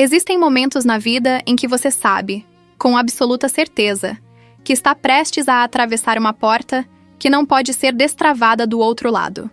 Existem momentos na vida em que você sabe, com absoluta certeza, que está prestes a atravessar uma porta que não pode ser destravada do outro lado.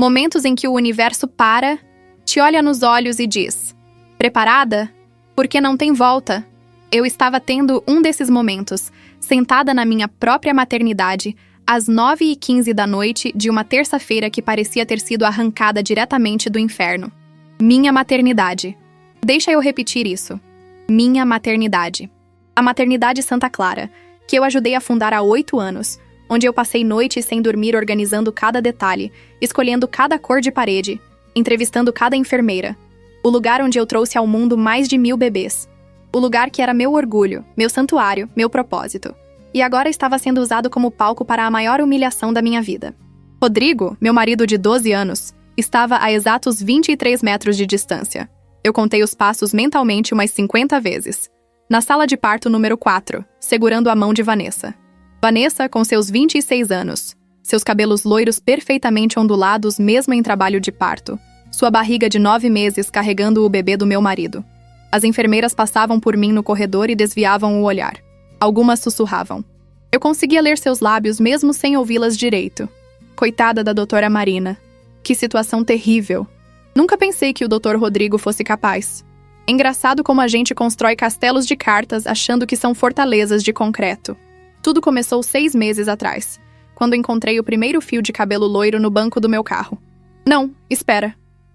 Momentos em que o universo para, te olha nos olhos e diz: preparada? Porque não tem volta. Eu estava tendo um desses momentos, sentada na minha própria maternidade, às 9h15 da noite de uma terça-feira que parecia ter sido arrancada diretamente do inferno. Minha maternidade. Deixa eu repetir isso. Minha maternidade. A maternidade Santa Clara, que eu ajudei a fundar há 8 anos, onde eu passei noites sem dormir organizando cada detalhe, escolhendo cada cor de parede, entrevistando cada enfermeira. O lugar onde eu trouxe ao mundo mais de 1000 bebês. O lugar que era meu orgulho, meu santuário, meu propósito. E agora estava sendo usado como palco para a maior humilhação da minha vida. Rodrigo, meu marido de 12 anos, estava a exatos 23 metros de distância. Eu contei os passos mentalmente umas 50 vezes. Na sala de parto número 4, segurando a mão de Vanessa. Vanessa, com seus 26 anos. Seus cabelos loiros perfeitamente ondulados mesmo em trabalho de parto. Sua barriga de 9 meses carregando o bebê do meu marido. As enfermeiras passavam por mim no corredor e desviavam o olhar. Algumas sussurravam. Eu conseguia ler seus lábios mesmo sem ouvi-las direito. Coitada da doutora Marina. Que situação terrível. Nunca pensei que o Dr. Rodrigo fosse capaz. Engraçado como a gente constrói castelos de cartas achando que são fortalezas de concreto. Tudo começou 6 meses atrás, quando encontrei o primeiro fio de cabelo loiro no banco do meu carro. Não, espera.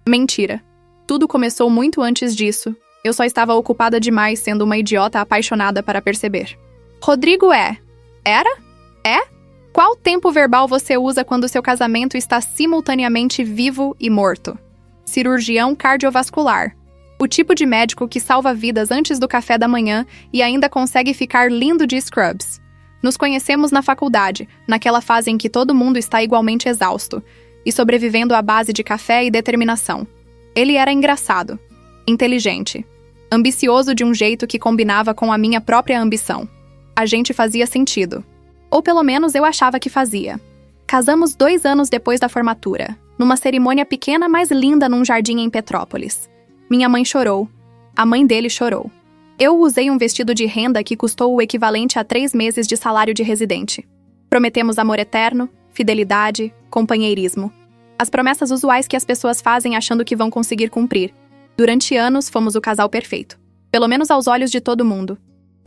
Mentira. Tudo começou muito antes disso. Eu só estava ocupada demais sendo uma idiota apaixonada para perceber. Rodrigo Era? É? Qual tempo verbal você usa quando seu casamento está simultaneamente vivo e morto? Cirurgião cardiovascular. O tipo de médico que salva vidas antes do café da manhã e ainda consegue ficar lindo de scrubs. Nos conhecemos na faculdade, naquela fase em que todo mundo está igualmente exausto, e sobrevivendo à base de café e determinação. Ele era engraçado, inteligente, ambicioso de um jeito que combinava com a minha própria ambição. A gente fazia sentido. Ou pelo menos eu achava que fazia. Casamos 2 anos depois da formatura, numa cerimônia pequena mas linda num jardim em Petrópolis. Minha mãe chorou. A mãe dele chorou. Eu usei um vestido de renda que custou o equivalente a 3 meses de salário de residente. Prometemos amor eterno, fidelidade, companheirismo. As promessas usuais que as pessoas fazem achando que vão conseguir cumprir. Durante anos, fomos o casal perfeito. Pelo menos aos olhos de todo mundo.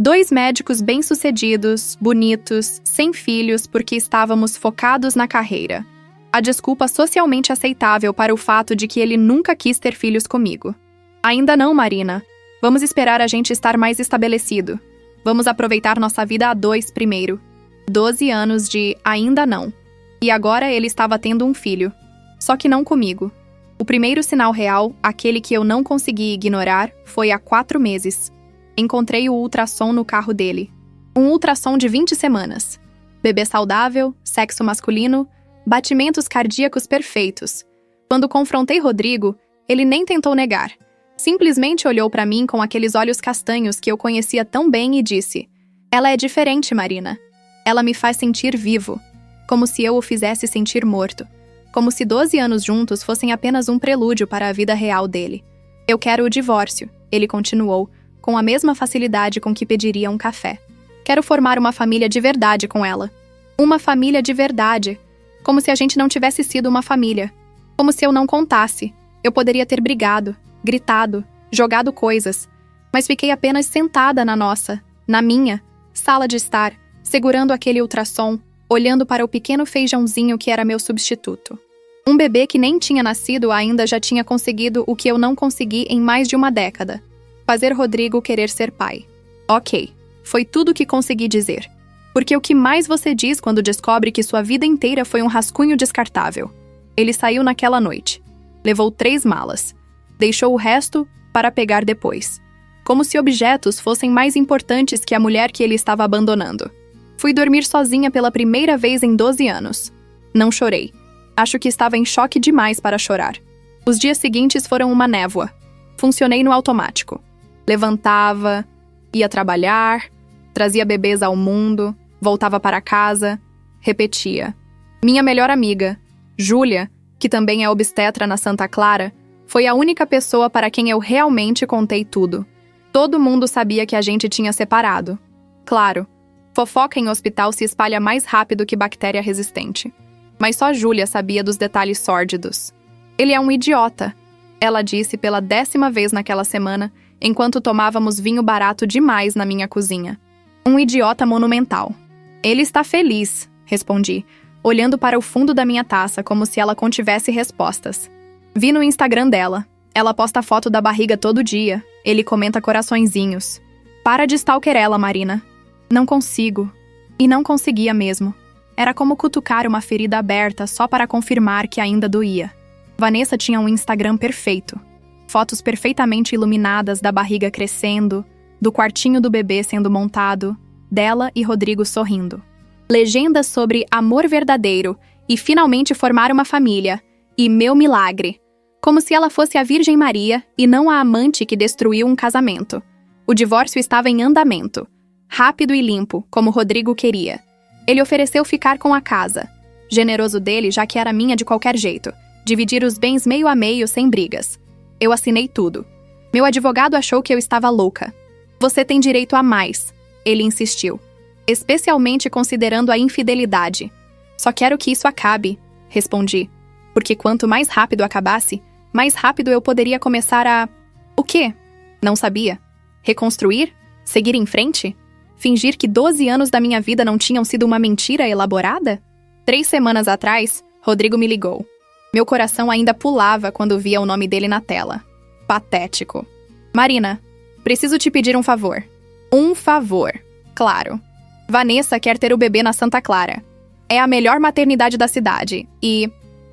2 médicos bem-sucedidos, bonitos, sem filhos porque estávamos focados na carreira. A desculpa socialmente aceitável para o fato de que ele nunca quis ter filhos comigo. Ainda não, Marina. Vamos esperar a gente estar mais estabelecido. Vamos aproveitar nossa vida a 2 primeiro. 12 anos de ainda não. E agora ele estava tendo um filho. Só que não comigo. O primeiro sinal real, aquele que eu não consegui ignorar, foi há 4 meses. Encontrei o ultrassom no carro dele. Um ultrassom de 20 semanas. Bebê saudável, sexo masculino, batimentos cardíacos perfeitos. Quando confrontei Rodrigo, ele nem tentou negar. Simplesmente olhou para mim com aqueles olhos castanhos que eu conhecia tão bem e disse: "Ela é diferente, Marina. Ela me faz sentir vivo. Como se eu o fizesse sentir morto. Como se 12 anos juntos fossem apenas um prelúdio para a vida real dele. Eu quero o divórcio", ele continuou, com a mesma facilidade com que pediria um café. "Quero formar uma família de verdade com ela. Uma família de verdade. Como se a gente não tivesse sido uma família. Como se eu não contasse. Eu poderia ter brigado, gritado, jogado coisas. Mas fiquei apenas sentada na minha, sala de estar, segurando aquele ultrassom, olhando para o pequeno feijãozinho que era meu substituto. Um bebê que nem tinha nascido ainda já tinha conseguido o que eu não consegui em mais de uma década. Fazer Rodrigo querer ser pai. Ok, foi tudo o que consegui dizer. Porque o que mais você diz quando descobre que sua vida inteira foi um rascunho descartável? Ele saiu naquela noite. Levou 3 malas. Deixou o resto para pegar depois. Como se objetos fossem mais importantes que a mulher que ele estava abandonando. Fui dormir sozinha pela primeira vez em 12 anos. Não chorei. Acho que estava em choque demais para chorar. Os dias seguintes foram uma névoa. Funcionei no automático. Levantava, ia trabalhar, trazia bebês ao mundo, voltava para casa, repetia. Minha melhor amiga, Júlia, que também é obstetra na Santa Clara, foi a única pessoa para quem eu realmente contei tudo. Todo mundo sabia que a gente tinha separado. Claro, fofoca em hospital se espalha mais rápido que bactéria resistente. Mas só Júlia sabia dos detalhes sórdidos. Ele é um idiota, ela disse pela 10ª vez naquela semana, enquanto tomávamos vinho barato demais na minha cozinha. Um idiota monumental. Ele está feliz, respondi, olhando para o fundo da minha taça como se ela contivesse respostas. Vi no Instagram dela. Ela posta foto da barriga todo dia. Ele comenta coraçõezinhos. Para de stalker ela, Marina. Não consigo. E não conseguia mesmo. Era como cutucar uma ferida aberta só para confirmar que ainda doía. Vanessa tinha um Instagram perfeito. Fotos perfeitamente iluminadas da barriga crescendo, do quartinho do bebê sendo montado, dela e Rodrigo sorrindo. Legendas sobre amor verdadeiro e finalmente formar uma família. E meu milagre. Como se ela fosse a Virgem Maria e não a amante que destruiu um casamento. O divórcio estava em andamento. Rápido e limpo, como Rodrigo queria. Ele ofereceu ficar com a casa. Generoso dele, já que era minha de qualquer jeito. Dividir os bens meio a meio sem brigas. Eu assinei tudo. Meu advogado achou que eu estava louca. Você tem direito a mais, ele insistiu. Especialmente considerando a infidelidade. Só quero que isso acabe, respondi. Porque quanto mais rápido acabasse, mais rápido eu poderia começar a... O quê? Não sabia. Reconstruir? Seguir em frente? Fingir que 12 anos da minha vida não tinham sido uma mentira elaborada? 3 semanas atrás, Rodrigo me ligou. Meu coração ainda pulava quando via o nome dele na tela. Patético. Marina, preciso te pedir um favor. Um favor. Claro. Vanessa quer ter o bebê na Santa Clara. É a melhor maternidade da cidade. E...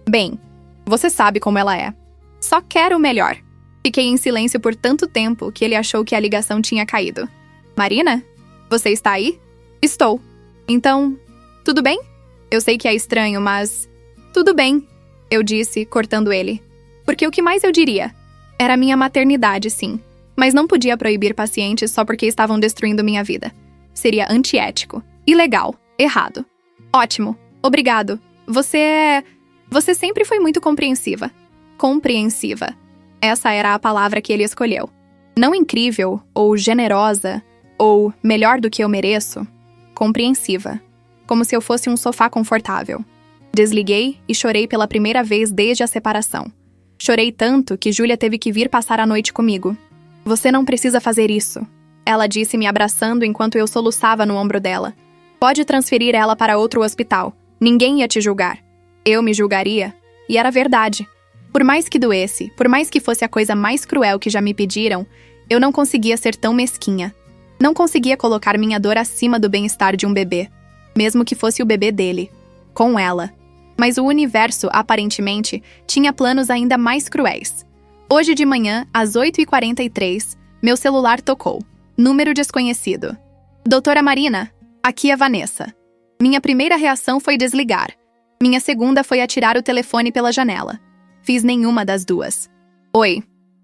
Bem, você sabe como ela é. Só quero o melhor. Fiquei em silêncio por tanto tempo que ele achou que a ligação tinha caído. Marina? Você está aí? Estou. Então, tudo bem? Eu sei que é estranho, mas... Tudo bem, eu disse, cortando ele. Porque o que mais eu diria? Era minha maternidade, sim. Mas não podia proibir pacientes só porque estavam destruindo minha vida. Seria antiético. Ilegal. Errado. Ótimo. Obrigado. Você sempre foi muito compreensiva. Compreensiva. Essa era a palavra que ele escolheu. Não incrível, ou generosa, ou melhor do que eu mereço. Compreensiva. Como se eu fosse um sofá confortável. Desliguei e chorei pela primeira vez desde a separação. Chorei tanto que Júlia teve que vir passar a noite comigo. Você não precisa fazer isso, ela disse me abraçando enquanto eu soluçava no ombro dela. Pode transferir ela para outro hospital. Ninguém ia te julgar. Eu me julgaria. E era verdade. Por mais que doesse, por mais que fosse a coisa mais cruel que já me pediram, eu não conseguia ser tão mesquinha. Não conseguia colocar minha dor acima do bem-estar de um bebê. Mesmo que fosse o bebê dele. Com ela. Mas o universo, aparentemente, tinha planos ainda mais cruéis. Hoje de manhã, às 8h43, meu celular tocou. Número desconhecido. Doutora Marina, aqui é Vanessa. Minha primeira reação foi desligar. Minha segunda foi atirar o telefone pela janela. Fiz nenhuma das duas. Oi.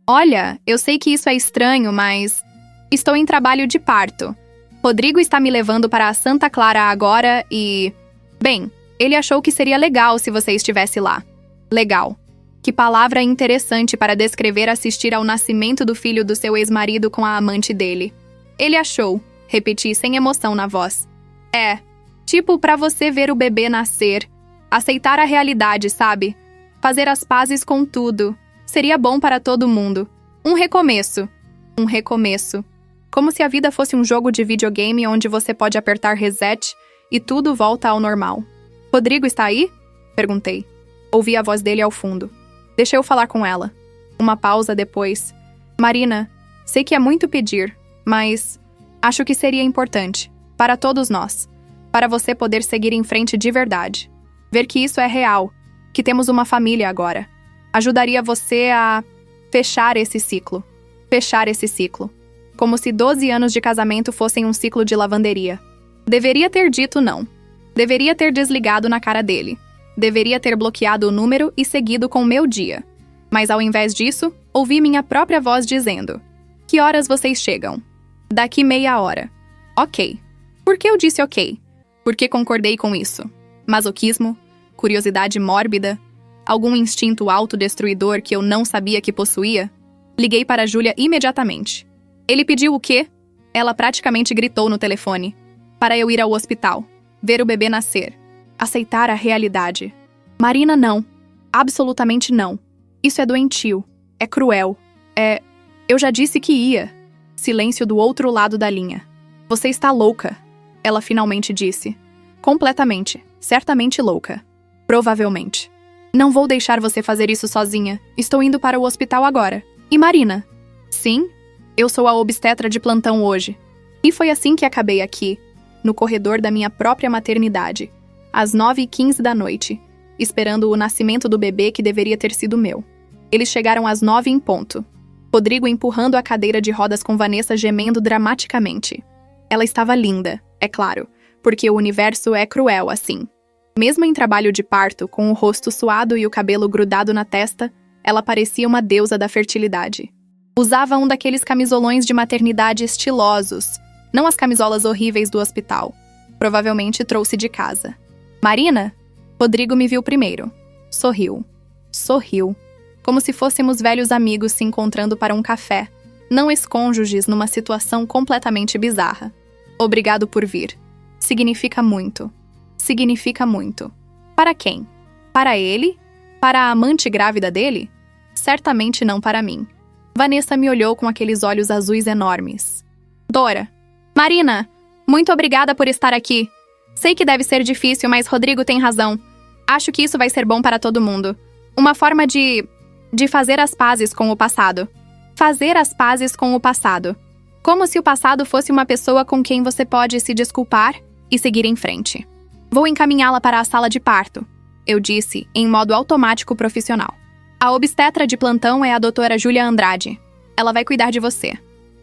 Olha, eu sei que isso é estranho, mas... Estou em trabalho de parto. Rodrigo está me levando para a Santa Clara agora e... Bem, ele achou que seria legal se você estivesse lá. Legal. Que palavra interessante para descrever assistir ao nascimento do filho do seu ex-marido com a amante dele. Ele achou, repeti sem emoção na voz. É, tipo para você ver o bebê nascer. Aceitar a realidade, sabe? Fazer as pazes com tudo. Seria bom para todo mundo. Um recomeço. Um recomeço. Como se a vida fosse um jogo de videogame onde você pode apertar reset e tudo volta ao normal. Rodrigo está aí? Perguntei. Ouvi a voz dele ao fundo. Deixa eu falar com ela. Uma pausa depois. Marina, sei que é muito pedir, mas acho que seria importante. Para todos nós. Para você poder seguir em frente de verdade. Ver que isso é real. Que temos uma família agora. Ajudaria você a fechar esse ciclo. Fechar esse ciclo. Como se 12 anos de casamento fossem um ciclo de lavanderia. Deveria ter dito não. Deveria ter desligado na cara dele. Deveria ter bloqueado o número e seguido com o meu dia. Mas ao invés disso, ouvi minha própria voz dizendo: Que horas vocês chegam? Daqui meia hora. Ok. Por que eu disse ok? Porque concordei com isso. Masoquismo? Curiosidade mórbida? Algum instinto autodestruidor que eu não sabia que possuía? Liguei para Júlia imediatamente. Ele pediu o quê? Ela praticamente gritou no telefone. Para eu ir ao hospital, ver o bebê nascer, aceitar a realidade. Marina, não. Absolutamente não. Isso é doentio. É cruel. Eu já disse que ia. Silêncio do outro lado da linha. Você está louca, ela finalmente disse. Completamente. Certamente louca. Provavelmente. Não vou deixar você fazer isso sozinha. Estou indo para o hospital agora. E Marina? Sim? Eu sou a obstetra de plantão hoje. E foi assim que acabei aqui, no corredor da minha própria maternidade, às 9h15 da noite, esperando o nascimento do bebê que deveria ter sido meu. Eles chegaram às 9 em ponto. Rodrigo empurrando a cadeira de rodas com Vanessa gemendo dramaticamente. Ela estava linda, é claro, porque o universo é cruel assim. Mesmo em trabalho de parto, com o rosto suado e o cabelo grudado na testa, ela parecia uma deusa da fertilidade. Usava um daqueles camisolões de maternidade estilosos, não as camisolas horríveis do hospital. Provavelmente trouxe de casa. Marina? Rodrigo me viu primeiro. Sorriu. Sorriu. Como se fôssemos velhos amigos se encontrando para um café, não ex-cônjuges numa situação completamente bizarra. Obrigado por vir. Significa muito. Significa muito. Para quem? Para ele? Para a amante grávida dele? Certamente não para mim. Vanessa me olhou com aqueles olhos azuis enormes. Dora. Marina, muito obrigada por estar aqui. Sei que deve ser difícil, mas Rodrigo tem razão. Acho que isso vai ser bom para todo mundo. Uma forma de fazer as pazes com o passado. Fazer as pazes com o passado. Como se o passado fosse uma pessoa com quem você pode se desculpar e seguir em frente. Vou encaminhá-la para a sala de parto, eu disse, em modo automático profissional. A obstetra de plantão é a doutora Júlia Andrade. Ela vai cuidar de você.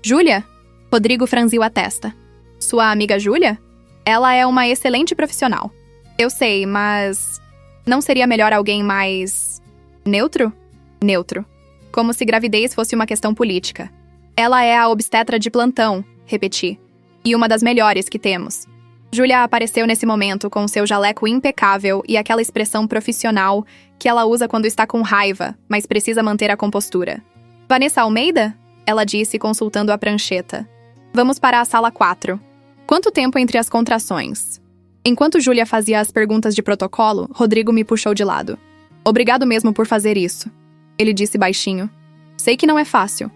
Júlia? Rodrigo franziu a testa. Sua amiga Júlia? Ela é uma excelente profissional. Eu sei, mas... não seria melhor alguém mais... neutro? Neutro. Como se gravidez fosse uma questão política. Ela é a obstetra de plantão, repeti. E uma das melhores que temos. Júlia apareceu nesse momento com seu jaleco impecável e aquela expressão profissional que ela usa quando está com raiva, mas precisa manter a compostura. Vanessa Almeida? Ela disse, consultando a prancheta. Vamos para a sala 4. Quanto tempo entre as contrações? Enquanto Júlia fazia as perguntas de protocolo, Rodrigo me puxou de lado. Obrigado mesmo por fazer isso. Ele disse baixinho. Sei que não é fácil.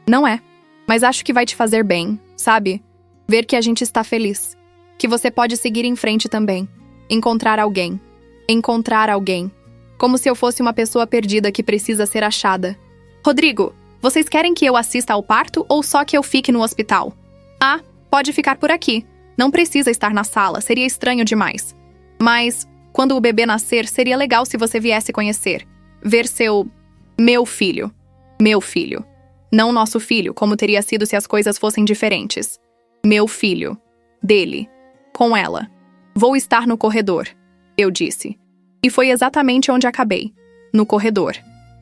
Não é. Mas acho que vai te fazer bem, sabe? Ver que a gente está feliz. Que você pode seguir em frente também. Encontrar alguém. Encontrar alguém. Como se eu fosse uma pessoa perdida que precisa ser achada. Rodrigo, vocês querem que eu assista ao parto ou só que eu fique no hospital? Ah, pode ficar por aqui. Não precisa estar na sala, seria estranho demais. Mas, quando o bebê nascer, seria legal se você viesse conhecer. Ver seu... meu filho. Meu filho. Não nosso filho, como teria sido se as coisas fossem diferentes. Meu filho. Dele. Com ela. Vou estar no corredor, eu disse. E foi exatamente onde acabei. No corredor.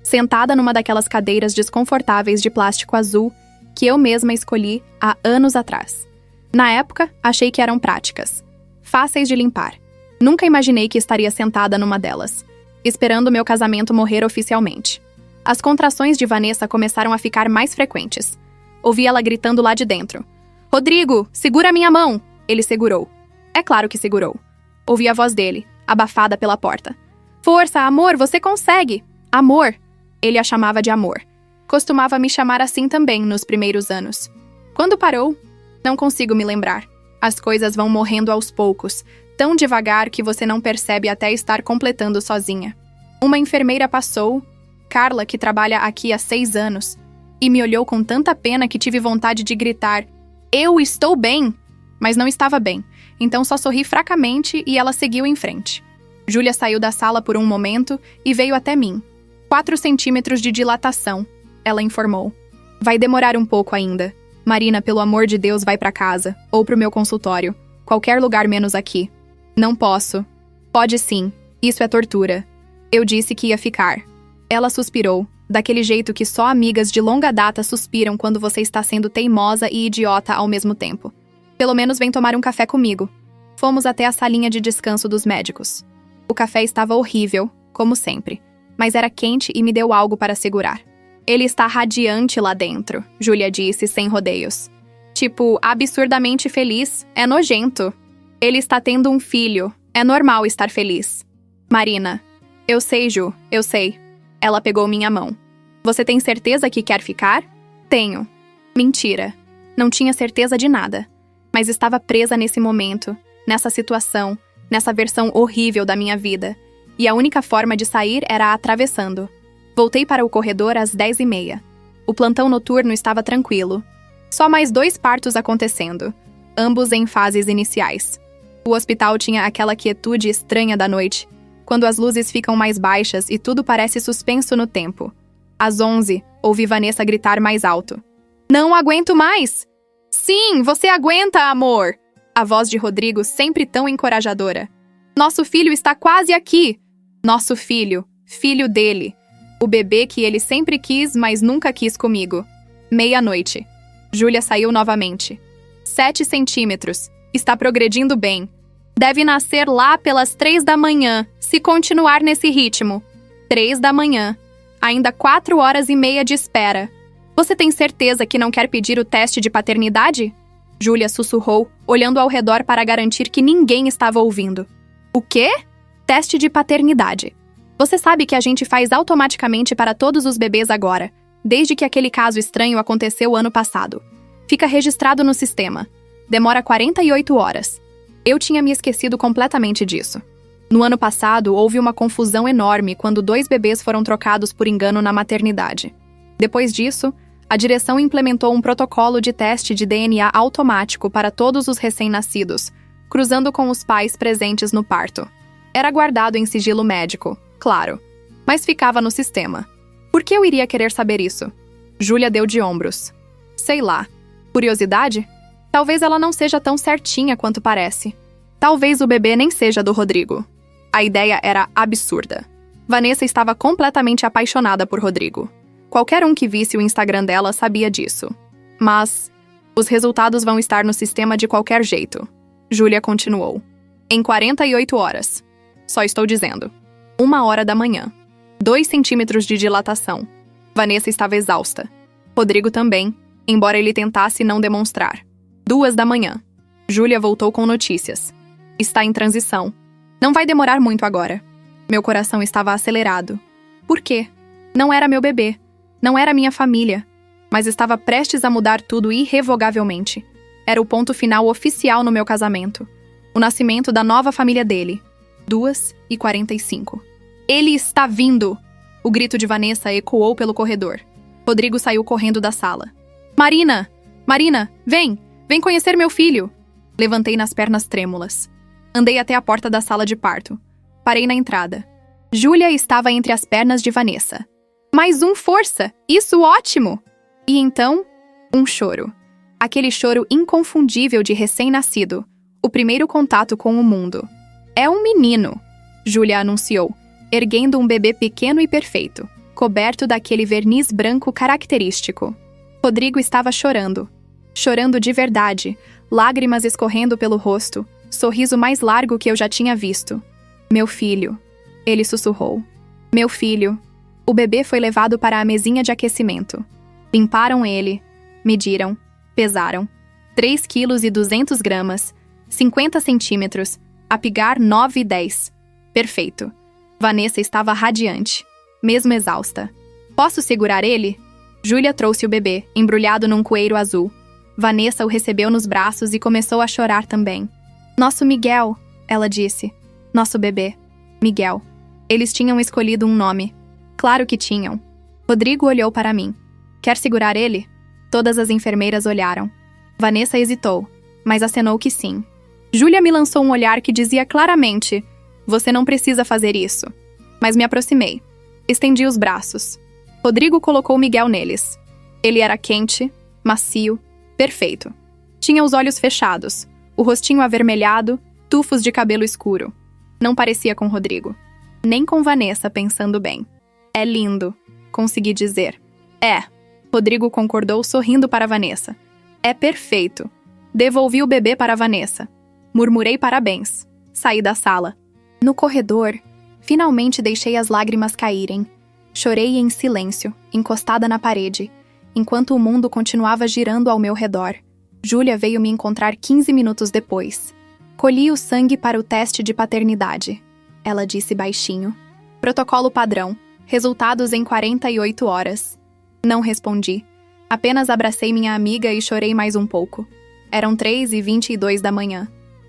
Sentada numa daquelas cadeiras desconfortáveis de plástico azul que eu mesma escolhi há anos atrás. Na época, achei que eram práticas. Fáceis de limpar. Nunca imaginei que estaria sentada numa delas, esperando meu casamento morrer oficialmente. As contrações de Vanessa começaram a ficar mais frequentes. Ouvi ela gritando lá de dentro. Rodrigo, segura minha mão! Ele segurou. É claro que segurou. Ouvi a voz dele, abafada pela porta. Força, amor, você consegue! Amor! Ele a chamava de amor. Costumava me chamar assim também nos primeiros anos. Quando parou? Não consigo me lembrar. As coisas vão morrendo aos poucos, tão devagar que você não percebe até estar completando sozinha. Uma enfermeira passou, Carla, que trabalha aqui há 6 anos, e me olhou com tanta pena que tive vontade de gritar: Eu estou bem! Mas não estava bem, então só sorri fracamente e ela seguiu em frente. Júlia saiu da sala por um momento e veio até mim. 4 centímetros de dilatação, ela informou. Vai demorar um pouco ainda. Marina, pelo amor de Deus, vai para casa, ou pro meu consultório. Qualquer lugar menos aqui. Não posso. Pode sim, isso é tortura. Eu disse que ia ficar. Ela suspirou, daquele jeito que só amigas de longa data suspiram quando você está sendo teimosa e idiota ao mesmo tempo. Pelo menos vem tomar um café comigo. Fomos até a salinha de descanso dos médicos. O café estava horrível, como sempre, mas era quente e me deu algo para segurar. Ele está radiante lá dentro, Júlia disse sem rodeios. Tipo, absurdamente feliz. É nojento. Ele está tendo um filho. É normal estar feliz. Marina. Eu sei, Ju, eu sei. Ela pegou minha mão. Você tem certeza que quer ficar? Tenho. Mentira. Não tinha certeza de nada. Mas estava presa nesse momento, nessa situação, nessa versão horrível da minha vida. E a única forma de sair era atravessando. Voltei para o corredor às 10h30. O plantão noturno estava tranquilo. Só mais 2 partos acontecendo, ambos em fases iniciais. O hospital tinha aquela quietude estranha da noite, quando as luzes ficam mais baixas e tudo parece suspenso no tempo. Às 11, ouvi Vanessa gritar mais alto. Não aguento mais! Sim, você aguenta, amor! A voz de Rodrigo sempre tão encorajadora. Nosso filho está quase aqui! Nosso filho, filho dele. O bebê que ele sempre quis, mas nunca quis comigo. 00:30. Júlia saiu novamente. 7 centímetros. Está progredindo bem. Deve nascer lá pelas 3h, se continuar nesse ritmo. 3h. Ainda 4h30 de espera. Você tem certeza que não quer pedir o teste de paternidade? Júlia sussurrou, olhando ao redor para garantir que ninguém estava ouvindo. O quê? Teste de paternidade. Você sabe que a gente faz automaticamente para todos os bebês agora, desde que aquele caso estranho aconteceu ano passado. Fica registrado no sistema. Demora 48 horas. Eu tinha me esquecido completamente disso. No ano passado, houve uma confusão enorme quando 2 bebês foram trocados por engano na maternidade. Depois disso, a direção implementou um protocolo de teste de DNA automático para todos os recém-nascidos, cruzando com os pais presentes no parto. Era guardado em sigilo médico, claro, mas ficava no sistema. Por que eu iria querer saber isso? Júlia deu de ombros. Sei lá. Curiosidade? Talvez ela não seja tão certinha quanto parece. Talvez o bebê nem seja do Rodrigo. A ideia era absurda. Vanessa estava completamente apaixonada por Rodrigo. Qualquer um que visse o Instagram dela sabia disso. Mas os resultados vão estar no sistema de qualquer jeito. Júlia continuou. Em 48 horas. Só estou dizendo. 1h da manhã. 2 centímetros de dilatação. Vanessa estava exausta. Rodrigo também, embora ele tentasse não demonstrar. 2h. Júlia voltou com notícias. Está em transição. Não vai demorar muito agora. Meu coração estava acelerado. Por quê? Não era meu bebê. Não era minha família. Mas estava prestes a mudar tudo irrevogavelmente. Era o ponto final oficial no meu casamento. O nascimento da nova família dele. 2h45. Ele está vindo! O grito de Vanessa ecoou pelo corredor. Rodrigo saiu correndo da sala. Marina! Marina, vem! Vem conhecer meu filho! Levantei nas pernas trêmulas. Andei até a porta da sala de parto. Parei na entrada. Júlia estava entre as pernas de Vanessa. Mais força! Isso ótimo! E então, um choro. Aquele choro inconfundível de recém-nascido. O primeiro contato com o mundo. É um menino, Júlia anunciou, erguendo um bebê pequeno e perfeito, coberto daquele verniz branco característico. Rodrigo estava chorando. Chorando de verdade, lágrimas escorrendo pelo rosto, sorriso mais largo que eu já tinha visto. Meu filho, ele sussurrou. Meu filho. O bebê foi levado para a mesinha de aquecimento. Limparam ele, mediram, pesaram. 3,2 kg, 50 centímetros, a pigar 9,10. Perfeito. Vanessa estava radiante, mesmo exausta. Posso segurar ele? Júlia trouxe o bebê, embrulhado num coeiro azul. Vanessa o recebeu nos braços e começou a chorar também. Nosso Miguel, ela disse. Nosso bebê. Miguel. Eles tinham escolhido um nome. Claro que tinham. Rodrigo olhou para mim. Quer segurar ele? Todas as enfermeiras olharam. Vanessa hesitou, mas acenou que sim. Júlia me lançou um olhar que dizia claramente: você não precisa fazer isso. Mas me aproximei. Estendi os braços. Rodrigo colocou Miguel neles. Ele era quente, macio, perfeito. Tinha os olhos fechados, o rostinho avermelhado, tufos de cabelo escuro. Não parecia com Rodrigo. Nem com Vanessa, pensando bem. É lindo, consegui dizer. É. Rodrigo concordou sorrindo para Vanessa. É perfeito. Devolvi o bebê para Vanessa. Murmurei parabéns. Saí da sala. No corredor, finalmente deixei as lágrimas caírem. Chorei em silêncio, encostada na parede, enquanto o mundo continuava girando ao meu redor. Júlia veio me encontrar 15 minutos depois. Colhi o sangue para o teste de paternidade. Ela disse baixinho. Protocolo padrão. Resultados em 48 horas. Não respondi. Apenas abracei minha amiga e chorei mais um pouco. Eram 3h22 da manhã.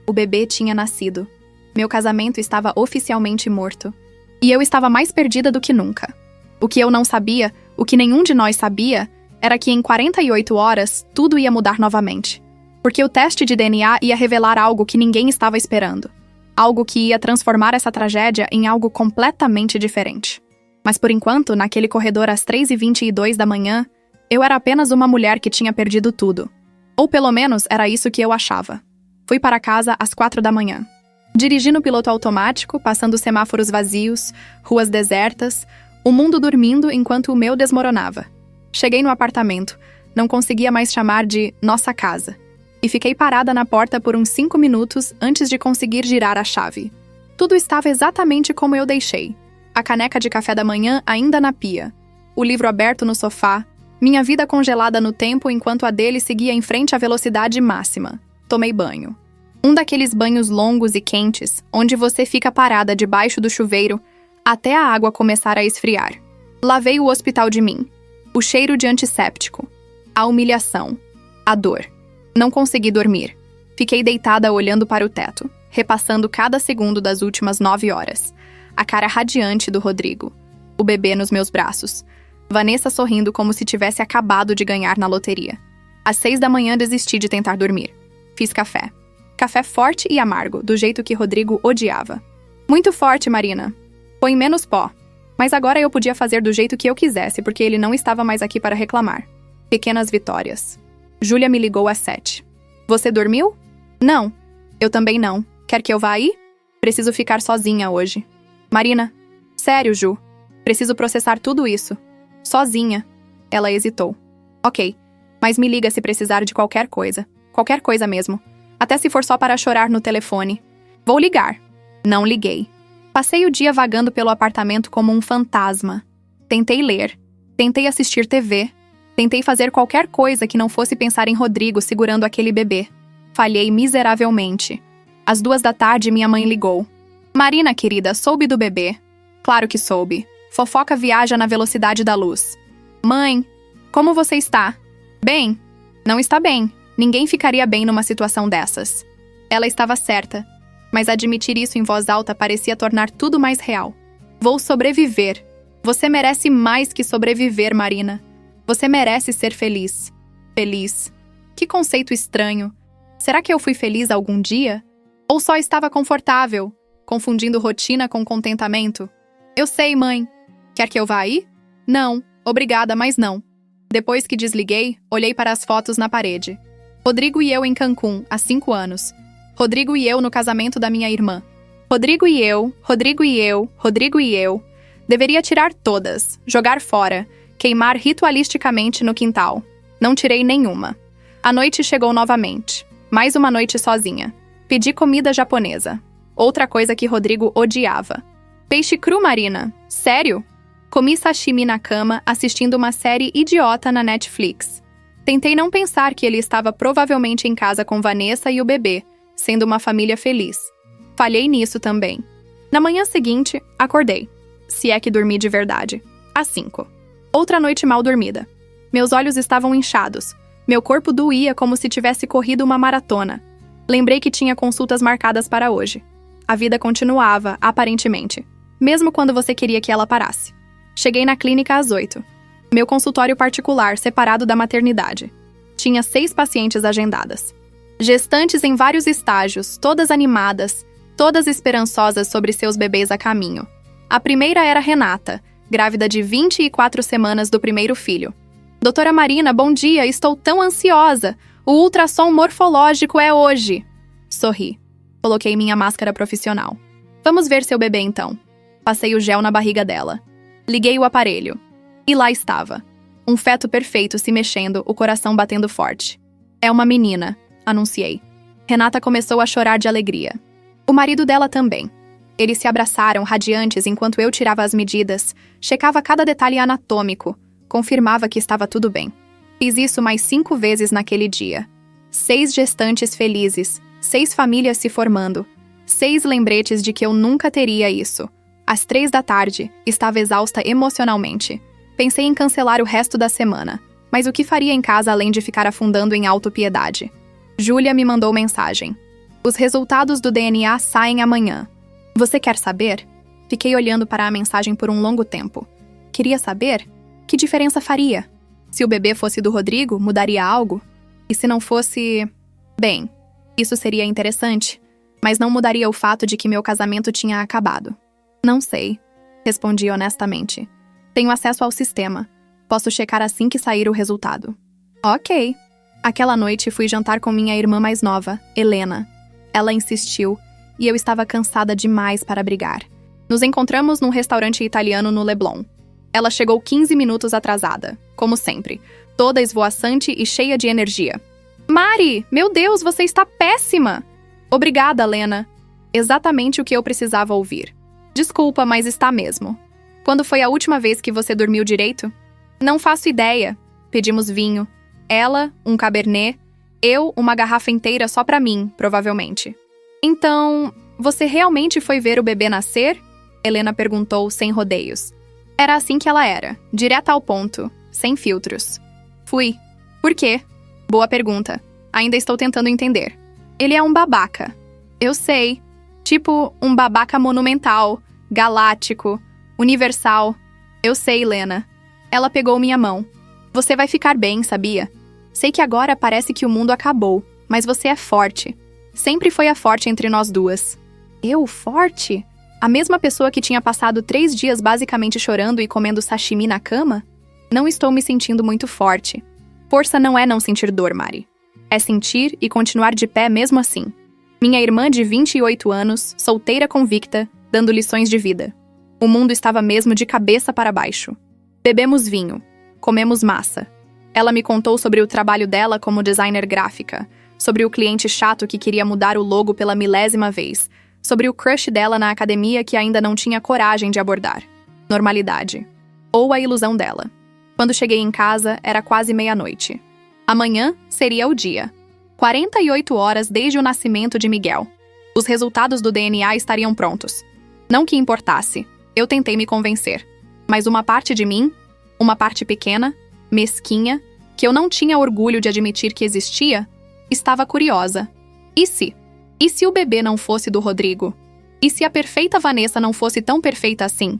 O bebê tinha nascido. Meu casamento estava oficialmente morto. E eu estava mais perdida do que nunca. O que eu não sabia, o que nenhum de nós sabia, era que em 48 horas tudo ia mudar novamente. Porque o teste de DNA ia revelar algo que ninguém estava esperando. Algo que ia transformar essa tragédia em algo completamente diferente. Mas por enquanto, naquele corredor às 3h22 da manhã, eu era apenas uma mulher que tinha perdido tudo. Ou pelo menos era isso que eu achava. Fui para casa às 4 da manhã. Dirigi no piloto automático, passando semáforos vazios, ruas desertas, o mundo dormindo enquanto o meu desmoronava. Cheguei no apartamento, não conseguia mais chamar de nossa casa. E fiquei parada na porta por uns 5 minutos antes de conseguir girar a chave. Tudo estava exatamente como eu deixei. A caneca de café da manhã ainda na pia. O livro aberto no sofá. Minha vida congelada no tempo enquanto a dele seguia em frente à velocidade máxima. Tomei banho. Um daqueles banhos longos e quentes, onde você fica parada debaixo do chuveiro até a água começar a esfriar. Lavei o hospital de mim. O cheiro de antisséptico. A humilhação. A dor. Não consegui dormir. Fiquei deitada olhando para o teto, repassando cada segundo das últimas 9 horas. A cara radiante do Rodrigo. O bebê nos meus braços. Vanessa sorrindo como se tivesse acabado de ganhar na loteria. Às 6 da manhã desisti de tentar dormir. Fiz café. Café forte e amargo, do jeito que Rodrigo odiava. Muito forte, Marina. Põe menos pó. Mas agora eu podia fazer do jeito que eu quisesse, porque ele não estava mais aqui para reclamar. Pequenas vitórias. Júlia me ligou às 7. Você dormiu? Não. Eu também não. Quer que eu vá aí? Preciso ficar sozinha hoje. Marina. Sério, Ju. Preciso processar tudo isso. Sozinha. Ela hesitou. Ok. Mas me liga se precisar de qualquer coisa. Qualquer coisa mesmo. Até se for só para chorar no telefone. Vou ligar. Não liguei. Passei o dia vagando pelo apartamento como um fantasma. Tentei ler. Tentei assistir TV. Tentei fazer qualquer coisa que não fosse pensar em Rodrigo segurando aquele bebê. Falhei miseravelmente. Às 2 da tarde, minha mãe ligou. Marina, querida, soube do bebê. Claro que soube. Fofoca viaja na velocidade da luz. Mãe, como você está? Bem? Não está bem. Ninguém ficaria bem numa situação dessas. Ela estava certa. Mas admitir isso em voz alta parecia tornar tudo mais real. Vou sobreviver. Você merece mais que sobreviver, Marina. Você merece ser feliz. Feliz. Que conceito estranho. Será que eu fui feliz algum dia? Ou só estava confortável, confundindo rotina com contentamento? Eu sei, mãe. Quer que eu vá aí? Não. Obrigada, mas não. Depois que desliguei, olhei para as fotos na parede. Rodrigo e eu em Cancún, há 5 anos. Rodrigo e eu no casamento da minha irmã. Rodrigo e eu, Rodrigo e eu, Rodrigo e eu. Deveria tirar todas, jogar fora, queimar ritualisticamente no quintal. Não tirei nenhuma. A noite chegou novamente. Mais uma noite sozinha. Pedi comida japonesa. Outra coisa que Rodrigo odiava. Peixe cru, Marina. Sério? Comi sashimi na cama, assistindo uma série idiota na Netflix. Tentei não pensar que ele estava provavelmente em casa com Vanessa e o bebê, sendo uma família feliz. Falhei nisso também. Na manhã seguinte, acordei. Se é que dormi de verdade. Às 5. Outra noite mal dormida. Meus olhos estavam inchados. Meu corpo doía como se tivesse corrido uma maratona. Lembrei que tinha consultas marcadas para hoje. A vida continuava, aparentemente. Mesmo quando você queria que ela parasse. Cheguei na clínica às 8. Meu consultório particular, separado da maternidade. Tinha 6 pacientes agendadas. Gestantes em vários estágios, todas animadas, todas esperançosas sobre seus bebês a caminho. A primeira era Renata, grávida de 24 semanas do primeiro filho. Doutora Marina, bom dia, estou tão ansiosa. O ultrassom morfológico é hoje. Sorri. Coloquei minha máscara profissional. Vamos ver seu bebê então. Passei o gel na barriga dela. Liguei o aparelho. E lá estava. Um feto perfeito se mexendo, o coração batendo forte. É uma menina, anunciei. Renata começou a chorar de alegria. O marido dela também. Eles se abraçaram, radiantes, enquanto eu tirava as medidas, checava cada detalhe anatômico, confirmava que estava tudo bem. Fiz isso mais 5 vezes naquele dia. 6 gestantes felizes, 6 famílias se formando, 6 lembretes de que eu nunca teria isso. Às 3 da tarde, estava exausta emocionalmente. Pensei em cancelar o resto da semana, mas o que faria em casa além de ficar afundando em autopiedade? Júlia me mandou mensagem. Os resultados do DNA saem amanhã. Você quer saber? Fiquei olhando para a mensagem por um longo tempo. Queria saber? Que diferença faria? Se o bebê fosse do Rodrigo, mudaria algo? E se não fosse... Bem, isso seria interessante, mas não mudaria o fato de que meu casamento tinha acabado. Não sei, respondi honestamente. Tenho acesso ao sistema. Posso checar assim que sair o resultado. Ok. Aquela noite fui jantar com minha irmã mais nova, Helena. Ela insistiu, e eu estava cansada demais para brigar. Nos encontramos num restaurante italiano no Leblon. Ela chegou 15 minutos atrasada, como sempre, toda esvoaçante e cheia de energia. Mari, meu Deus, você está péssima! Obrigada, Lena. Exatamente o que eu precisava ouvir. Desculpa, mas está mesmo. Quando foi a última vez que você dormiu direito? Não faço ideia. Pedimos vinho. Ela, um cabernet. Eu, uma garrafa inteira só pra mim, provavelmente. Então, você realmente foi ver o bebê nascer? Helena perguntou sem rodeios. Era assim que ela era, direta ao ponto, sem filtros. Fui. Por quê? Boa pergunta. Ainda estou tentando entender. Ele é um babaca. Eu sei. Tipo, um babaca monumental, galáctico, universal. Eu sei, Helena. Ela pegou minha mão. Você vai ficar bem, sabia? Sei que agora parece que o mundo acabou, mas você é forte. Sempre foi a forte entre nós duas. Eu, forte? A mesma pessoa que tinha passado 3 dias basicamente chorando e comendo sashimi na cama? Não estou me sentindo muito forte. Força não é não sentir dor, Mari. É sentir e continuar de pé mesmo assim. Minha irmã de 28 anos, solteira convicta, dando lições de vida. O mundo estava mesmo de cabeça para baixo. Bebemos vinho. Comemos massa. Ela me contou sobre o trabalho dela como designer gráfica, sobre o cliente chato que queria mudar o logo pela 1000ª vez, sobre o crush dela na academia que ainda não tinha coragem de abordar. Normalidade. Ou a ilusão dela. Quando cheguei em casa, era quase meia-noite. Amanhã seria o dia. 48 horas desde o nascimento de Miguel. Os resultados do DNA estariam prontos. Não que importasse, eu tentei me convencer. Mas uma parte de mim, uma parte pequena, mesquinha, que eu não tinha orgulho de admitir que existia, estava curiosa. E se? E se o bebê não fosse do Rodrigo? E se a perfeita Vanessa não fosse tão perfeita assim?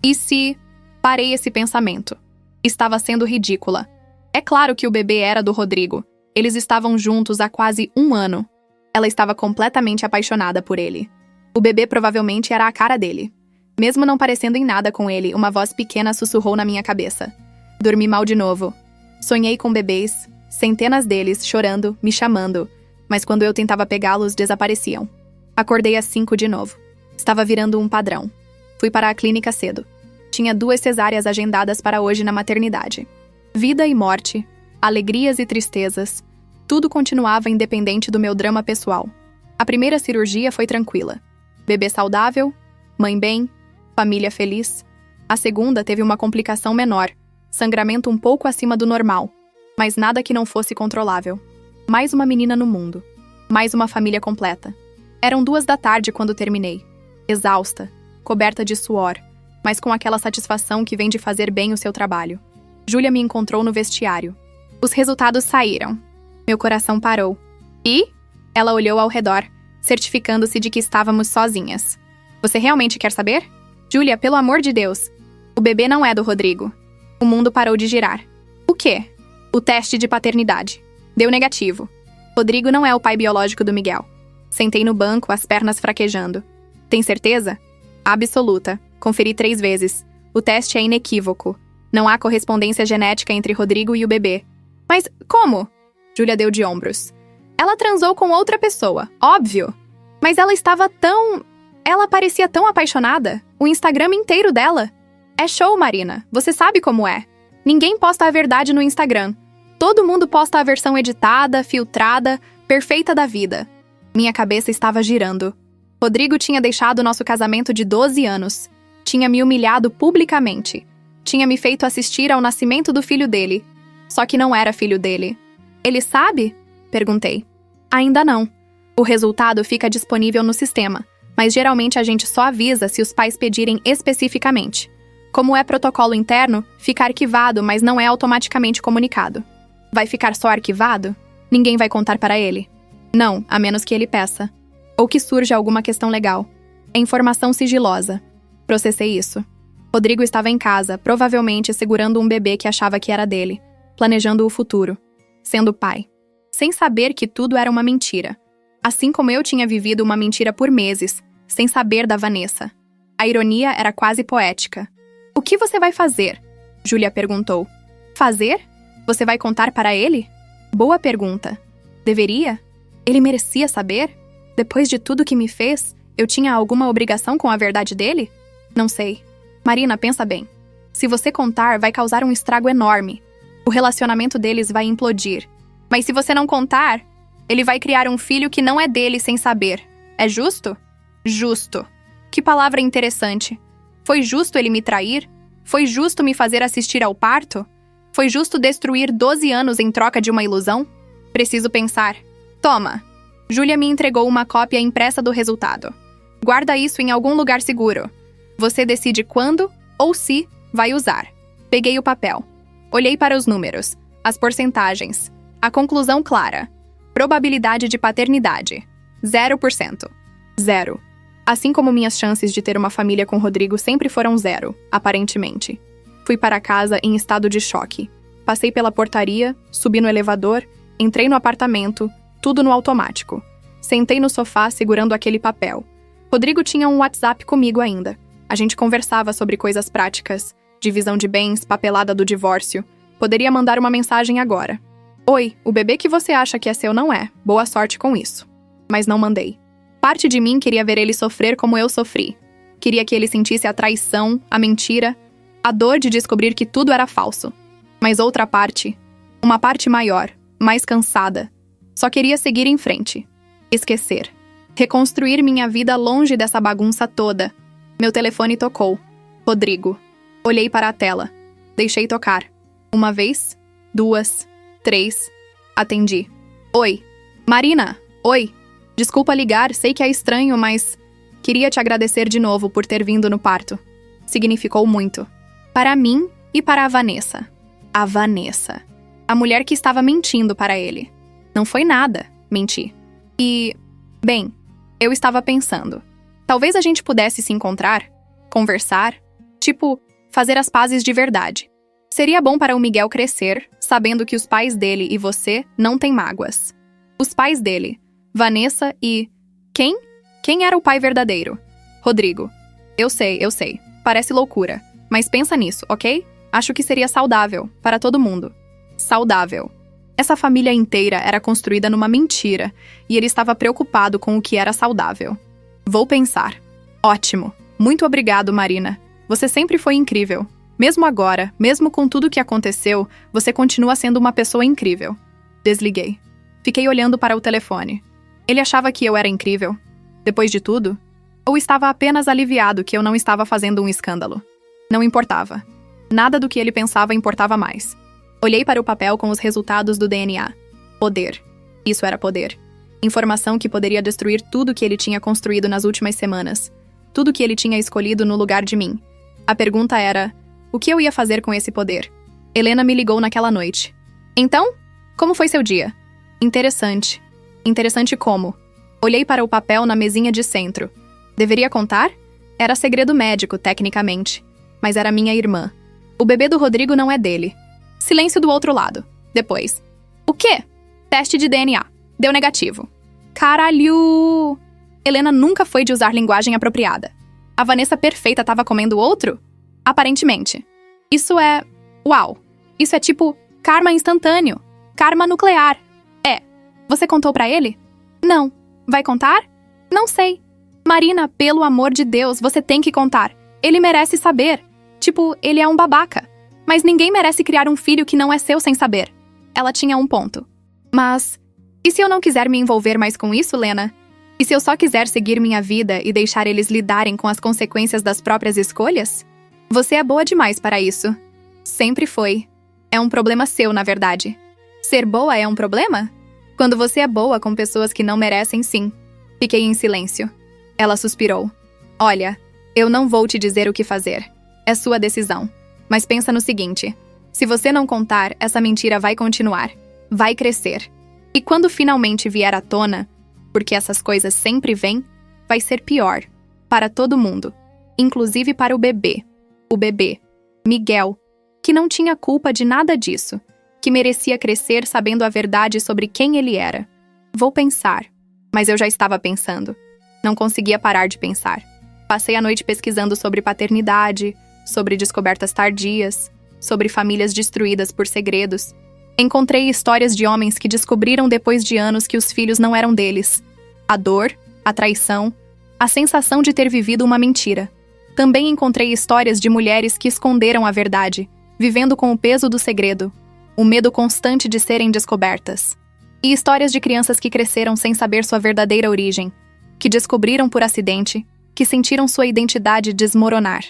E se... Parei esse pensamento. Estava sendo ridícula. É claro que o bebê era do Rodrigo. Eles estavam juntos há quase 1 ano. Ela estava completamente apaixonada por ele. O bebê provavelmente era a cara dele. Mesmo não parecendo em nada com ele, uma voz pequena sussurrou na minha cabeça. Dormi mal de novo. Sonhei com bebês, centenas deles, chorando, me chamando, mas quando eu tentava pegá-los, desapareciam. Acordei às 5 de novo. Estava virando um padrão. Fui para a clínica cedo. Tinha 2 cesáreas agendadas para hoje na maternidade. Vida e morte, alegrias e tristezas, tudo continuava independente do meu drama pessoal. A primeira cirurgia foi tranquila. Bebê saudável, mãe bem, família feliz. A segunda teve uma complicação menor, sangramento um pouco acima do normal, mas nada que não fosse controlável. Mais uma menina no mundo. Mais uma família completa. Eram 2 da tarde quando terminei. Exausta, coberta de suor, mas com aquela satisfação que vem de fazer bem o seu trabalho. Júlia me encontrou no vestiário. Os resultados saíram. Meu coração parou. E? Ela olhou ao redor, certificando-se de que estávamos sozinhas. Você realmente quer saber? Júlia, pelo amor de Deus. O bebê não é do Rodrigo. O mundo parou de girar. O quê? O teste de paternidade. Deu negativo. Rodrigo não é o pai biológico do Miguel. Sentei no banco, as pernas fraquejando. Tem certeza? Absoluta. Conferi 3 vezes. O teste é inequívoco. Não há correspondência genética entre Rodrigo e o bebê. Mas como? Júlia deu de ombros. Ela transou com outra pessoa, óbvio. Mas ela estava tão... Ela parecia tão apaixonada. O Instagram inteiro dela. É show, Marina. Você sabe como é. Ninguém posta a verdade no Instagram. Todo mundo posta a versão editada, filtrada, perfeita da vida. Minha cabeça estava girando. Rodrigo tinha deixado nosso casamento de 12 anos. Tinha me humilhado publicamente. Tinha me feito assistir ao nascimento do filho dele. Só que não era filho dele. Ele sabe? Perguntei. Ainda não. O resultado fica disponível no sistema, mas geralmente a gente só avisa se os pais pedirem especificamente. Como é protocolo interno, fica arquivado, mas não é automaticamente comunicado. Vai ficar só arquivado? Ninguém vai contar para ele. Não, a menos que ele peça. Ou que surja alguma questão legal. É informação sigilosa. Processei isso. Rodrigo estava em casa, provavelmente segurando um bebê que achava que era dele, planejando o futuro, sendo pai. Sem saber que tudo era uma mentira. Assim como eu tinha vivido uma mentira por meses, sem saber da Vanessa. A ironia era quase poética. O que você vai fazer? Júlia perguntou. Fazer? Você vai contar para ele? Boa pergunta. Deveria? Ele merecia saber? Depois de tudo que me fez, eu tinha alguma obrigação com a verdade dele? Não sei. Marina, pensa bem. Se você contar, vai causar um estrago enorme. O relacionamento deles vai implodir. Mas se você não contar, ele vai criar um filho que não é dele sem saber. É justo? Justo. Que palavra interessante. Foi justo ele me trair? Foi justo me fazer assistir ao parto? Foi justo destruir 12 anos em troca de uma ilusão? Preciso pensar. Toma. Júlia me entregou uma cópia impressa do resultado. Guarda isso em algum lugar seguro. Você decide quando ou se vai usar. Peguei o papel. Olhei para os números, as porcentagens, a conclusão clara. Probabilidade de paternidade: 0%. 0. Assim como minhas chances de ter uma família com Rodrigo sempre foram 0, aparentemente. Fui para casa em estado de choque. Passei pela portaria, subi no elevador, entrei no apartamento, tudo no automático. Sentei no sofá segurando aquele papel. Rodrigo tinha um WhatsApp comigo ainda. A gente conversava sobre coisas práticas, divisão de bens, papelada do divórcio. Poderia mandar uma mensagem agora. Oi, o bebê que você acha que é seu não é. Boa sorte com isso. Mas não mandei. Parte de mim queria ver ele sofrer como eu sofri. Queria que ele sentisse a traição, a mentira, a dor de descobrir que tudo era falso. Mas outra parte, uma parte maior, mais cansada, só queria seguir em frente. Esquecer. Reconstruir minha vida longe dessa bagunça toda. Meu telefone tocou. Rodrigo. Olhei para a tela. Deixei tocar. 1 vez, 2, 3. Atendi. Oi. Marina. Oi. Desculpa ligar, sei que é estranho, mas queria te agradecer de novo por ter vindo no parto. Significou muito. Para mim e para a Vanessa. A Vanessa. A mulher que estava mentindo para ele. Não foi nada, menti. E, bem, eu estava pensando. Talvez a gente pudesse se encontrar, conversar, tipo, fazer as pazes de verdade. Seria bom para o Miguel crescer, sabendo que os pais dele e você não têm mágoas. Os pais dele, Vanessa e... Quem? Quem era o pai verdadeiro? Rodrigo. Eu sei. Parece loucura. Mas pensa nisso, ok? Acho que seria saudável, para todo mundo. Saudável. Essa família inteira era construída numa mentira, e ele estava preocupado com o que era saudável. Vou pensar. Ótimo. Muito obrigado, Marina. Você sempre foi incrível. Mesmo agora, mesmo com tudo o que aconteceu, você continua sendo uma pessoa incrível. Desliguei. Fiquei olhando para o telefone. Ele achava que eu era incrível? Depois de tudo? Ou estava apenas aliviado que eu não estava fazendo um escândalo? Não importava. Nada do que ele pensava importava mais. Olhei para o papel com os resultados do DNA. Poder. Isso era poder. Informação que poderia destruir tudo que ele tinha construído nas últimas semanas. Tudo que ele tinha escolhido no lugar de mim. A pergunta era, o que eu ia fazer com esse poder? Helena me ligou naquela noite. Então, como foi seu dia? Interessante. Interessante como? Olhei para o papel na mesinha de centro. Deveria contar? Era segredo médico, tecnicamente. Mas era minha irmã. O bebê do Rodrigo não é dele. Silêncio do outro lado. Depois. O quê? Teste de DNA. Deu negativo. Caralho! Helena nunca foi de usar linguagem apropriada. A Vanessa perfeita estava comendo outro? Aparentemente. Isso é... Uau! Isso é tipo karma instantâneo. Karma nuclear. É. Você contou pra ele? Não. Vai contar? Não sei. Marina, pelo amor de Deus, você tem que contar. Ele merece saber. Tipo, ele é um babaca. Mas ninguém merece criar um filho que não é seu sem saber. Ela tinha um ponto. Mas, e se eu não quiser me envolver mais com isso, Lena? E se eu só quiser seguir minha vida e deixar eles lidarem com as consequências das próprias escolhas? Você é boa demais para isso. Sempre foi. É um problema seu, na verdade. Ser boa é um problema? Quando você é boa com pessoas que não merecem, sim. Fiquei em silêncio. Ela suspirou. Olha, eu não vou te dizer o que fazer. É sua decisão. Mas pensa no seguinte. Se você não contar, essa mentira vai continuar. Vai crescer. E quando finalmente vier à tona, porque essas coisas sempre vêm, vai ser pior. Para todo mundo. Inclusive para o bebê. O bebê. Miguel. Que não tinha culpa de nada disso. Que merecia crescer sabendo a verdade sobre quem ele era. Vou pensar. Mas eu já estava pensando. Não conseguia parar de pensar. Passei a noite pesquisando sobre paternidade, sobre descobertas tardias, sobre famílias destruídas por segredos. Encontrei histórias de homens que descobriram depois de anos que os filhos não eram deles. A dor, a traição, a sensação de ter vivido uma mentira. Também encontrei histórias de mulheres que esconderam a verdade, vivendo com o peso do segredo, o medo constante de serem descobertas. E histórias de crianças que cresceram sem saber sua verdadeira origem, que descobriram por acidente, que sentiram sua identidade desmoronar.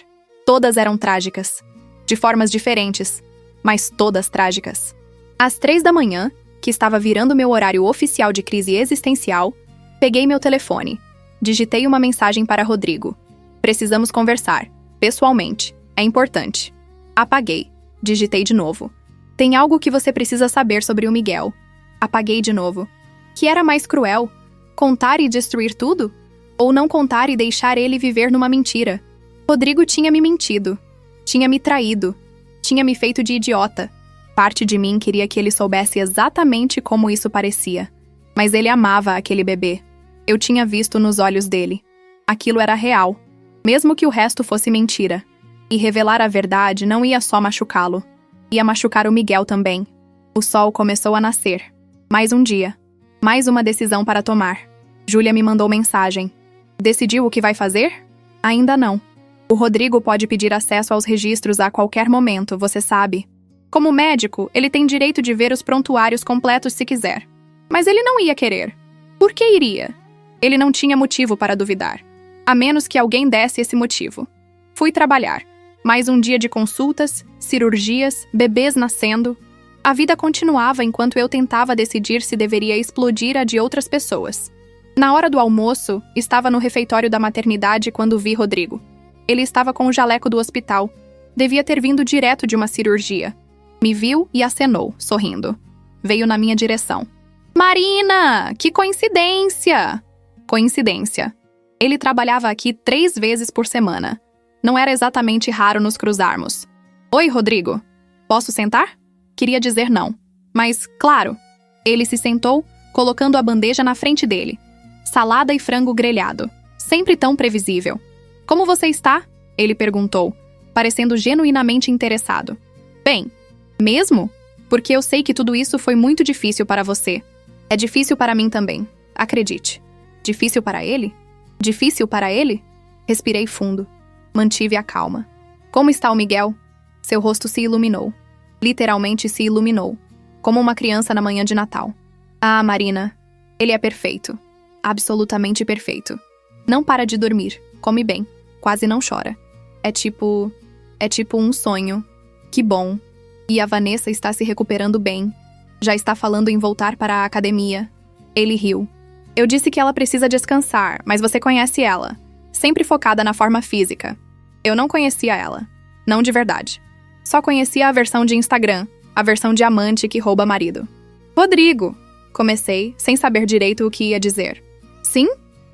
Todas eram trágicas, de formas diferentes, mas todas trágicas. Às 3 da manhã, que estava virando meu horário oficial de crise existencial, peguei meu telefone, digitei uma mensagem para Rodrigo. Precisamos conversar, pessoalmente, é importante. Apaguei, digitei de novo. Tem algo que você precisa saber sobre o Miguel. Apaguei de novo. Que era mais cruel? Contar e destruir tudo? Ou não contar e deixar ele viver numa mentira? Rodrigo tinha me mentido. Tinha me traído. Tinha me feito de idiota. Parte de mim queria que ele soubesse exatamente como isso parecia. Mas ele amava aquele bebê. Eu tinha visto nos olhos dele. Aquilo era real. Mesmo que o resto fosse mentira. E revelar a verdade não ia só machucá-lo. Ia machucar o Miguel também. O sol começou a nascer. Mais um dia. Mais uma decisão para tomar. Júlia me mandou mensagem. Decidiu o que vai fazer? Ainda não. O Rodrigo pode pedir acesso aos registros a qualquer momento, você sabe. Como médico, ele tem direito de ver os prontuários completos se quiser. Mas ele não ia querer. Por que iria? Ele não tinha motivo para duvidar. A menos que alguém desse esse motivo. Fui trabalhar. Mais um dia de consultas, cirurgias, bebês nascendo. A vida continuava enquanto eu tentava decidir se deveria explodir a de outras pessoas. Na hora do almoço, estava no refeitório da maternidade quando vi Rodrigo. Ele estava com o jaleco do hospital. Devia ter vindo direto de uma cirurgia. Me viu e acenou, sorrindo. Veio na minha direção. Marina! Que coincidência! Coincidência. Ele trabalhava aqui 3 vezes por semana. Não era exatamente raro nos cruzarmos. Oi, Rodrigo. Posso sentar? Queria dizer não. Mas, claro. Ele se sentou, colocando a bandeja na frente dele. Salada e frango grelhado. Sempre tão previsível. Como você está? Ele perguntou, parecendo genuinamente interessado. Bem, mesmo? Porque eu sei que tudo isso foi muito difícil para você. É difícil para mim também, acredite. Difícil para ele? Difícil para ele? Respirei fundo. Mantive a calma. Como está o Miguel? Seu rosto se iluminou. Literalmente se iluminou. Como uma criança na manhã de Natal. Ah, Marina. Ele é perfeito. Absolutamente perfeito. Não para de dormir. Come bem. Quase não chora. É tipo um sonho. Que bom. E a Vanessa está se recuperando bem. Já está falando em voltar para a academia. Ele riu. Eu disse que ela precisa descansar, mas você conhece ela. Sempre focada na forma física. Eu não conhecia ela. Não de verdade. Só conhecia a versão de Instagram, a versão de amante que rouba marido. Rodrigo! Comecei, sem saber direito o que ia dizer. Sim?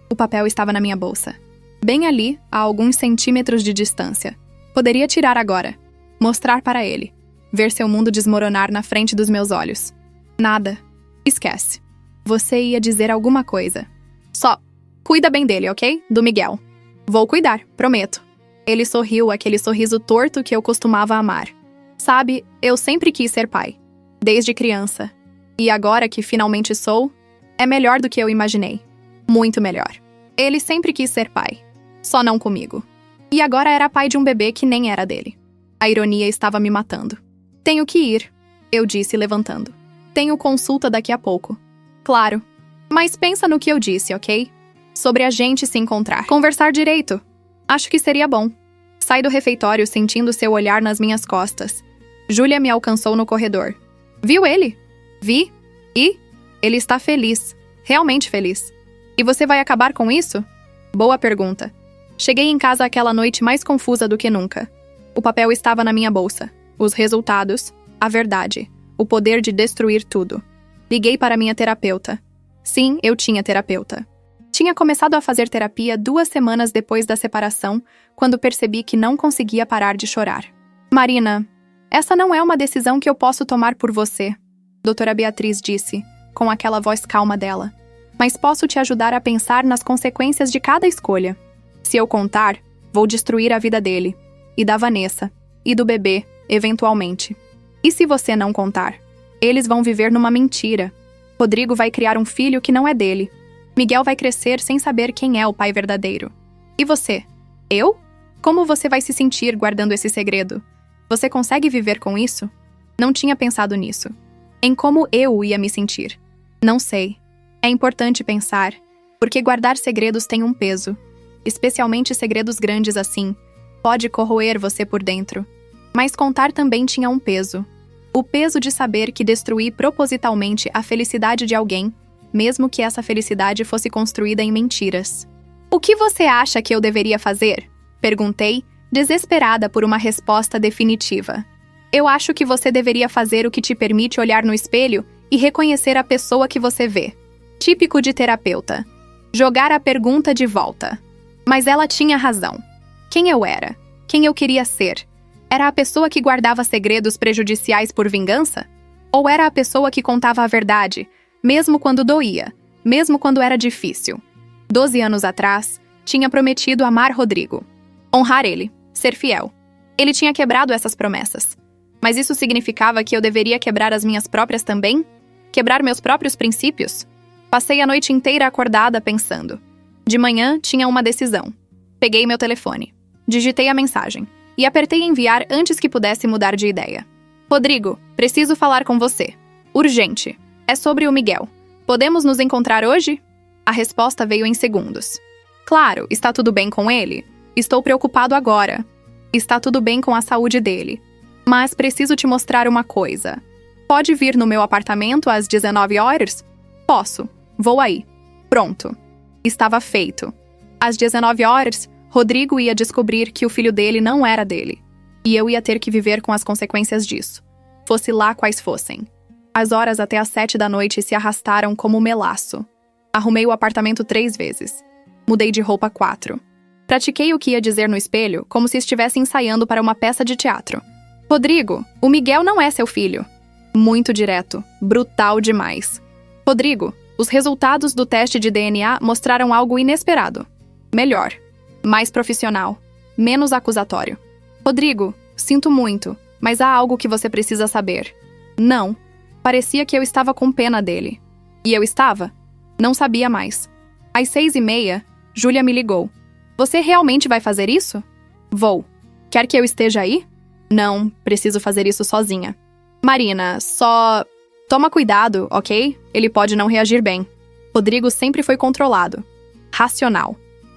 O papel estava na minha bolsa. Bem ali, a alguns centímetros de distância. Poderia tirar agora. Mostrar para ele. Ver seu mundo desmoronar na frente dos meus olhos. Nada. Esquece. Você ia dizer alguma coisa. Só, cuida bem dele, ok? Do Miguel. Vou cuidar, prometo. Ele sorriu aquele sorriso torto que eu costumava amar. Sabe, eu sempre quis ser pai. Desde criança. E agora que finalmente sou, é melhor do que eu imaginei. Muito melhor. Ele sempre quis ser pai. Só não comigo. E agora era pai de um bebê que nem era dele. A ironia estava me matando. Tenho que ir, eu disse levantando. Tenho consulta daqui a pouco. Claro. Mas pensa no que eu disse, ok? Sobre a gente se encontrar. Conversar direito. Acho que seria bom. Saí do refeitório sentindo seu olhar nas minhas costas. Júlia me alcançou no corredor. Viu ele? Vi. E? Ele está feliz. Realmente feliz. E você vai acabar com isso? Boa pergunta. Cheguei em casa aquela noite mais confusa do que nunca. O papel estava na minha bolsa. Os resultados, a verdade, o poder de destruir tudo. Liguei para minha terapeuta. Sim, eu tinha terapeuta. Tinha começado a fazer terapia 2 semanas depois da separação, quando percebi que não conseguia parar de chorar. Marina, essa não é uma decisão que eu posso tomar por você, doutora Beatriz disse, com aquela voz calma dela. Mas posso te ajudar a pensar nas consequências de cada escolha. Se eu contar, vou destruir a vida dele, e da Vanessa, e do bebê, eventualmente. E se você não contar? Eles vão viver numa mentira. Rodrigo vai criar um filho que não é dele. Miguel vai crescer sem saber quem é o pai verdadeiro. E você? Eu? Como você vai se sentir guardando esse segredo? Você consegue viver com isso? Não tinha pensado nisso. Em como eu ia me sentir. Não sei. É importante pensar, porque guardar segredos tem um peso. Especialmente segredos grandes assim. Pode corroer você por dentro. Mas contar também tinha um peso. O peso de saber que destruí propositalmente a felicidade de alguém, mesmo que essa felicidade fosse construída em mentiras. O que você acha que eu deveria fazer? Perguntei, desesperada por uma resposta definitiva. Eu acho que você deveria fazer o que te permite olhar no espelho e reconhecer a pessoa que você vê. Típico de terapeuta. Jogar a pergunta de volta. Mas ela tinha razão. Quem eu era? Quem eu queria ser? Era a pessoa que guardava segredos prejudiciais por vingança? Ou era a pessoa que contava a verdade, mesmo quando doía, mesmo quando era difícil? 12 anos atrás, tinha prometido amar Rodrigo. Honrar ele, ser fiel. Ele tinha quebrado essas promessas. Mas isso significava que eu deveria quebrar as minhas próprias também? Quebrar meus próprios princípios? Passei a noite inteira acordada pensando. De manhã, tinha uma decisão. Peguei meu telefone. Digitei a mensagem. E apertei enviar antes que pudesse mudar de ideia. Rodrigo, preciso falar com você. Urgente. É sobre o Miguel. Podemos nos encontrar hoje? A resposta veio em segundos. Claro, está tudo bem com ele? Estou preocupado agora. Está tudo bem com a saúde dele. Mas preciso te mostrar uma coisa. Pode vir no meu apartamento às 19 horas? Posso. Vou aí. Pronto. Estava feito. Às 19 horas, Rodrigo ia descobrir que o filho dele não era dele. E eu ia ter que viver com as consequências disso. Fosse lá quais fossem. As horas até às 7 da noite se arrastaram como um melaço. Arrumei o apartamento 3 vezes. Mudei de roupa 4. Pratiquei o que ia dizer no espelho, como se estivesse ensaiando para uma peça de teatro. Rodrigo, o Miguel não é seu filho. Muito direto. Brutal demais. Rodrigo, os resultados do teste de DNA mostraram algo inesperado. Melhor. Mais profissional. Menos acusatório. Rodrigo, sinto muito, mas há algo que você precisa saber. Não. Parecia que eu estava com pena dele. E eu estava? Não sabia mais. Às 6h30, Júlia me ligou. Você realmente vai fazer isso? Vou. Quer que eu esteja aí? Não, preciso fazer isso sozinha. Marina, só... Toma cuidado, ok? Ele pode não reagir bem. Rodrigo sempre foi controlado. Racional.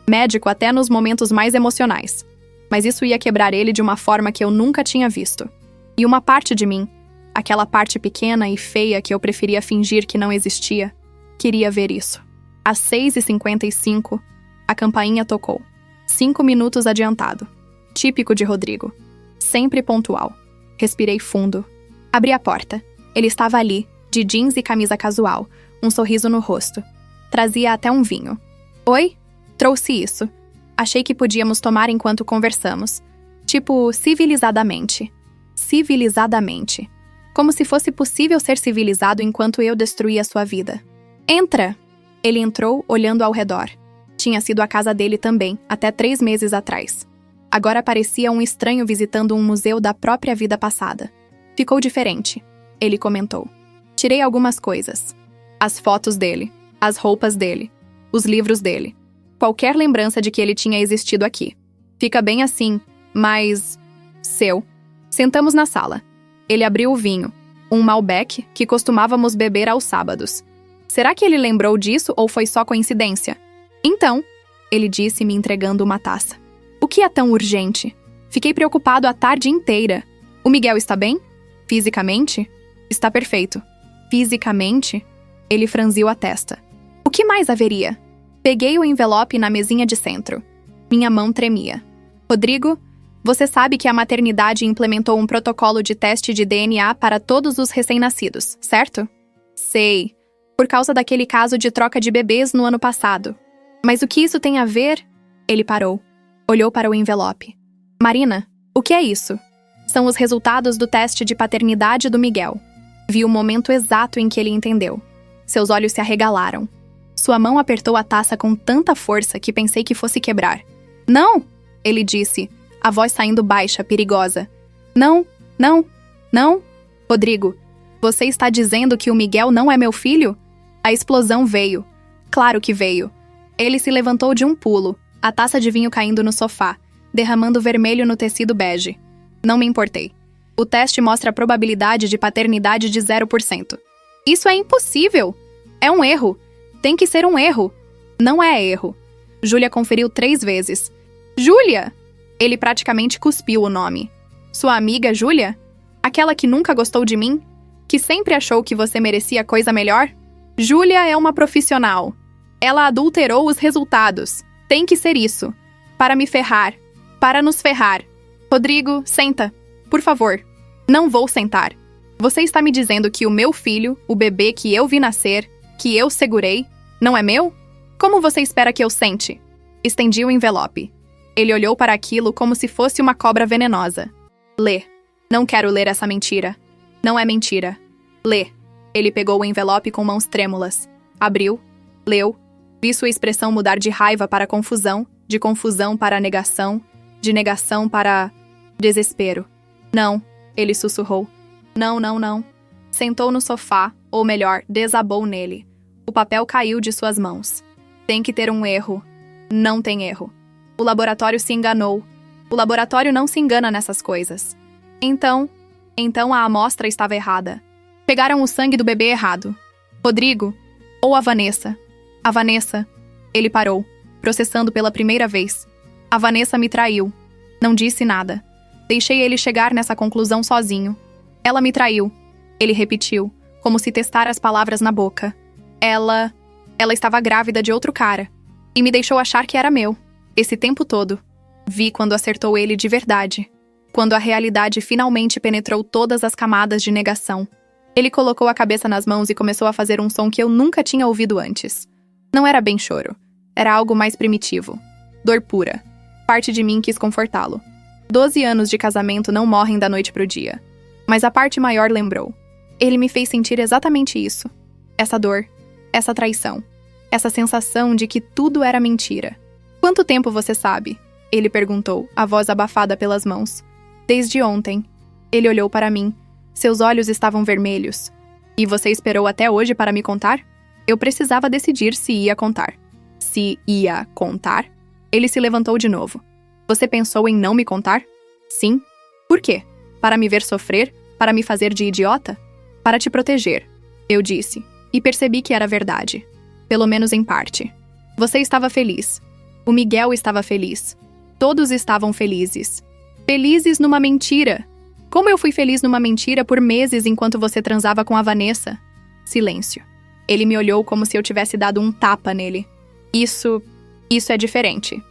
Médico até nos momentos mais emocionais. Mas isso ia quebrar ele de uma forma que eu nunca tinha visto. E uma parte de mim, aquela parte pequena e feia que eu preferia fingir que não existia, queria ver isso. Às 6h55, a campainha tocou. 5 minutos adiantado. Típico de Rodrigo. Sempre pontual. Respirei fundo. Abri a porta. Ele estava ali, de jeans e camisa casual, um sorriso no rosto. Trazia até um vinho. Oi? Trouxe isso. Achei que podíamos tomar enquanto conversamos. Tipo, civilizadamente. Civilizadamente. Como se fosse possível ser civilizado enquanto eu destruía sua vida. Entra! Ele entrou, olhando ao redor. Tinha sido a casa dele também, até 3 meses atrás. Agora parecia um estranho visitando um museu da própria vida passada. Ficou diferente, ele comentou. Tirei algumas coisas. As fotos dele, as roupas dele, os livros dele. Qualquer lembrança de que ele tinha existido aqui. Fica bem assim, mas... seu. Sentamos na sala. Ele abriu o vinho, um Malbec que costumávamos beber aos sábados. Será que ele lembrou disso ou foi só coincidência? Então, ele disse, me entregando uma taça. O que é tão urgente? Fiquei preocupado a tarde inteira. O Miguel está bem? Fisicamente? Está perfeito. Fisicamente? Ele franziu a testa. O que mais haveria? Peguei o envelope na mesinha de centro. Minha mão tremia. Rodrigo, você sabe que a maternidade implementou um protocolo de teste de DNA para todos os recém-nascidos, certo? Sei. Por causa daquele caso de troca de bebês no ano passado. Mas o que isso tem a ver? Ele parou. Olhou para o envelope. Marina, o que é isso? São os resultados do teste de paternidade do Miguel. Vi o momento exato em que ele entendeu. Seus olhos se arregalaram. Sua mão apertou a taça com tanta força que pensei que fosse quebrar. Não! Ele disse, a voz saindo baixa, perigosa. Não, não, não. Rodrigo, você está dizendo que o Miguel não é meu filho? A explosão veio. Claro que veio. Ele se levantou de um pulo, a taça de vinho caindo no sofá, derramando vermelho no tecido bege. Não me importei. O teste mostra a probabilidade de paternidade de 0%. Isso é impossível! É um erro. Tem que ser um erro. Não é erro. Júlia conferiu 3 vezes. Júlia! Ele praticamente cuspiu o nome. Sua amiga Júlia? Aquela que nunca gostou de mim? Que sempre achou que você merecia coisa melhor? Júlia é uma profissional. Ela adulterou os resultados. Tem que ser isso. Para me ferrar. Para nos ferrar. Rodrigo, senta. Por favor. Não vou sentar. Você está me dizendo que o meu filho, o bebê que eu vi nascer, que eu segurei, não é meu? Como você espera que eu sente? Estendi o envelope. Ele olhou para aquilo como se fosse uma cobra venenosa. Lê. Não quero ler essa mentira. Não é mentira. Lê. Ele pegou o envelope com mãos trêmulas. Abriu. Leu. Vi sua expressão mudar de raiva para confusão, de confusão para negação, de negação para desespero. Não, ele sussurrou. Não, não, não. Sentou no sofá, ou melhor, desabou nele. O papel caiu de suas mãos. Tem que ter um erro. Não tem erro. O laboratório se enganou. O laboratório não se engana nessas coisas. Então a amostra estava errada. Pegaram o sangue do bebê errado. Rodrigo, ou a Vanessa. A Vanessa. Ele parou, processando pela primeira vez. A Vanessa me traiu. Não disse nada. Deixei ele chegar nessa conclusão sozinho. Ela me traiu. Ele repetiu, como se testar as palavras na boca. Ela estava grávida de outro cara. E me deixou achar que era meu. Esse tempo todo. Vi quando acertou ele de verdade. Quando a realidade finalmente penetrou todas as camadas de negação. Ele colocou a cabeça nas mãos e começou a fazer um som que eu nunca tinha ouvido antes. Não era bem choro. Era algo mais primitivo. Dor pura. Parte de mim quis confortá-lo. 12 anos de casamento não morrem da noite pro dia. Mas a parte maior lembrou. Ele me fez sentir exatamente isso. Essa dor. Essa traição. Essa sensação de que tudo era mentira. Quanto tempo você sabe? Ele perguntou, a voz abafada pelas mãos. Desde ontem. Ele olhou para mim. Seus olhos estavam vermelhos. E você esperou até hoje para me contar? Eu precisava decidir se ia contar. Se ia contar? Ele se levantou de novo. Você pensou em não me contar? Sim. Por quê? Para me ver sofrer? Para me fazer de idiota? Para te proteger, eu disse. E percebi que era verdade. Pelo menos em parte. Você estava feliz. O Miguel estava feliz. Todos estavam felizes. Felizes numa mentira. Como eu fui feliz numa mentira por meses enquanto você transava com a Vanessa? Silêncio. Ele me olhou como se eu tivesse dado um tapa nele. Isso é diferente.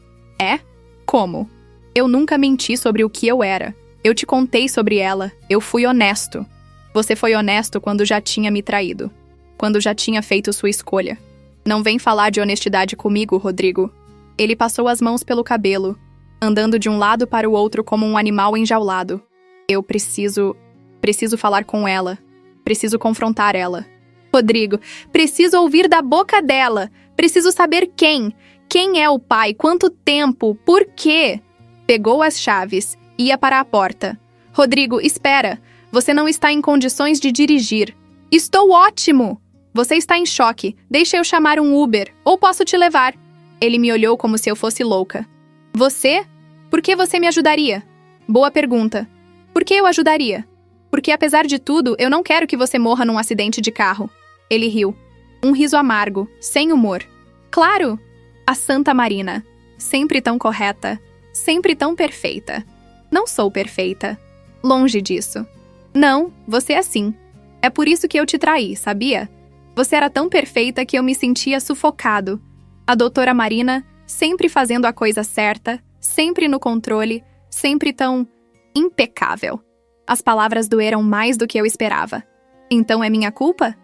É? Como? Eu nunca menti sobre o que eu era. Eu te contei sobre ela. Eu fui honesto. Você foi honesto quando já tinha me traído. Quando já tinha feito sua escolha. Não vem falar de honestidade comigo, Rodrigo. Ele passou as mãos pelo cabelo, andando de um lado para o outro como um animal enjaulado. Eu preciso falar com ela. Preciso confrontar ela. Rodrigo, preciso ouvir da boca dela. Preciso saber quem. Quem é o pai? Quanto tempo? Por quê? Pegou as chaves. Ia para a porta. Rodrigo, espera. Você não está em condições de dirigir. Estou ótimo! Você está em choque. Deixa eu chamar um Uber. Ou posso te levar. Ele me olhou como se eu fosse louca. Você? Por que você me ajudaria? Boa pergunta. Por que eu ajudaria? Porque, apesar de tudo, eu não quero que você morra num acidente de carro. Ele riu. Um riso amargo, sem humor. Claro! A Santa Marina. Sempre tão correta. Sempre tão perfeita. Não sou perfeita. Longe disso. Não, você é sim. É por isso que eu te traí, sabia? Você era tão perfeita que eu me sentia sufocado. A doutora Marina, sempre fazendo a coisa certa, sempre no controle, sempre tão impecável. As palavras doeram mais do que eu esperava. Então é minha culpa?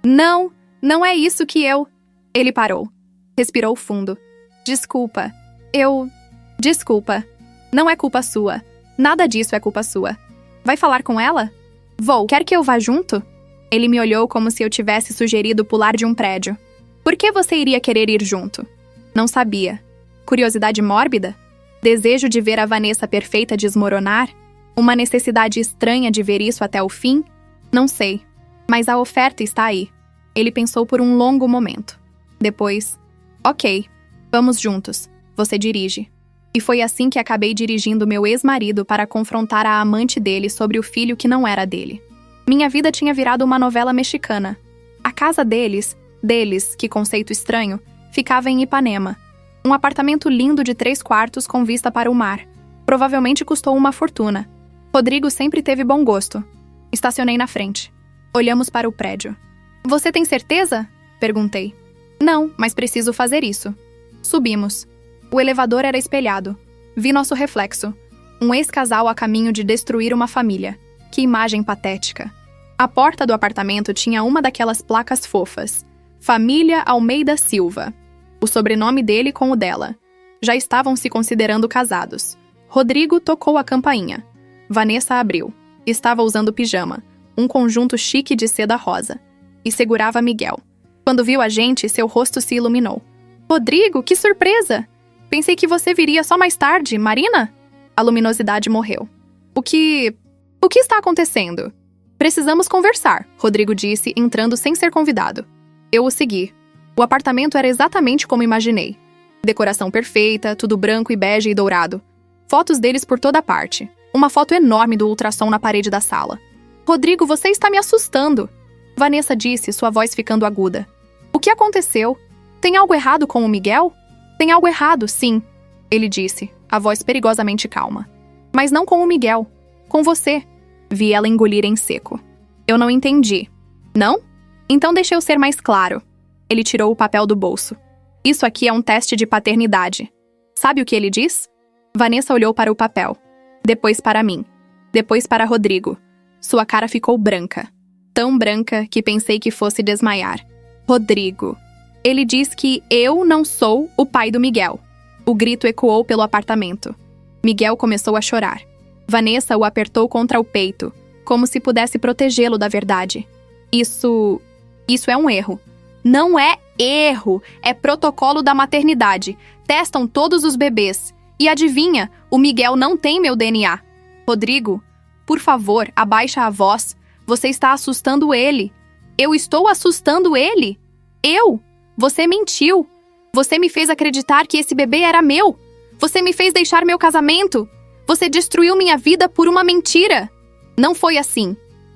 Não, não é isso que eu... Ele parou. Respirou fundo. Desculpa. Desculpa. Não é culpa sua. Nada disso é culpa sua. Vai falar com ela? Vou. Quer que eu vá junto? Ele me olhou como se eu tivesse sugerido pular de um prédio. Por que você iria querer ir junto? Não sabia. Curiosidade mórbida? Desejo de ver a Vanessa perfeita desmoronar? Uma necessidade estranha de ver isso até o fim? Não sei. Mas a oferta está aí. Ele pensou por um longo momento. Depois, ok, vamos juntos. Você dirige. E foi assim que acabei dirigindo meu ex-marido para confrontar a amante dele sobre o filho que não era dele. Minha vida tinha virado uma novela mexicana. A casa deles, que conceito estranho, ficava em Ipanema. Um apartamento lindo de 3 quartos com vista para o mar. Provavelmente custou uma fortuna. Rodrigo sempre teve bom gosto. Estacionei na frente. Olhamos para o prédio. Você tem certeza? Perguntei. Não, mas preciso fazer isso. Subimos. O elevador era espelhado. Vi nosso reflexo. Um ex-casal a caminho de destruir uma família. Que imagem patética. A porta do apartamento tinha uma daquelas placas fofas. Família Almeida Silva. O sobrenome dele com o dela. Já estavam se considerando casados. Rodrigo tocou a campainha. Vanessa abriu. Estava usando pijama, um conjunto chique de seda rosa. E segurava Miguel. Quando viu a gente, seu rosto se iluminou. Rodrigo, que surpresa! Pensei que você viria só mais tarde, Marina? A luminosidade morreu. O que está acontecendo? Precisamos conversar, Rodrigo disse, entrando sem ser convidado. Eu o segui. O apartamento era exatamente como imaginei. Decoração perfeita, tudo branco e bege e dourado. Fotos deles por toda parte. Uma foto enorme do ultrassom na parede da sala. Rodrigo, você está me assustando. Vanessa disse, sua voz ficando aguda. O que aconteceu? Tem algo errado com o Miguel? Tem algo errado, sim, ele disse, a voz perigosamente calma. Mas não com o Miguel. Com você. Vi ela engolir em seco. Eu não entendi. Não? Então deixa eu ser mais claro. Ele tirou o papel do bolso. Isso aqui é um teste de paternidade. Sabe o que ele diz? Vanessa olhou para o papel. Depois para mim. Depois para Rodrigo. Sua cara ficou branca. Tão branca que pensei que fosse desmaiar. Rodrigo. Ele diz que eu não sou o pai do Miguel. O grito ecoou pelo apartamento. Miguel começou a chorar. Vanessa o apertou contra o peito, como se pudesse protegê-lo da verdade. Isso é um erro. Não é erro, é protocolo da maternidade. Testam todos os bebês. E adivinha, o Miguel não tem meu DNA. Rodrigo, por favor, abaixa a voz. Você está assustando ele. Eu estou assustando ele? Eu? Você mentiu. Você me fez acreditar que esse bebê era meu. Você me fez deixar meu casamento. Você destruiu minha vida por uma mentira. Não foi assim.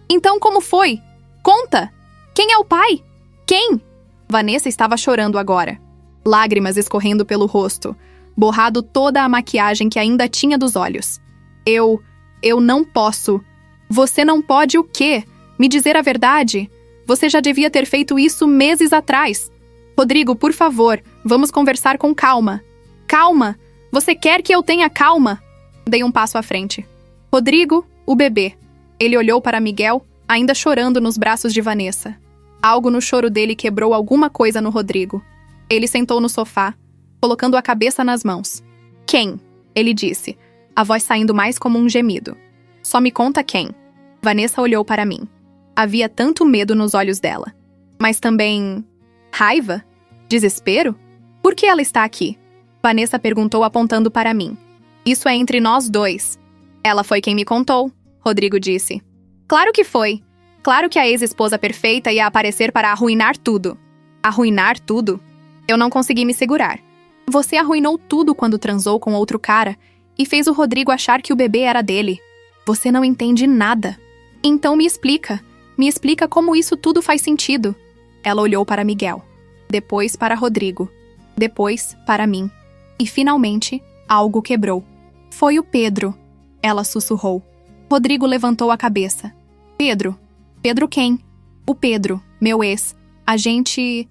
Então como foi? Conta. Quem é o pai? Quem? Vanessa estava chorando agora. Lágrimas escorrendo pelo rosto. Borrado toda a maquiagem que ainda tinha dos olhos. Eu não posso. Você não pode o quê? Me dizer a verdade? Você já devia ter feito isso meses atrás. Rodrigo, por favor, vamos conversar com calma. Calma? Você quer que eu tenha calma? Dei um passo à frente. Rodrigo, o bebê. Ele olhou para Miguel, ainda chorando nos braços de Vanessa. Algo no choro dele quebrou alguma coisa no Rodrigo. Ele sentou no sofá, colocando a cabeça nas mãos. Quem? Ele disse, a voz saindo mais como um gemido. Só me conta quem. Vanessa olhou para mim. Havia tanto medo nos olhos dela. Mas também... raiva? Desespero? Por que ela está aqui? Vanessa perguntou apontando para mim. Isso é entre nós dois. Ela foi quem me contou, Rodrigo disse. Claro que foi. Claro que a ex-esposa perfeita ia aparecer para arruinar tudo. Arruinar tudo? Eu não consegui me segurar. Você arruinou tudo quando transou com outro cara e fez o Rodrigo achar que o bebê era dele. Você não entende nada. Então me explica. Me explica como isso tudo faz sentido. Ela olhou para Miguel. Depois para Rodrigo. Depois, para mim. E finalmente, algo quebrou. Foi o Pedro, ela sussurrou. Rodrigo levantou a cabeça. Pedro? Pedro quem? O Pedro, meu ex. A gente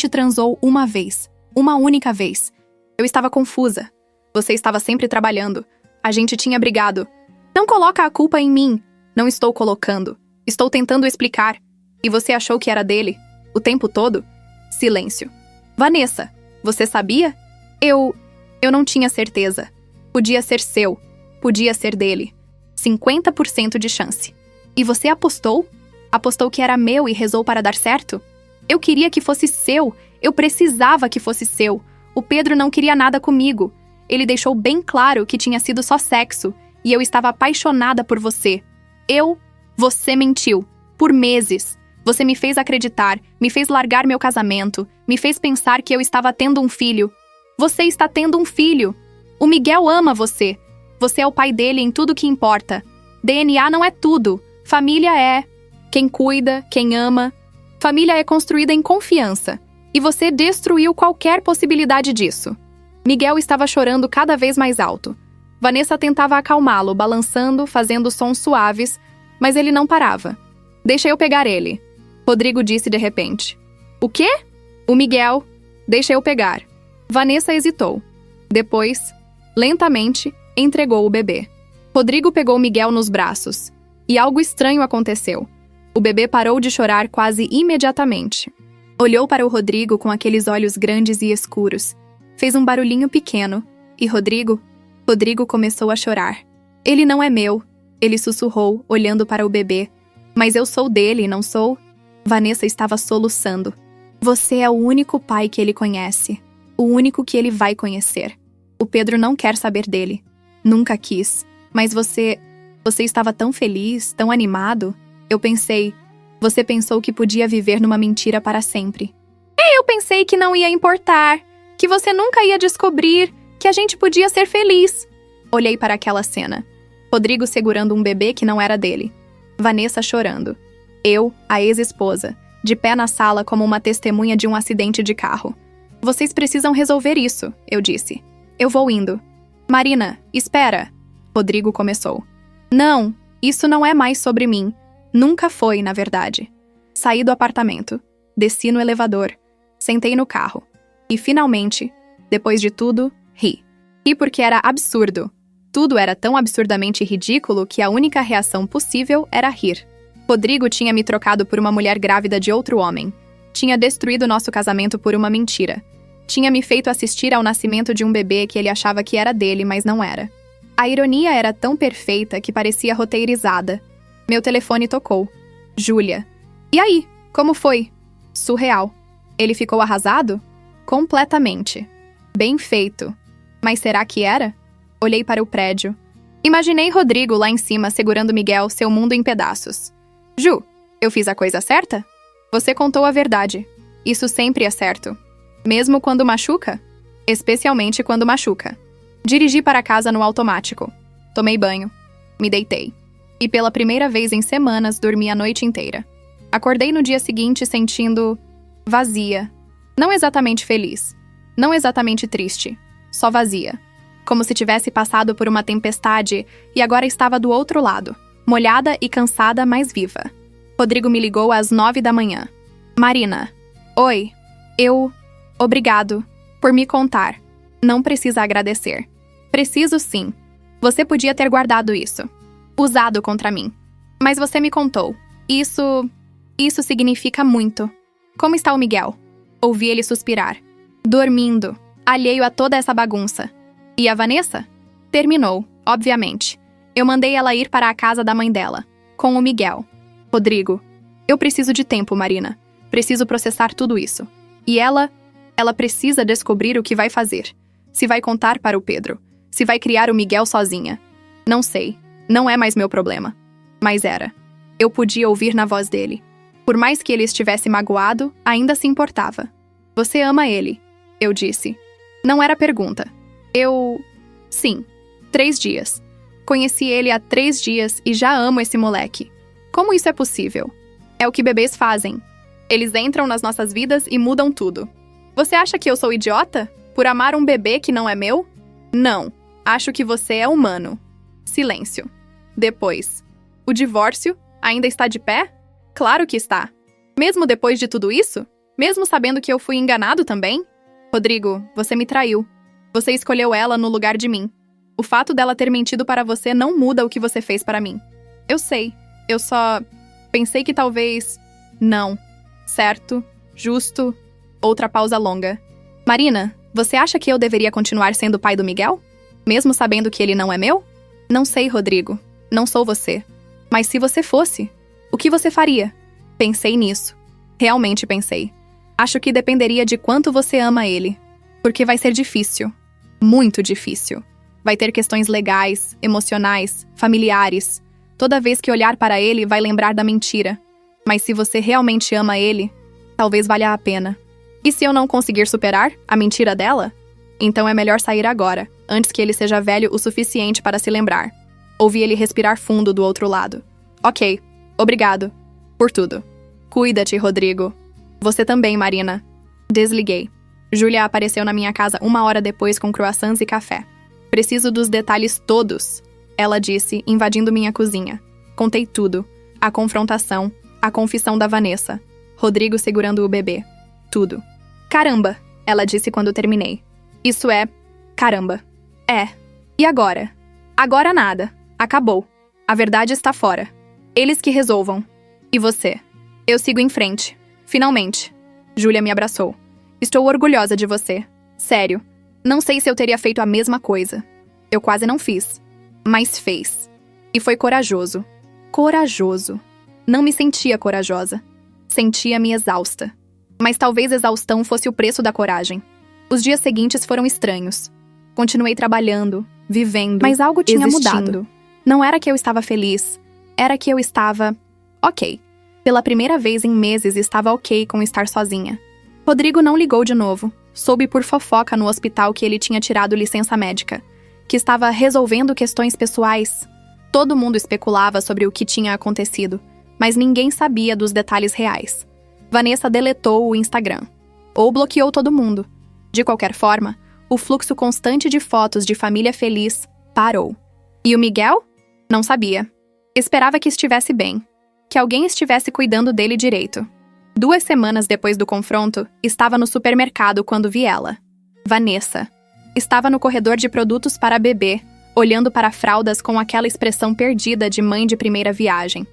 transou uma vez. Uma única vez. Eu estava confusa. Você estava sempre trabalhando. A gente tinha brigado. Não coloca a culpa em mim. Não estou colocando. Estou tentando explicar. E você achou que era dele? O tempo todo? Silêncio. Vanessa, você sabia? Eu não tinha certeza. Podia ser seu. Podia ser dele. 50% de chance. E você apostou? Apostou que era meu e rezou para dar certo? Eu queria que fosse seu. Eu precisava que fosse seu. O Pedro não queria nada comigo. Ele deixou bem claro que tinha sido só sexo. E eu estava apaixonada por você. Você mentiu. Por meses. Você me fez acreditar, me fez largar meu casamento, me fez pensar que eu estava tendo um filho. Você está tendo um filho. O Miguel ama você. Você é o pai dele em tudo que importa. DNA não é tudo. Família é quem cuida, quem ama. Família é construída em confiança. E você destruiu qualquer possibilidade disso. Miguel estava chorando cada vez mais alto. Vanessa tentava acalmá-lo, balançando, fazendo sons suaves, mas ele não parava. Deixa eu pegar ele. Rodrigo disse de repente. O quê? O Miguel. Deixa eu pegar. Vanessa hesitou. Depois, lentamente, entregou o bebê. Rodrigo pegou Miguel nos braços. E algo estranho aconteceu. O bebê parou de chorar quase imediatamente. Olhou para o Rodrigo com aqueles olhos grandes e escuros. Fez um barulhinho pequeno. E Rodrigo começou a chorar. Ele não é meu. Ele sussurrou, olhando para o bebê. Mas eu sou dele, não sou? Vanessa estava soluçando. Você é o único pai que ele conhece. O único que ele vai conhecer. O Pedro não quer saber dele. Nunca quis. Mas você estava tão feliz, tão animado. Você pensou que podia viver numa mentira para sempre. Eu pensei que não ia importar. Que você nunca ia descobrir. Que a gente podia ser feliz. Olhei para aquela cena. Rodrigo segurando um bebê que não era dele. Vanessa chorando. Eu, a ex-esposa, de pé na sala como uma testemunha de um acidente de carro. Vocês precisam resolver isso, eu disse. Eu vou indo. Marina, espera. Rodrigo começou. Não, isso não é mais sobre mim. Nunca foi, na verdade. Saí do apartamento. Desci no elevador. Sentei no carro. E finalmente, depois de tudo, ri. Ri porque era absurdo. Tudo era tão absurdamente ridículo que a única reação possível era rir. Rodrigo tinha me trocado por uma mulher grávida de outro homem. Tinha destruído nosso casamento por uma mentira. Tinha me feito assistir ao nascimento de um bebê que ele achava que era dele, mas não era. A ironia era tão perfeita que parecia roteirizada. Meu telefone tocou. Júlia. E aí? Como foi? Surreal. Ele ficou arrasado? Completamente. Bem feito. Mas será que era? Olhei para o prédio. Imaginei Rodrigo lá em cima segurando Miguel, seu mundo em pedaços. Ju, eu fiz a coisa certa? Você contou a verdade. Isso sempre é certo. Mesmo quando machuca? Especialmente quando machuca. Dirigi para casa no automático. Tomei banho. Me deitei. E pela primeira vez em semanas dormi a noite inteira. Acordei no dia seguinte sentindo vazia. Não exatamente feliz. Não exatamente triste. Só vazia. Como se tivesse passado por uma tempestade e agora estava do outro lado. Molhada e cansada, mas viva. Rodrigo me ligou às 9 da manhã. Marina. Oi. Obrigado por me contar. Não precisa agradecer. Preciso sim. Você podia ter guardado isso. Usado contra mim. Mas você me contou. Isso significa muito. Como está o Miguel? Ouvi ele suspirar. Dormindo. Alheio a toda essa bagunça. E a Vanessa? Terminou, obviamente. Eu mandei ela ir para a casa da mãe dela. Com o Miguel. Rodrigo. Eu preciso de tempo, Marina. Preciso processar tudo isso. E ela precisa descobrir o que vai fazer. Se vai contar para o Pedro. Se vai criar o Miguel sozinha. Não sei. Não é mais meu problema. Mas era. Eu podia ouvir na voz dele. Por mais que ele estivesse magoado, ainda se importava. Você ama ele, eu disse. Não era pergunta. Sim. 3 dias. Conheci ele há 3 dias e já amo esse moleque. Como isso é possível? É o que bebês fazem. Eles entram nas nossas vidas e mudam tudo. Você acha que eu sou idiota? Por amar um bebê que não é meu? Não. Acho que você é humano. Silêncio. Depois. O divórcio ainda está de pé? Claro que está. Mesmo depois de tudo isso? Mesmo sabendo que eu fui enganado também? Rodrigo, você me traiu. Você escolheu ela no lugar de mim. O fato dela ter mentido para você não muda o que você fez para mim. Eu sei. Eu só pensei que talvez... Não. Certo. Justo. Outra pausa longa. Marina, você acha que eu deveria continuar sendo o pai do Miguel? Mesmo sabendo que ele não é meu? Não sei, Rodrigo. Não sou você. Mas se você fosse, o que você faria? Pensei nisso. Realmente pensei. Acho que dependeria de quanto você ama ele. Porque vai ser difícil. Muito difícil. Vai ter questões legais, emocionais, familiares. Toda vez que olhar para ele, vai lembrar da mentira. Mas se você realmente ama ele, talvez valha a pena. E se eu não conseguir superar a mentira dela? Então é melhor sair agora, antes que ele seja velho o suficiente para se lembrar. Ouvi ele respirar fundo do outro lado. Ok, obrigado. Por tudo. Cuida-te, Rodrigo. Você também, Marina. Desliguei. Júlia apareceu na minha casa 1 hora depois com croissants e café. Preciso dos detalhes todos, ela disse, invadindo minha cozinha. Contei tudo. A confrontação, a confissão da Vanessa. Rodrigo segurando o bebê. Tudo. Caramba, ela disse quando terminei. Isso é... Caramba. É. E agora? Agora nada. Acabou. A verdade está fora. Eles que resolvam. E você? Eu sigo em frente. Finalmente. Júlia me abraçou. Estou orgulhosa de você. Sério. Não sei se eu teria feito a mesma coisa. Eu quase não fiz. Mas fez. E foi corajoso. Corajoso. Não me sentia corajosa. Sentia-me exausta. Mas talvez exaustão fosse o preço da coragem. Os dias seguintes foram estranhos. Continuei trabalhando, vivendo, mas algo tinha mudado. Não era que eu estava feliz. Era que eu estava... Ok. Pela primeira vez em meses estava ok com estar sozinha. Rodrigo não ligou de novo. Soube por fofoca no hospital que ele tinha tirado licença médica, que estava resolvendo questões pessoais. Todo mundo especulava sobre o que tinha acontecido, mas ninguém sabia dos detalhes reais. Vanessa deletou o Instagram. Ou bloqueou todo mundo. De qualquer forma, o fluxo constante de fotos de família feliz parou. E o Miguel? Não sabia. Esperava que estivesse bem. Que alguém estivesse cuidando dele direito. 2 semanas depois do confronto, estava no supermercado quando vi ela. Vanessa. Estava no corredor de produtos para bebê, olhando para fraldas com aquela expressão perdida de mãe de primeira viagem.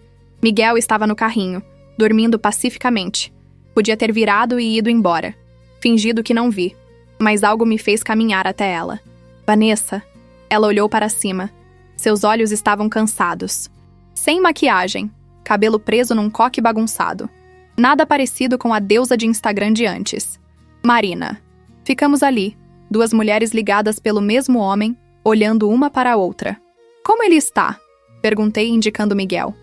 Miguel estava no carrinho, dormindo pacificamente. Podia ter virado e ido embora. Fingido que não vi. Mas algo me fez caminhar até ela. Vanessa. Ela olhou para cima. Seus olhos estavam cansados. Sem maquiagem. Cabelo preso num coque bagunçado. Nada parecido com a deusa de Instagram de antes. Marina. Ficamos ali, 2 mulheres ligadas pelo mesmo homem, olhando uma para a outra. Como ele está? Perguntei, indicando Miguel.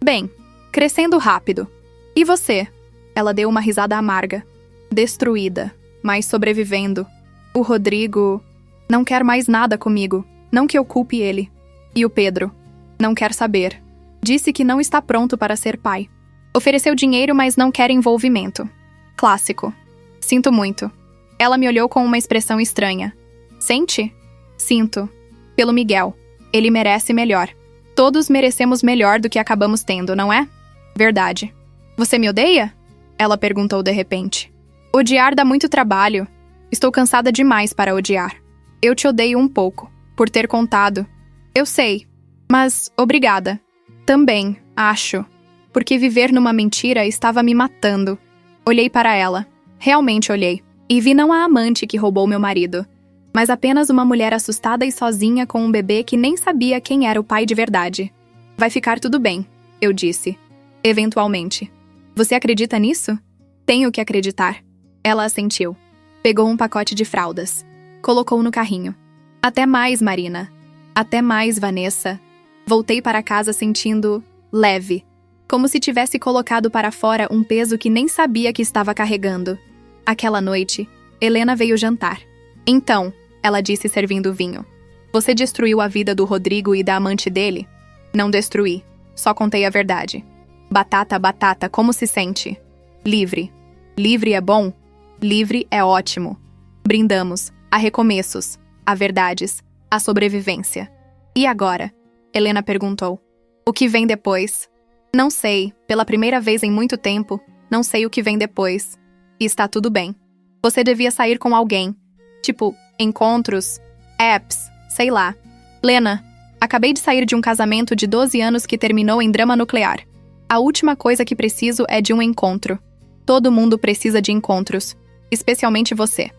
Bem, crescendo rápido. E você? Ela deu uma risada amarga. Destruída, mas sobrevivendo. O Rodrigo não quer mais nada comigo, não que eu culpe ele. E o Pedro? Não quer saber. Disse que não está pronto para ser pai. Ofereceu dinheiro, mas não quer envolvimento. Clássico. Sinto muito. Ela me olhou com uma expressão estranha. Sente? Sinto. Pelo Miguel. Ele merece melhor. Todos merecemos melhor do que acabamos tendo, não é? Verdade. Você me odeia? Ela perguntou de repente. Odiar dá muito trabalho. Estou cansada demais para odiar. Eu te odeio um pouco, por ter contado. Eu sei. Mas obrigada. Também, acho. Porque viver numa mentira estava me matando. Olhei para ela. Realmente olhei. E vi não a amante que roubou meu marido, mas apenas uma mulher assustada e sozinha com um bebê que nem sabia quem era o pai de verdade. Vai ficar tudo bem, eu disse. Eventualmente. Você acredita nisso? Tenho que acreditar. Ela assentiu. Pegou um pacote de fraldas. Colocou no carrinho. Até mais, Marina. Até mais, Vanessa. Voltei para casa sentindo leve. Como se tivesse colocado para fora um peso que nem sabia que estava carregando. Aquela noite, Helena veio jantar. Então, ela disse servindo vinho. Você destruiu a vida do Rodrigo e da amante dele? Não destruí. Só contei a verdade. Batata, batata, como se sente? Livre. Livre é bom? Livre é ótimo. Brindamos a recomeços, a verdades, a sobrevivência. E agora? Helena perguntou. O que vem depois? Não sei, pela primeira vez em muito tempo, não sei o que vem depois. E está tudo bem. Você devia sair com alguém. Tipo, encontros, apps, sei lá. Lena, acabei de sair de um casamento de 12 anos que terminou em drama nuclear. A última coisa que preciso é de um encontro. Todo mundo precisa de encontros, especialmente você.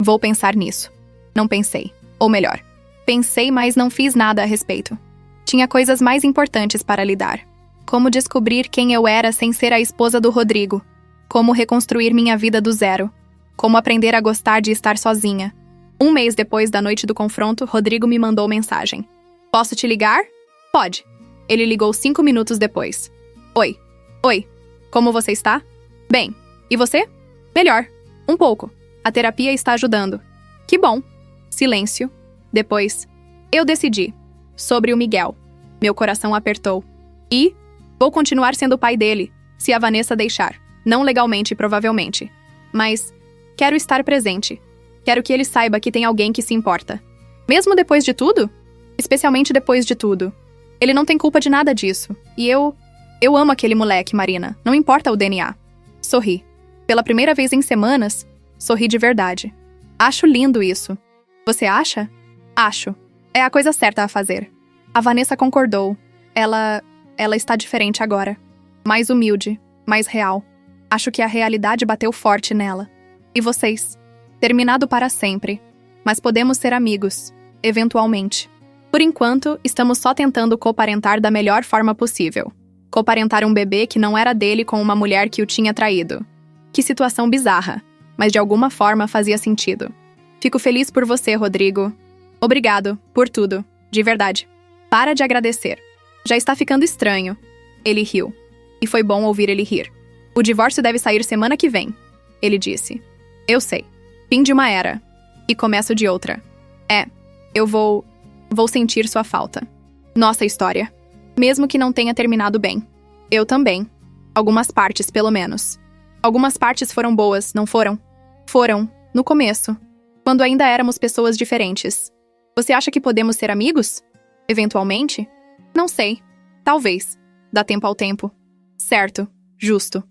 Vou pensar nisso. Não pensei. Ou melhor, pensei, mas não fiz nada a respeito. Tinha coisas mais importantes para lidar. Como descobrir quem eu era sem ser a esposa do Rodrigo. Como reconstruir minha vida do zero. Como aprender a gostar de estar sozinha. Um mês depois da noite do confronto, Rodrigo me mandou mensagem. Posso te ligar? Pode. Ele ligou 5 minutos depois. Oi. Oi. Como você está? Bem. E você? Melhor. Um pouco. A terapia está ajudando. Que bom. Silêncio. Depois. Eu decidi. Sobre o Miguel. Meu coração apertou. E? Vou continuar sendo o pai dele, se a Vanessa deixar. Não legalmente, provavelmente. Mas quero estar presente. Quero que ele saiba que tem alguém que se importa. Mesmo depois de tudo? Especialmente depois de tudo. Ele não tem culpa de nada disso. E eu amo aquele moleque, Marina. Não importa o DNA. Sorri. Pela primeira vez em semanas, sorri de verdade. Acho lindo isso. Você acha? Acho. É a coisa certa a fazer. A Vanessa concordou. Ela está diferente agora. Mais humilde, mais real. Acho que a realidade bateu forte nela. E vocês? Terminado para sempre. Mas podemos ser amigos, eventualmente. Por enquanto, estamos só tentando coparentar da melhor forma possível. Coparentar um bebê que não era dele com uma mulher que o tinha traído. Que situação bizarra, mas de alguma forma fazia sentido. Fico feliz por você, Rodrigo. Obrigado, por tudo, de verdade. Para de agradecer. Já está ficando estranho. Ele riu. E foi bom ouvir ele rir. O divórcio deve sair semana que vem, ele disse. Eu sei. Fim de uma era. E começo de outra. Eu vou sentir sua falta. Nossa história. Mesmo que não tenha terminado bem. Eu também. Algumas partes, pelo menos. Algumas partes foram boas, não foram? Foram, no começo. Quando ainda éramos pessoas diferentes. Você acha que podemos ser amigos? Eventualmente? Não sei. Talvez. Dá tempo ao tempo. Certo. Justo.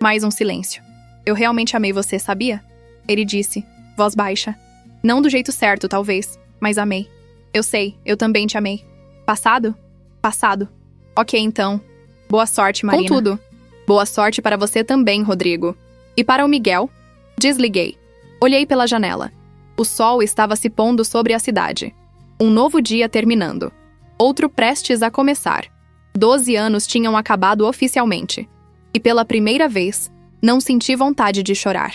Mais um silêncio. Eu realmente amei você, sabia? Ele disse, voz baixa. Não do jeito certo, talvez, mas amei. Eu sei, eu também te amei. Passado? Passado. Ok, então. Boa sorte, Marina. Contudo, boa sorte para você também, Rodrigo. E para o Miguel? Desliguei. Olhei pela janela. O sol estava se pondo sobre a cidade. Um novo dia terminando. Outro prestes a começar. 12 anos tinham acabado oficialmente. E pela primeira vez, não senti vontade de chorar.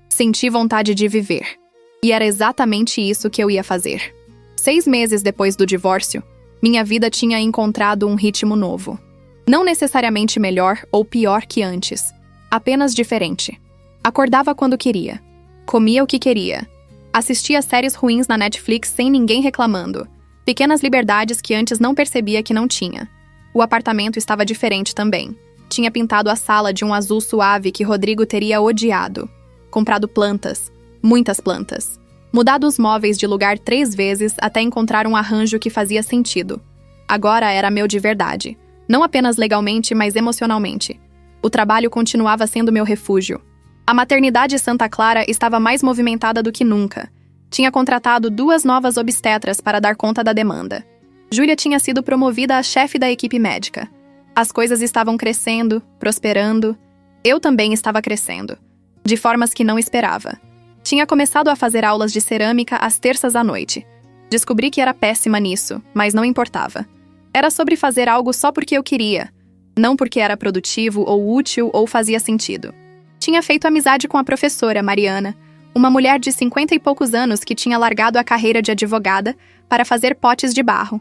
Senti vontade de viver. E era exatamente isso que eu ia fazer. 6 meses depois do divórcio, minha vida tinha encontrado um ritmo novo. Não necessariamente melhor ou pior que antes. Apenas diferente. Acordava quando queria. Comia o que queria. Assistia séries ruins na Netflix sem ninguém reclamando. Pequenas liberdades que antes não percebia que não tinha. O apartamento estava diferente também. Tinha pintado a sala de um azul suave que Rodrigo teria odiado. Comprado plantas. Muitas plantas. Mudado os móveis de lugar 3 vezes até encontrar um arranjo que fazia sentido. Agora era meu de verdade. Não apenas legalmente, mas emocionalmente. O trabalho continuava sendo meu refúgio. A maternidade Santa Clara estava mais movimentada do que nunca. Tinha contratado 2 novas obstetras para dar conta da demanda. Júlia tinha sido promovida a chefe da equipe médica. As coisas estavam crescendo, prosperando. Eu também estava crescendo. De formas que não esperava. Tinha começado a fazer aulas de cerâmica às terças à noite. Descobri que era péssima nisso, mas não importava. Era sobre fazer algo só porque eu queria. Não porque era produtivo ou útil ou fazia sentido. Tinha feito amizade com a professora, Mariana, uma mulher de 50 e poucos anos que tinha largado a carreira de advogada para fazer potes de barro.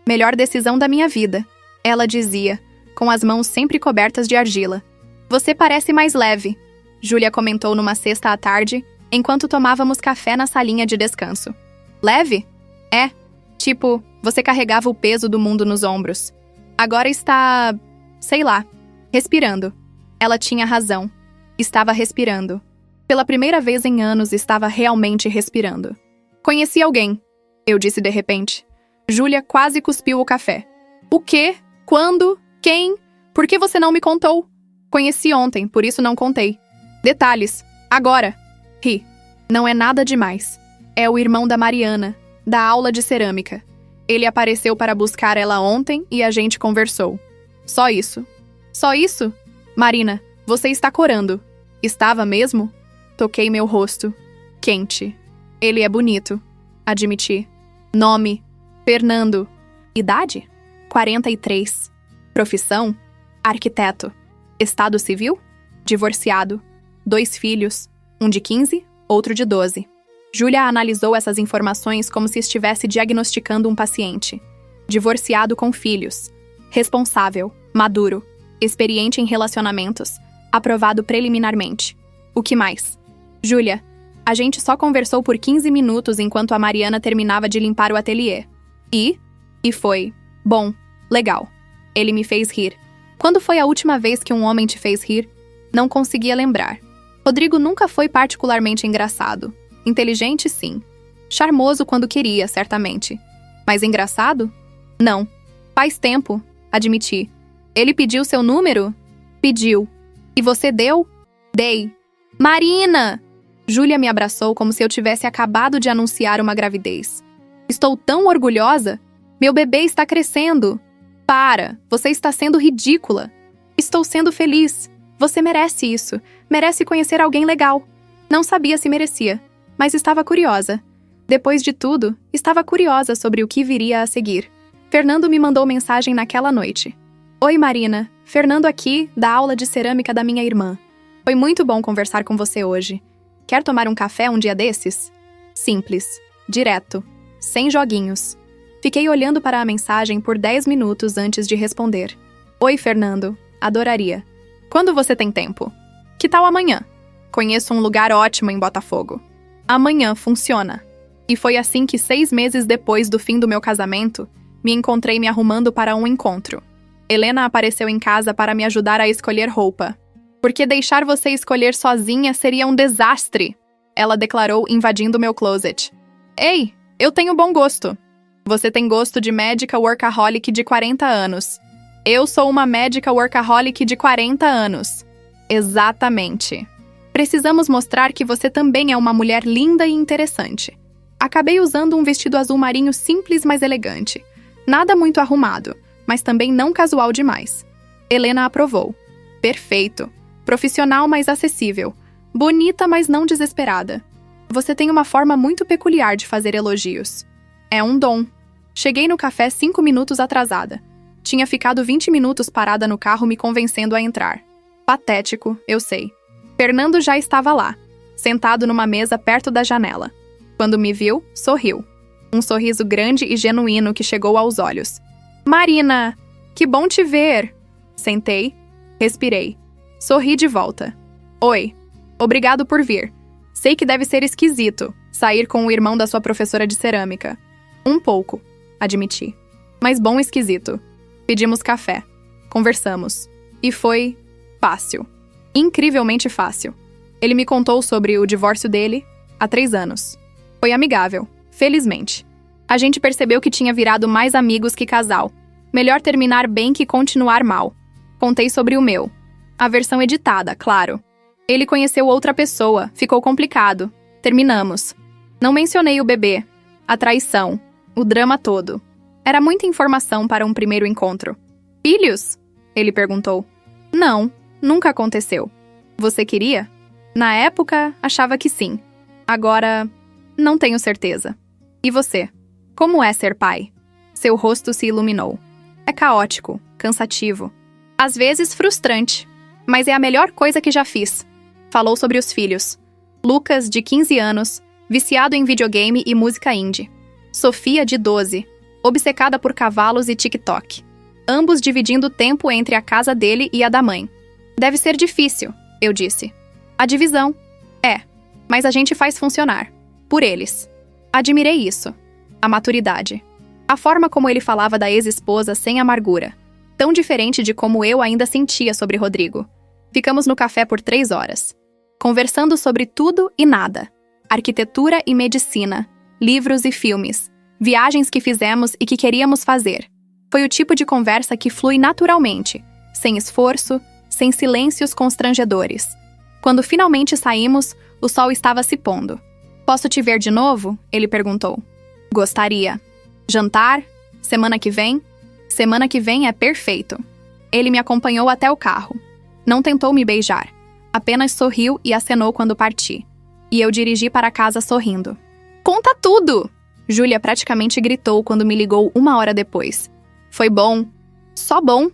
Melhor decisão da minha vida, ela dizia, com as mãos sempre cobertas de argila. Você parece mais leve, Júlia comentou numa sexta à tarde, enquanto tomávamos café na salinha de descanso. Leve? É. Tipo, você carregava o peso do mundo nos ombros. Agora está... sei lá, respirando. Ela tinha razão. Estava respirando. Pela primeira vez em anos, estava realmente respirando. Conheci alguém, eu disse de repente. Júlia quase cuspiu o café. O quê? Quando? Quem? Por que você não me contou? Conheci ontem, por isso não contei. Detalhes. Agora. Ri. Não é nada demais. É o irmão da Mariana, da aula de cerâmica. Ele apareceu para buscar ela ontem e a gente conversou. Só isso. Só isso? Marina, você está corando. Estava mesmo? Toquei meu rosto. Quente. Ele é bonito. Admiti. Nome. Fernando. Idade? 43. Profissão? Arquiteto. Estado civil? Divorciado. 2 filhos. Um de 15, outro de 12. Júlia analisou essas informações como se estivesse diagnosticando um paciente. Divorciado com filhos. Responsável. Maduro. Experiente em relacionamentos. Aprovado preliminarmente. O que mais? Júlia, a gente só conversou por 15 minutos enquanto a Mariana terminava de limpar o ateliê. E foi. Bom, legal. Ele me fez rir. Quando foi a última vez que um homem te fez rir? Não conseguia lembrar. Rodrigo nunca foi particularmente engraçado. Inteligente, sim. Charmoso quando queria, certamente. Mas engraçado? Não. Faz tempo, admiti. Ele pediu seu número? Pediu. E você deu? Dei. Marina! Júlia me abraçou como se eu tivesse acabado de anunciar uma gravidez. Estou tão orgulhosa! Meu bebê está crescendo! Para! Você está sendo ridícula! Estou sendo feliz! Você merece isso! Merece conhecer alguém legal! Não sabia se merecia, mas estava curiosa. Depois de tudo, estava curiosa sobre o que viria a seguir. Fernando me mandou mensagem naquela noite. Oi, Marina. Fernando aqui, da aula de cerâmica da minha irmã. Foi muito bom conversar com você hoje. Quer tomar um café um dia desses? Simples. Direto. Sem joguinhos. Fiquei olhando para a mensagem por 10 minutos antes de responder. Oi, Fernando. Adoraria. Quando você tem tempo? Que tal amanhã? Conheço um lugar ótimo em Botafogo. Amanhã funciona. E foi assim que 6 meses depois do fim do meu casamento, me encontrei me arrumando para um encontro. Helena apareceu em casa para me ajudar a escolher roupa. Porque deixar você escolher sozinha seria um desastre, ela declarou invadindo meu closet. Ei, eu tenho bom gosto. Você tem gosto de médica workaholic de 40 anos. Eu sou uma médica workaholic de 40 anos. Exatamente. Precisamos mostrar que você também é uma mulher linda e interessante. Acabei usando um vestido azul marinho simples, mas elegante. Nada muito arrumado, mas também não casual demais. Helena aprovou. Perfeito. Profissional, mas acessível. Bonita, mas não desesperada. Você tem uma forma muito peculiar de fazer elogios. É um dom. Cheguei no café 5 minutos atrasada. Tinha ficado 20 minutos parada no carro me convencendo a entrar. Patético, eu sei. Fernando já estava lá, sentado numa mesa perto da janela. Quando me viu, sorriu. Um sorriso grande e genuíno que chegou aos olhos. Marina, que bom te ver! Sentei, respirei. Sorri de volta. Oi, obrigado por vir. Sei que deve ser esquisito sair com o irmão da sua professora de cerâmica. Um pouco, admiti. Mas bom esquisito. Pedimos café. Conversamos. E foi fácil. Incrivelmente fácil. Ele me contou sobre o divórcio dele há 3 anos. Foi amigável, felizmente. A gente percebeu que tinha virado mais amigos que casal. Melhor terminar bem que continuar mal. Contei sobre o meu. A versão editada, claro. Ele conheceu outra pessoa, ficou complicado. Terminamos. Não mencionei o bebê, a traição, o drama todo. Era muita informação para um primeiro encontro. Filhos? Ele perguntou. Não, nunca aconteceu. Você queria? Na época, achava que sim. Agora, não tenho certeza. E você? Como é ser pai? Seu rosto se iluminou. É caótico, cansativo. Às vezes frustrante. Mas é a melhor coisa que já fiz. Falou sobre os filhos. Lucas, de 15 anos, viciado em videogame e música indie. Sofia, de 12, obcecada por cavalos e TikTok. Ambos dividindo tempo entre a casa dele e a da mãe. Deve ser difícil, eu disse. A divisão. É, mas a gente faz funcionar. Por eles. Admirei isso. A maturidade. A forma como ele falava da ex-esposa sem amargura. Tão diferente de como eu ainda sentia sobre Rodrigo. Ficamos no café por 3 horas. conversando sobre tudo e nada. Arquitetura e medicina, livros e filmes, viagens que fizemos e que queríamos fazer. Foi o tipo de conversa que flui naturalmente, sem esforço, sem silêncios constrangedores. Quando finalmente saímos, o sol estava se pondo. "Posso te ver de novo?" ele perguntou. "Gostaria." "Jantar? Semana que vem?" "Semana que vem é perfeito." Ele me acompanhou até o carro. Não tentou me beijar. Apenas sorriu e acenou quando parti. E eu dirigi para casa sorrindo. "Conta tudo!" Júlia praticamente gritou quando me ligou 1 hora depois. "Foi bom." "Só bom."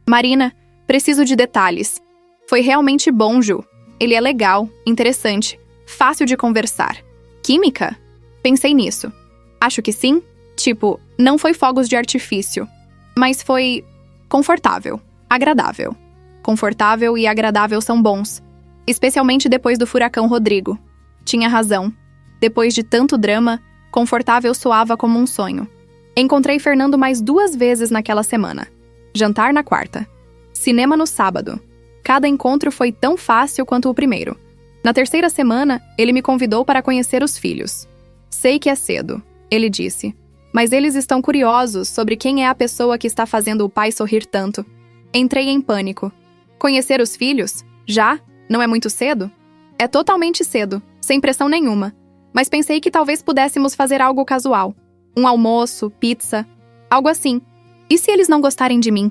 "Marina, preciso de detalhes." "Foi realmente bom, Ju. Ele é legal, interessante, fácil de conversar." "Química?" "Pensei nisso." "Acho que sim." Tipo, não foi fogos de artifício. Mas foi confortável, agradável. Confortável e agradável são bons. Especialmente depois do furacão Rodrigo. Tinha razão. Depois de tanto drama, confortável soava como um sonho. Encontrei Fernando mais 2 vezes naquela semana. Jantar na quarta. Cinema no sábado. Cada encontro foi tão fácil quanto o primeiro. Na terceira semana, ele me convidou para conhecer os filhos. "Sei que é cedo", ele disse. "Mas eles estão curiosos sobre quem é a pessoa que está fazendo o pai sorrir tanto." Entrei em pânico. "Conhecer os filhos? Já? Não é muito cedo?" "É totalmente cedo, sem pressão nenhuma. Mas pensei que talvez pudéssemos fazer algo casual. Um almoço, pizza, algo assim. E se eles não gostarem de mim?"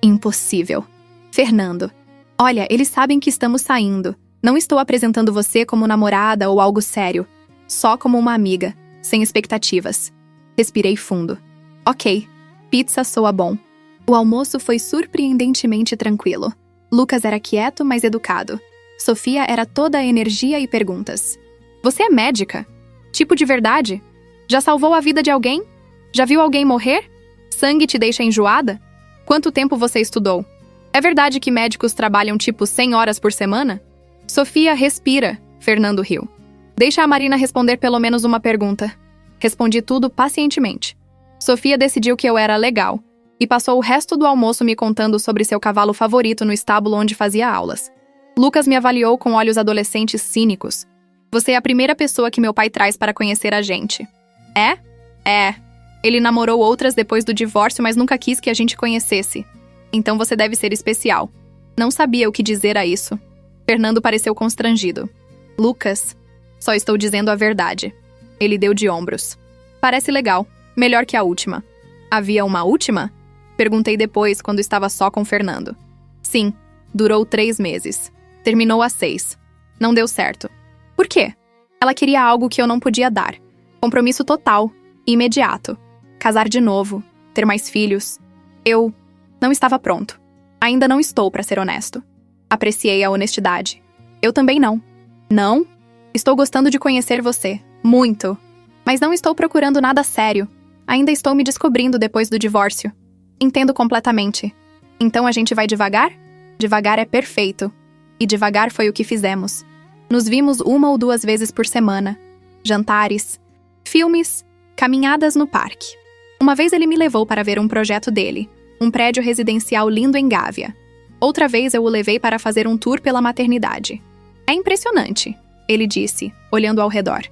"Impossível." "Fernando, olha, eles sabem que estamos saindo. Não estou apresentando você como namorada ou algo sério. Só como uma amiga, sem expectativas." Respirei fundo. "Ok, pizza soa bom." O almoço foi surpreendentemente tranquilo. Lucas era quieto, mas educado. Sofia era toda a energia e perguntas. "Você é médica? Tipo de verdade? Já salvou a vida de alguém? Já viu alguém morrer? Sangue te deixa enjoada? Quanto tempo você estudou? É verdade que médicos trabalham tipo 100 horas por semana?" "Sofia, respira." Fernando riu. "Deixa a Marina responder pelo menos uma pergunta." Respondi tudo pacientemente. Sofia decidiu que eu era legal e passou o resto do almoço me contando sobre seu cavalo favorito no estábulo onde fazia aulas. Lucas me avaliou com olhos adolescentes cínicos. "Você é a primeira pessoa que meu pai traz para conhecer a gente." "É?" "É. Ele namorou outras depois do divórcio, mas nunca quis que a gente conhecesse. Então você deve ser especial." Não sabia o que dizer a isso. Fernando pareceu constrangido. "Lucas, só estou dizendo a verdade." Ele deu de ombros. "Parece legal. Melhor que a última." "Havia uma última?" Perguntei depois, quando estava só com Fernando. "Sim. Durou 3 meses. Terminou às 6. Não deu certo." "Por quê?" "Ela queria algo que eu não podia dar. Compromisso total. Imediato. Casar de novo. Ter mais filhos. Eu não estava pronto. Ainda não estou, para ser honesto." Apreciei a honestidade. "Eu também não." "Não? Estou gostando de conhecer você. Muito. Mas não estou procurando nada sério. Ainda estou me descobrindo depois do divórcio." "Entendo completamente." "Então a gente vai devagar?" "Devagar é perfeito." E devagar foi o que fizemos. Nos vimos 1 ou 2 vezes por semana. Jantares, filmes, caminhadas no parque. Uma vez ele me levou para ver um projeto dele, um prédio residencial lindo em Gávea. Outra vez eu o levei para fazer um tour pela maternidade. "É impressionante", ele disse, olhando ao redor.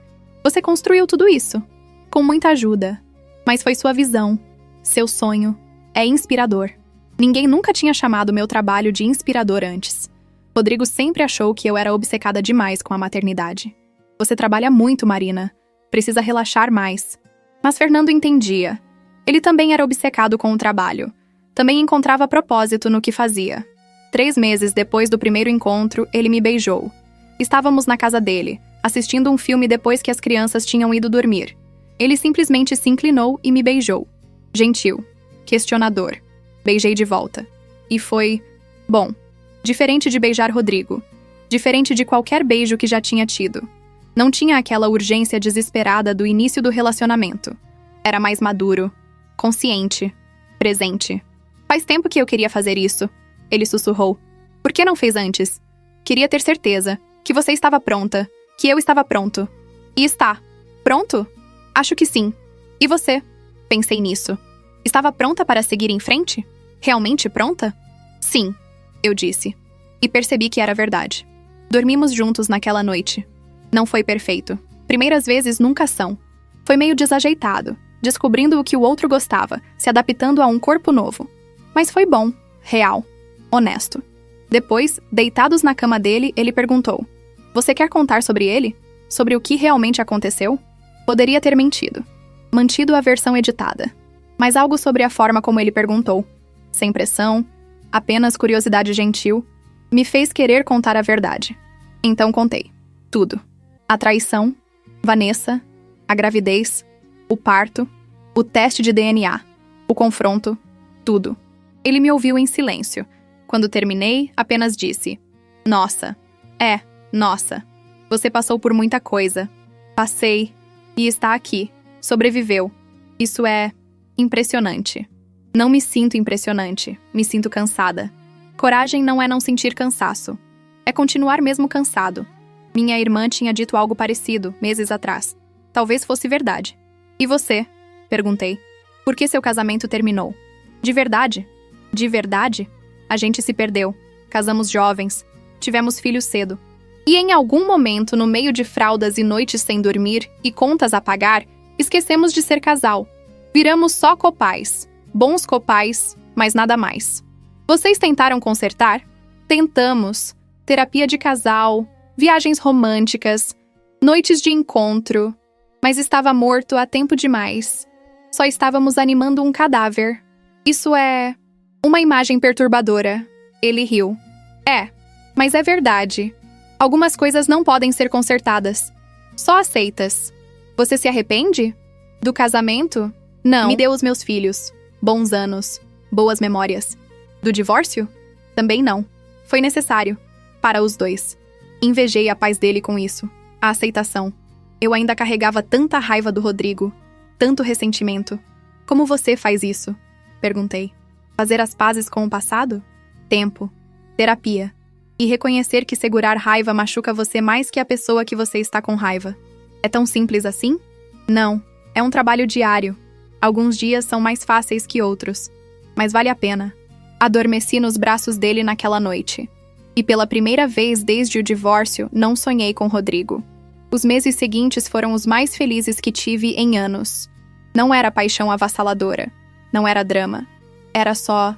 "Você construiu tudo isso?" "Com muita ajuda. Mas foi sua visão, seu sonho. É inspirador." Ninguém nunca tinha chamado meu trabalho de inspirador antes. Rodrigo sempre achou que eu era obcecada demais com a maternidade. "Você trabalha muito, Marina. Precisa relaxar mais." Mas Fernando entendia. Ele também era obcecado com o trabalho. Também encontrava propósito no que fazia. 3 meses depois do primeiro encontro, ele me beijou. Estávamos na casa dele, assistindo um filme depois que as crianças tinham ido dormir. Ele simplesmente se inclinou e me beijou. Gentil. Questionador. Beijei de volta. E foi... bom, diferente de beijar Rodrigo. Diferente de qualquer beijo que já tinha tido. Não tinha aquela urgência desesperada do início do relacionamento. Era mais maduro, consciente, presente. "Faz tempo que eu queria fazer isso", ele sussurrou. "Por que não fez antes?" "Queria ter certeza que você estava pronta, que eu estava pronto." "E está. Pronto?" "Acho que sim. E você?" Pensei nisso. Estava pronta para seguir em frente? Realmente pronta? "Sim", eu disse. E percebi que era verdade. Dormimos juntos naquela noite. Não foi perfeito. Primeiras vezes nunca são. Foi meio desajeitado, descobrindo o que o outro gostava, se adaptando a um corpo novo. Mas foi bom, real, honesto. Depois, deitados na cama dele, ele perguntou: "Você quer contar sobre ele? Sobre o que realmente aconteceu?" Poderia ter mentido. Mantido a versão editada. Mas algo sobre a forma como ele perguntou, sem pressão, apenas curiosidade gentil, me fez querer contar a verdade. Então contei. Tudo. A traição, Vanessa, a gravidez, o parto, o teste de DNA, o confronto, tudo. Ele me ouviu em silêncio. Quando terminei, apenas disse: "Nossa. Nossa. Você passou por muita coisa. Passei. E está aqui. Sobreviveu. Isso é impressionante." Não me sinto impressionante. Me sinto cansada. Coragem não é não sentir cansaço. É continuar mesmo cansado. Minha irmã tinha dito algo parecido, meses atrás. Talvez fosse verdade. "E você?" perguntei. "Por que seu casamento terminou?" "De verdade? De verdade? A gente se perdeu. Casamos jovens. Tivemos filhos cedo. E em algum momento, no meio de fraldas e noites sem dormir e contas a pagar, esquecemos de ser casal. Viramos só copais. Bons copais, mas nada mais. Vocês tentaram consertar?" "Tentamos. Terapia de casal, viagens românticas, noites de encontro. Mas estava morto há tempo demais. Só estávamos animando um cadáver. Isso é uma imagem perturbadora." Ele riu. Mas é verdade. Algumas coisas não podem ser consertadas. Só aceitas. Você se arrepende? Do casamento? Não. Me deu os meus filhos. Bons anos. Boas memórias. Do divórcio? Também não. Foi necessário. Para os dois. Invejei a paz dele com isso. A aceitação. Eu ainda carregava tanta raiva do Rodrigo. Tanto ressentimento. "Como você faz isso?" perguntei. "Fazer as pazes com o passado?" "Tempo. Terapia. E reconhecer que segurar raiva machuca você mais que a pessoa que você está com raiva. É tão simples assim? Não. É um trabalho diário. Alguns dias são mais fáceis que outros. Mas vale a pena." Adormeci nos braços dele naquela noite. E pela primeira vez desde o divórcio, não sonhei com Rodrigo. Os meses seguintes foram os mais felizes que tive em anos. Não era paixão avassaladora. Não era drama. Era só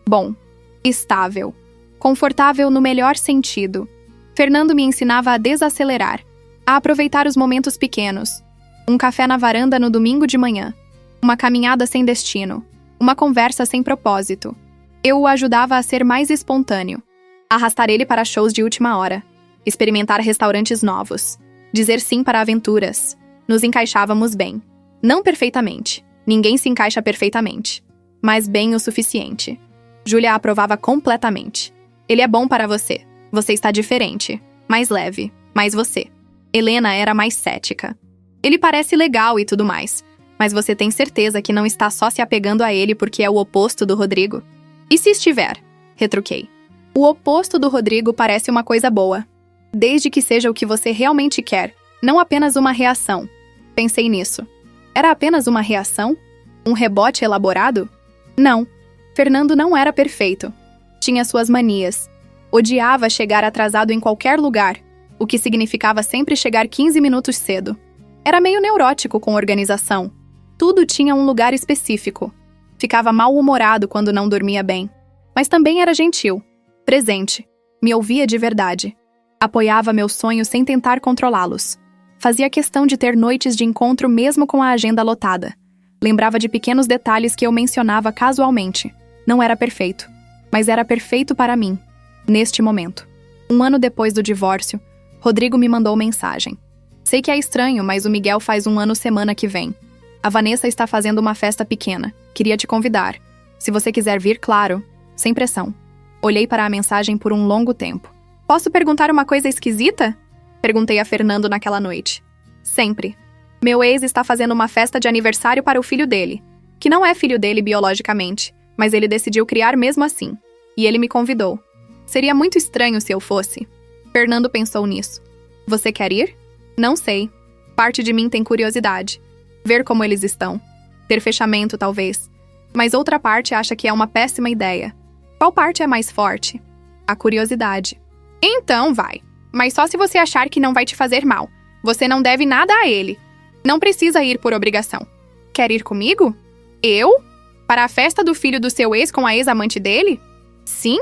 bom. Estável. Confortável no melhor sentido. Fernando me ensinava a desacelerar, a aproveitar os momentos pequenos. Um café na varanda no domingo de manhã. Uma caminhada sem destino. Uma conversa sem propósito. Eu o ajudava a ser mais espontâneo. Arrastar ele para shows de última hora. Experimentar restaurantes novos. Dizer sim para aventuras. Nos encaixávamos bem. Não perfeitamente. Ninguém se encaixa perfeitamente. Mas bem o suficiente. Júlia aprovava completamente. "Ele é bom para você. Você está diferente. Mais leve. Mais você." Helena era mais cética. "Ele parece legal e tudo mais. Mas você tem certeza que não está só se apegando a ele porque é o oposto do Rodrigo?" "E se estiver?" retruquei. "O oposto do Rodrigo parece uma coisa boa. Desde que seja o que você realmente quer, não apenas uma reação." Pensei nisso. Era apenas uma reação? Um rebote elaborado? Não. Fernando não era perfeito. Tinha suas manias. Odiava chegar atrasado em qualquer lugar, o que significava sempre chegar 15 minutos cedo. Era meio neurótico com organização. Tudo tinha um lugar específico. Ficava mal-humorado quando não dormia bem. Mas também era gentil. Presente. Me ouvia de verdade. Apoiava meus sonhos sem tentar controlá-los. Fazia questão de ter noites de encontro mesmo com a agenda lotada. Lembrava de pequenos detalhes que eu mencionava casualmente. Não era perfeito. Mas era perfeito para mim. Neste momento. 1 ano depois do divórcio, Rodrigo me mandou mensagem. "Sei que é estranho, mas o Miguel faz 1 ano semana que vem. A Vanessa está fazendo uma festa pequena. Queria te convidar. Se você quiser vir, claro. Sem pressão." Olhei para a mensagem por um longo tempo. "Posso perguntar uma coisa esquisita?" perguntei a Fernando naquela noite. "Sempre. Meu ex está fazendo uma festa de aniversário para o filho dele, que não é filho dele biologicamente, mas ele decidiu criar mesmo assim. E ele me convidou. Seria muito estranho se eu fosse." Fernando pensou nisso. "Você quer ir?" "Não sei. Parte de mim tem curiosidade. Ver como eles estão. Ter fechamento, talvez. Mas outra parte acha que é uma péssima ideia. Qual parte é mais forte?" "A curiosidade." "Então vai." mas só se você achar que não vai te fazer mal. Você não deve nada a ele. Não precisa ir por obrigação. Quer ir comigo? Eu? Para a festa do filho do seu ex com a ex-amante dele? Sim?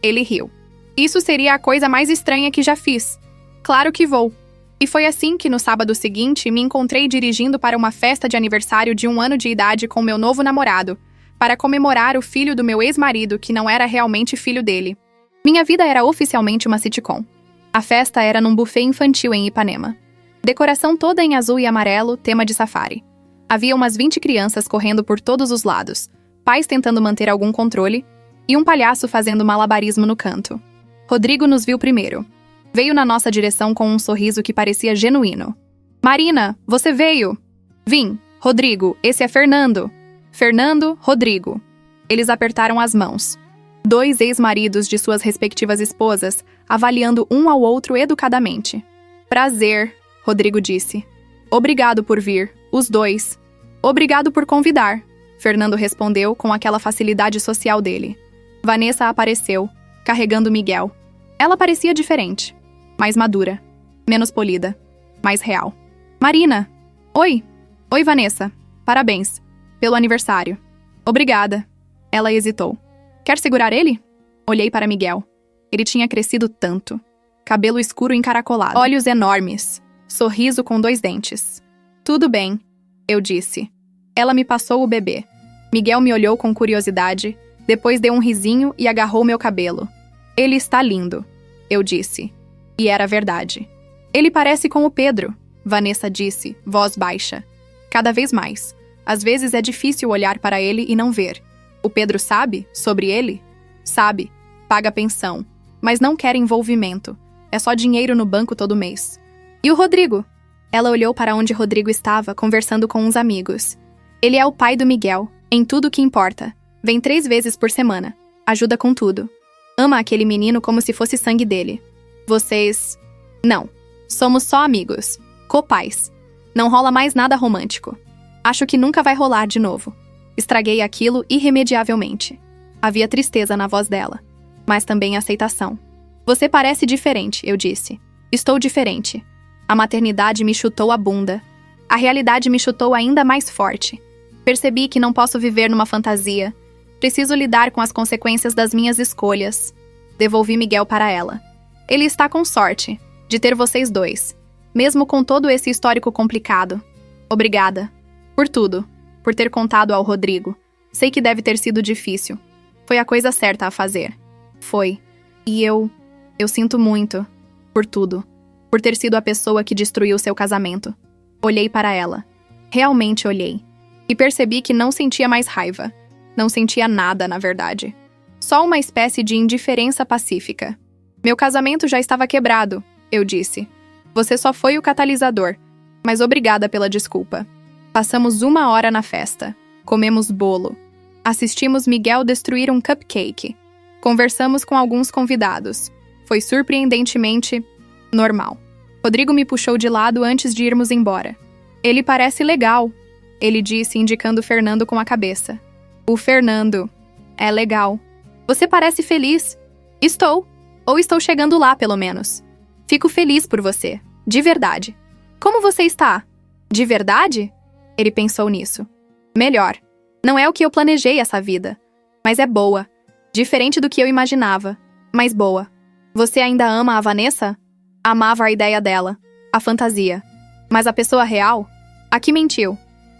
Ele riu. Isso seria a coisa mais estranha que já fiz. Claro que vou. E foi assim que no sábado seguinte me encontrei dirigindo para uma festa de aniversário de 1 ano de idade com meu novo namorado, para comemorar o filho do meu ex-marido que não era realmente filho dele. Minha vida era oficialmente uma sitcom. A festa era num buffet infantil em Ipanema. Decoração toda em azul e amarelo, tema de safari. Havia umas 20 crianças correndo por todos os lados, pais tentando manter algum controle, e um palhaço fazendo malabarismo no canto. Rodrigo nos viu primeiro. Veio na nossa direção com um sorriso que parecia genuíno. Marina, você veio! Vim. Rodrigo, esse é Fernando. Fernando, Rodrigo. Eles apertaram as mãos. 2 ex-maridos de suas respectivas esposas, avaliando um ao outro educadamente. Prazer, Rodrigo disse. Obrigado por vir, os dois. Obrigado por convidar, Fernando respondeu com aquela facilidade social dele. Vanessa apareceu, carregando Miguel. Ela parecia diferente, mais madura, menos polida, mais real. Marina! Oi! Oi, Vanessa. Parabéns. Pelo aniversário. Obrigada. Ela hesitou. Quer segurar ele? Olhei para Miguel. Ele tinha crescido tanto. Cabelo escuro encaracolado. Olhos enormes. Sorriso com 2 dentes. Tudo bem, eu disse. Ela me passou o bebê. Miguel me olhou com curiosidade, depois deu um risinho e agarrou meu cabelo. Ele está lindo, eu disse. E era verdade. Ele parece com o Pedro, Vanessa disse, voz baixa. Cada vez mais. Às vezes é difícil olhar para ele e não ver. O Pedro sabe sobre ele? Sabe. Paga pensão. Mas não quer envolvimento. É só dinheiro no banco todo mês. E o Rodrigo? Ela olhou para onde Rodrigo estava, conversando com uns amigos. Ele é o pai do Miguel, em tudo que importa. Vem 3 vezes por semana. Ajuda com tudo. Ama aquele menino como se fosse sangue dele. Vocês... Não. Somos só amigos. Copais. Não rola mais nada romântico. Acho que nunca vai rolar de novo. Estraguei aquilo irremediavelmente. Havia tristeza na voz dela, mas também aceitação. Você parece diferente, eu disse. Estou diferente. A maternidade me chutou a bunda. A realidade me chutou ainda mais forte. Percebi que não posso viver numa fantasia. Preciso lidar com as consequências das minhas escolhas. Devolvi Miguel para ela. Ele está com sorte de ter vocês 2, mesmo com todo esse histórico complicado. Obrigada. Por tudo. Por ter contado ao Rodrigo. Sei que deve ter sido difícil. Foi a coisa certa a fazer. Foi. E eu sinto muito. Por tudo. Por ter sido a pessoa que destruiu seu casamento. Olhei para ela. Realmente olhei. E percebi que não sentia mais raiva. Não sentia nada, na verdade. Só uma espécie de indiferença pacífica. Meu casamento já estava quebrado, eu disse. Você só foi o catalisador. Mas obrigada pela desculpa. Passamos 1 hora na festa. Comemos bolo. Assistimos Miguel destruir um cupcake. Conversamos com alguns convidados. Foi surpreendentemente normal. Rodrigo me puxou de lado antes de irmos embora. Ele parece legal, ele disse, indicando Fernando com a cabeça. O Fernando. É legal. Você parece feliz. Estou. Ou estou chegando lá, pelo menos. Fico feliz por você. De verdade. Como você está? De verdade? Ele pensou nisso. Melhor. Não é o que eu planejei essa vida. Mas é boa. Diferente do que eu imaginava. Mas boa. Você ainda ama a Vanessa? Amava a ideia dela. A fantasia. Mas a pessoa real? A que mentiu.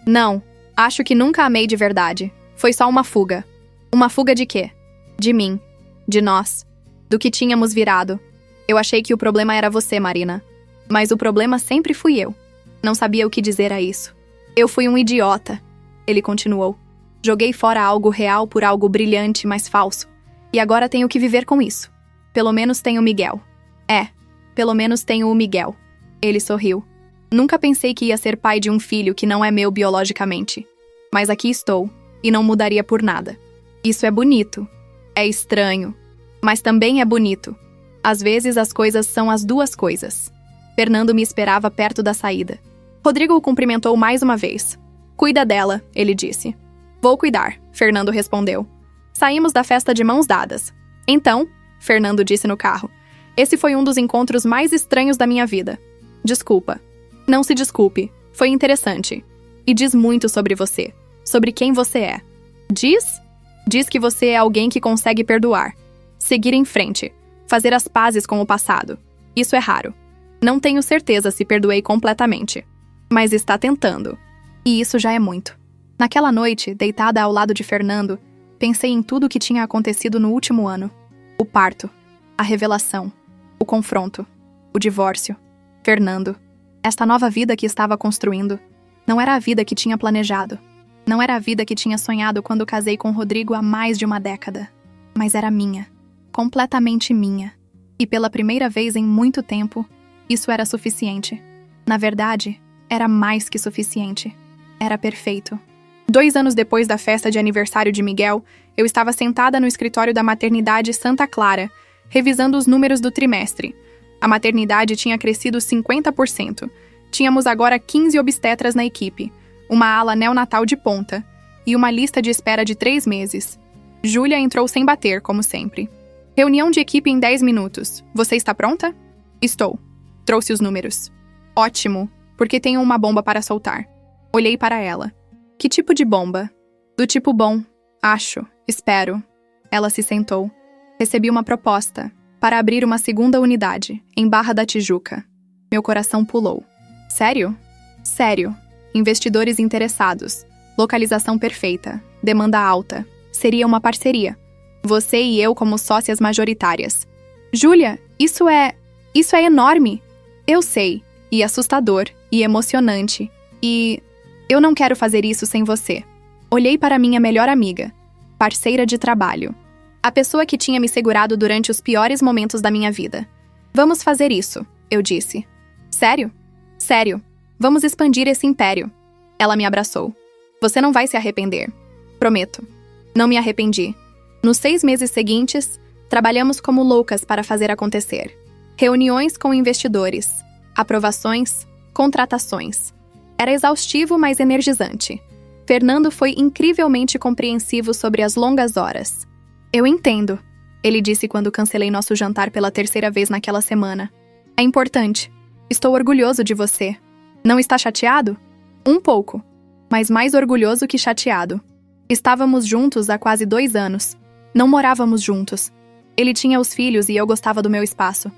Não. Acho que nunca amei de verdade. Foi só uma fuga. Uma fuga de quê? De mim. De nós. Do que tínhamos virado. Eu achei que o problema era você, Marina. Mas o problema sempre fui eu. Não sabia o que dizer a isso. Eu fui um idiota. Ele continuou. Joguei fora algo real por algo brilhante, mas falso. E agora tenho que viver com isso. Pelo menos tenho Miguel. Pelo menos tenho o Miguel. Ele sorriu. Nunca pensei que ia ser pai de um filho que não é meu biologicamente. Mas aqui estou, e não mudaria por nada. Isso é bonito. É estranho. Mas também é bonito. Às vezes as coisas são as 2 coisas. Fernando me esperava perto da saída. Rodrigo o cumprimentou mais uma vez. Cuida dela, ele disse. Vou cuidar, Fernando respondeu. Saímos da festa de mãos dadas. Então, Fernando disse no carro, Esse foi um dos encontros mais estranhos da minha vida. Desculpa. Não se desculpe. Foi interessante. E diz muito sobre você. Sobre quem você é. Diz? Diz que você é alguém que consegue perdoar. Seguir em frente. Fazer as pazes com o passado. Isso é raro. Não tenho certeza se perdoei completamente. Mas está tentando. E isso já é muito. Naquela noite, deitada ao lado de Fernando, pensei em tudo o que tinha acontecido no último ano. O parto. A revelação. O confronto. O divórcio. Fernando. Esta nova vida que estava construindo. Não era a vida que tinha planejado. Não era a vida que tinha sonhado quando casei com Rodrigo há mais de uma década. Mas era minha. Completamente minha. E pela primeira vez em muito tempo, isso era suficiente. Na verdade, era mais que suficiente. Era perfeito. 2 anos depois da festa de aniversário de Miguel, eu estava sentada no escritório da maternidade Santa Clara, revisando os números do trimestre. A maternidade tinha crescido 50%. Tínhamos agora 15 obstetras na equipe, uma ala neonatal de ponta e uma lista de espera de 3 meses. Júlia entrou sem bater, como sempre. Reunião de equipe em 10 minutos. Você está pronta? Estou. Trouxe os números. Ótimo, porque tenho uma bomba para soltar. Olhei para ela. Que tipo de bomba? Do tipo bom. Acho. Espero. Ela se sentou. Recebi uma proposta para abrir uma segunda unidade, em Barra da Tijuca. Meu coração pulou. Sério? Sério. Investidores interessados. Localização perfeita. Demanda alta. Seria uma parceria. Você e eu como sócias majoritárias. Júlia, isso é enorme. Eu sei. E assustador. E emocionante. E eu não quero fazer isso sem você. Olhei para minha melhor amiga. Parceira de trabalho. A pessoa que tinha me segurado durante os piores momentos da minha vida. Vamos fazer isso, eu disse. Sério? Sério. Vamos expandir esse império. Ela me abraçou. Você não vai se arrepender. Prometo. Não me arrependi. Nos 6 meses seguintes, trabalhamos como loucas para fazer acontecer. Reuniões com investidores. Aprovações. Contratações. Era exaustivo, mas energizante. Fernando foi incrivelmente compreensivo sobre as longas horas. Eu entendo, ele disse quando cancelei nosso jantar pela 3ª vez naquela semana. É importante. Estou orgulhoso de você. Não está chateado? Um pouco, mas mais orgulhoso que chateado. Estávamos juntos há quase 2 anos. Não morávamos juntos. Ele tinha os filhos e eu gostava do meu espaço.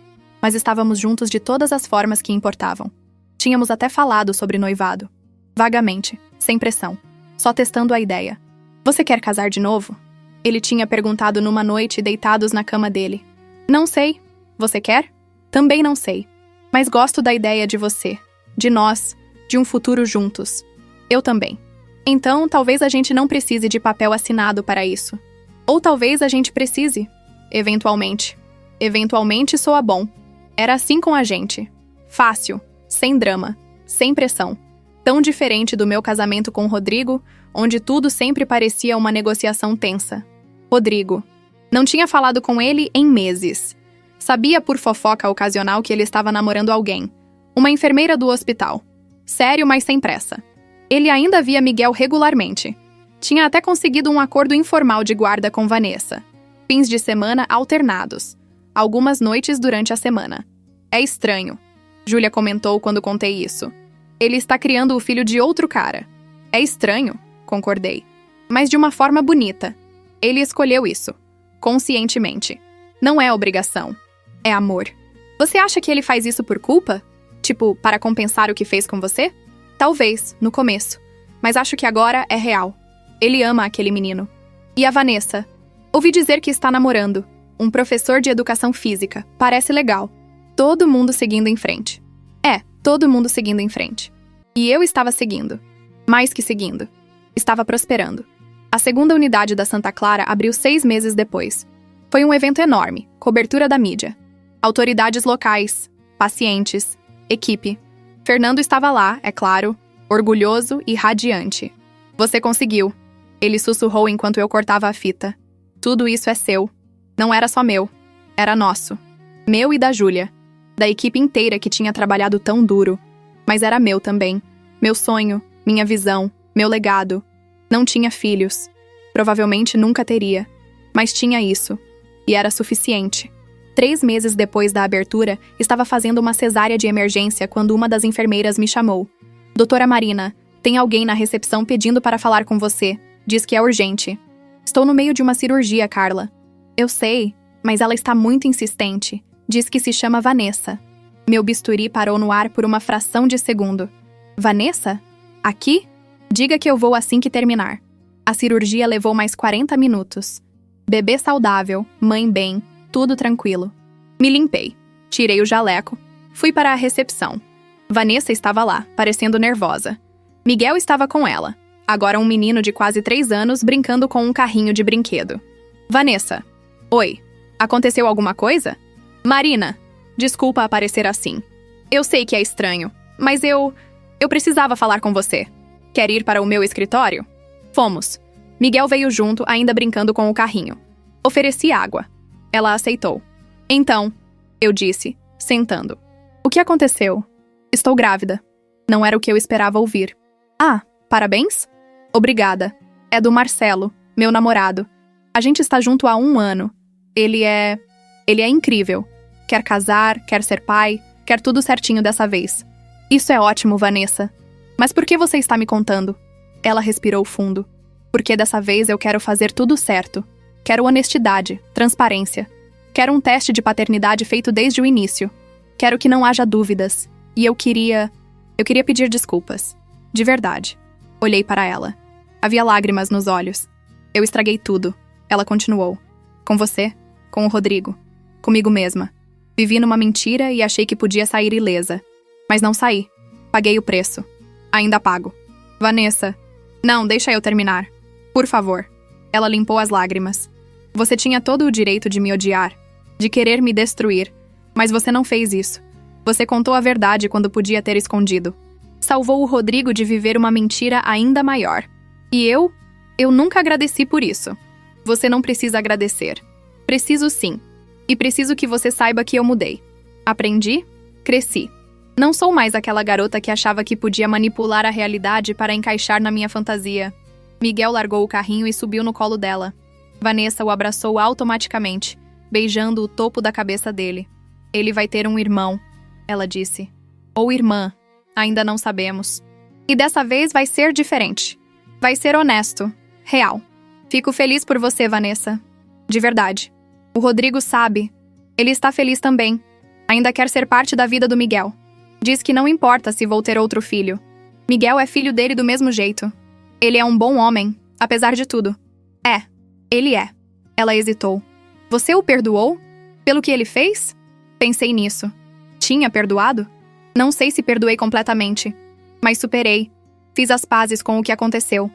Mas estávamos juntos de todas as formas que importavam. Tínhamos até falado sobre noivado. Vagamente, sem pressão. Só testando a ideia. Você quer casar de novo? Ele tinha perguntado numa noite, deitados na cama dele. Não sei. Você quer? Também não sei. Mas gosto da ideia de você. De nós. De um futuro juntos. Eu também. Então, talvez a gente não precise de papel assinado para isso. Ou talvez a gente precise. Eventualmente. Eventualmente soa bom. Era assim com a gente. Fácil. Sem drama. Sem pressão. Tão diferente do meu casamento com Rodrigo, onde tudo sempre parecia uma negociação tensa. Rodrigo. Não tinha falado com ele em meses. Sabia por fofoca ocasional que ele estava namorando alguém. Uma enfermeira do hospital. Sério, mas sem pressa. Ele ainda via Miguel regularmente. Tinha até conseguido um acordo informal de guarda com Vanessa. Fins de semana alternados. Algumas noites durante a semana. É estranho. Júlia comentou quando contei isso. Ele está criando o filho de outro cara. É estranho, concordei. Mas de uma forma bonita. Ele escolheu isso. Conscientemente. Não é obrigação. É amor. Você acha que ele faz isso por culpa? Tipo, para compensar o que fez com você? Talvez, no começo. Mas acho que agora é real. Ele ama aquele menino. E a Vanessa? Ouvi dizer que está namorando. Um professor de educação física. Parece legal. Todo mundo seguindo em frente. Todo mundo seguindo em frente. E eu estava seguindo. Mais que seguindo. Estava prosperando. A segunda unidade da Santa Clara abriu 6 meses depois. Foi um evento enorme, cobertura da mídia. Autoridades locais, pacientes, equipe. Fernando estava lá, é claro, orgulhoso e radiante. Você conseguiu. Ele sussurrou enquanto eu cortava a fita. Tudo isso é seu. Não era só meu. Era nosso. Meu e da Júlia. Da equipe inteira que tinha trabalhado tão duro. Mas era meu também. Meu sonho, minha visão, meu legado. Não tinha filhos. Provavelmente nunca teria. Mas tinha isso. E era suficiente. 3 meses depois da abertura, estava fazendo uma cesárea de emergência quando uma das enfermeiras me chamou. Doutora Marina, tem alguém na recepção pedindo para falar com você. Diz que é urgente. Estou no meio de uma cirurgia, Carla. Eu sei, mas ela está muito insistente. Diz que se chama Vanessa. Meu bisturi parou no ar por uma fração de segundo. Vanessa? Aqui? Diga que eu vou assim que terminar. A cirurgia levou mais 40 minutos. Bebê saudável, mãe bem, tudo tranquilo. Me limpei, tirei o jaleco, fui para a recepção. Vanessa estava lá, parecendo nervosa. Miguel estava com ela, agora um menino de quase 3 anos brincando com um carrinho de brinquedo. Vanessa. Oi. Aconteceu alguma coisa? Marina. Desculpa aparecer assim. Eu sei que é estranho, mas eu precisava falar com você. Quer ir para o meu escritório? Fomos. Miguel veio junto, ainda brincando com o carrinho. Ofereci água. Ela aceitou. Então, eu disse, sentando. O que aconteceu? Estou grávida. Não era o que eu esperava ouvir. Ah, parabéns? Obrigada. É do Marcelo, meu namorado. A gente está junto há 1 ano. Ele é incrível. Quer casar, quer ser pai, quer tudo certinho dessa vez. Isso é ótimo, Vanessa. Mas por que você está me contando? Ela respirou fundo. Porque dessa vez eu quero fazer tudo certo. Quero honestidade, transparência. Quero um teste de paternidade feito desde o início. Quero que não haja dúvidas. E eu queria pedir desculpas. De verdade. Olhei para ela. Havia lágrimas nos olhos. Eu estraguei tudo. Ela continuou. Com você, com o Rodrigo, comigo mesma. Vivi numa mentira e achei que podia sair ilesa. Mas não saí. Paguei o preço. Ainda pago. Vanessa. Não, deixa eu terminar. Por favor. Ela limpou as lágrimas. Você tinha todo o direito de me odiar, de querer me destruir, mas você não fez isso. Você contou a verdade quando podia ter escondido. Salvou o Rodrigo de viver uma mentira ainda maior. E eu nunca agradeci por isso. Você não precisa agradecer. Preciso sim. E preciso que você saiba que eu mudei. Aprendi, cresci. Não sou mais aquela garota que achava que podia manipular a realidade para encaixar na minha fantasia. Miguel largou o carrinho e subiu no colo dela. Vanessa o abraçou automaticamente, beijando o topo da cabeça dele. Ele vai ter um irmão, ela disse. Ou irmã, ainda não sabemos. E dessa vez vai ser diferente. Vai ser honesto, real. Fico feliz por você, Vanessa. De verdade. O Rodrigo sabe. Ele está feliz também. Ainda quer ser parte da vida do Miguel. Diz que não importa se vou ter outro filho. Miguel é filho dele do mesmo jeito. Ele é um bom homem, apesar de tudo. É, ele é. Ela hesitou. Você o perdoou? Pelo que ele fez? Pensei nisso. Tinha perdoado? Não sei se perdoei completamente. Mas superei. Fiz as pazes com o que aconteceu.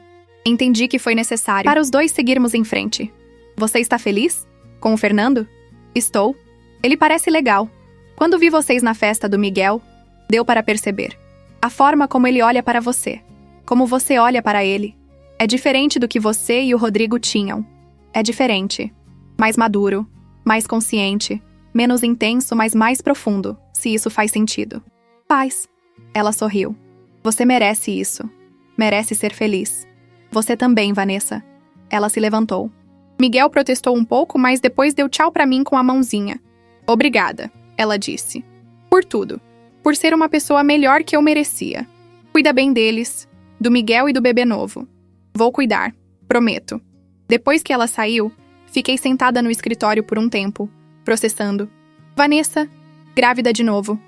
Entendi que foi necessário para os dois seguirmos em frente. Você está feliz? Com o Fernando? Estou. Ele parece legal. Quando vi vocês na festa do Miguel, deu para perceber. A forma como ele olha para você. Como você olha para ele. É diferente do que você e o Rodrigo tinham. É diferente. Mais maduro, mais consciente, menos intenso, mas mais profundo, se isso faz sentido. Paz. Ela sorriu. Você merece isso. Merece ser feliz. Você também, Vanessa. Ela se levantou. Miguel protestou um pouco, mas depois deu tchau pra mim com a mãozinha. Obrigada, ela disse. Por tudo. Por ser uma pessoa melhor que eu merecia. Cuida bem deles, do Miguel e do bebê novo. Vou cuidar, prometo. Depois que ela saiu, fiquei sentada no escritório por um tempo, processando. Vanessa, grávida de novo.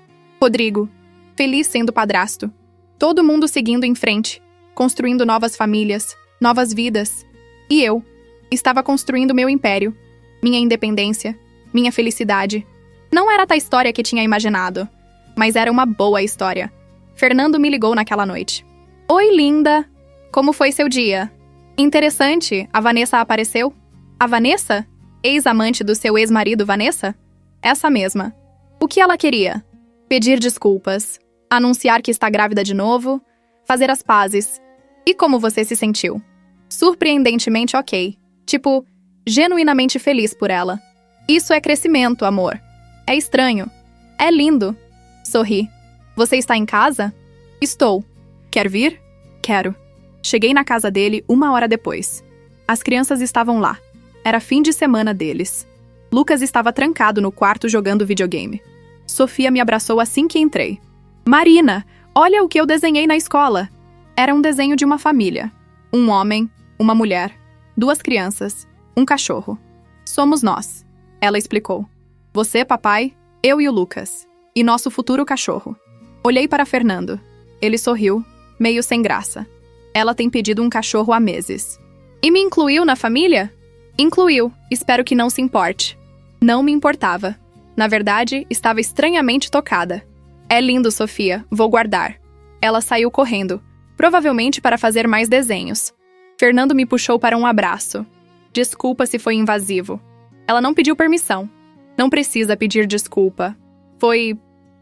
Rodrigo, feliz sendo padrasto. Todo mundo seguindo em frente, construindo novas famílias, novas vidas. E eu estava construindo meu império, minha independência, minha felicidade. Não era a história que tinha imaginado, mas era uma boa história. Fernando me ligou naquela noite. Oi, linda! Como foi seu dia? Interessante, a Vanessa apareceu? A Vanessa? Ex-amante do seu ex-marido, Vanessa? Essa mesma. O que ela queria? Pedir desculpas, anunciar que está grávida de novo, fazer as pazes. E como você se sentiu? Surpreendentemente ok. Tipo, genuinamente feliz por ela. Isso é crescimento, amor. É estranho. É lindo. Sorri. Você está em casa? Estou. Quer vir? Quero. Cheguei na casa dele 1 hora depois. As crianças estavam lá. Era fim de semana deles. Lucas estava trancado no quarto jogando videogame. Sofia me abraçou assim que entrei. Marina, olha o que eu desenhei na escola. Era um desenho de uma família. Um homem, uma mulher, 2 crianças, um cachorro. Somos nós, ela explicou. Você, papai, eu e o Lucas. E nosso futuro cachorro. Olhei para Fernando. Ele sorriu, meio sem graça. Ela tem pedido um cachorro há meses. E me incluiu na família? Incluiu, espero que não se importe. Não me importava. Na verdade, estava estranhamente tocada. É lindo, Sofia, vou guardar. Ela saiu correndo, provavelmente para fazer mais desenhos. Fernando me puxou para um abraço. Desculpa se foi invasivo. Ela não pediu permissão. Não precisa pedir desculpa. Foi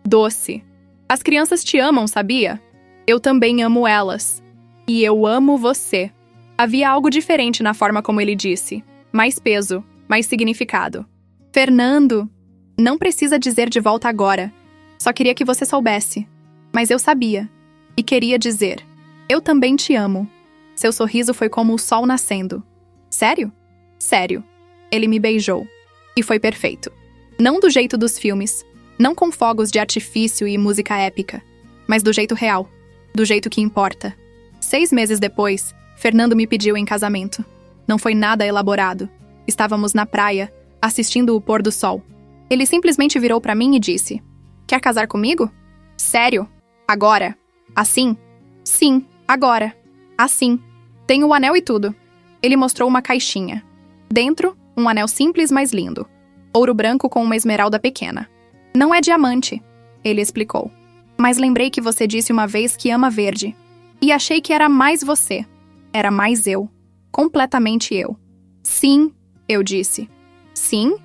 doce. As crianças te amam, sabia? Eu também amo elas. E eu amo você. Havia algo diferente na forma como ele disse. Mais peso, mais significado. Fernando, não precisa dizer de volta agora. Só queria que você soubesse. Mas eu sabia. E queria dizer. Eu também te amo. Seu sorriso foi como o sol nascendo. Sério? Sério. Ele me beijou. E foi perfeito. Não do jeito dos filmes. Não com fogos de artifício e música épica. Mas do jeito real. Do jeito que importa. 6 meses depois, Fernando me pediu em casamento. Não foi nada elaborado. Estávamos na praia, assistindo o pôr do sol. Ele simplesmente virou para mim e disse: Quer casar comigo? Sério? Agora? Assim? Sim, agora. Assim. Tenho o anel e tudo. Ele mostrou uma caixinha. Dentro, um anel simples, mas lindo. Ouro branco com uma esmeralda pequena. Não é diamante, ele explicou. Mas lembrei que você disse uma vez que ama verde. E achei que era mais você. Era mais eu. Completamente eu. Sim, eu disse. Sim?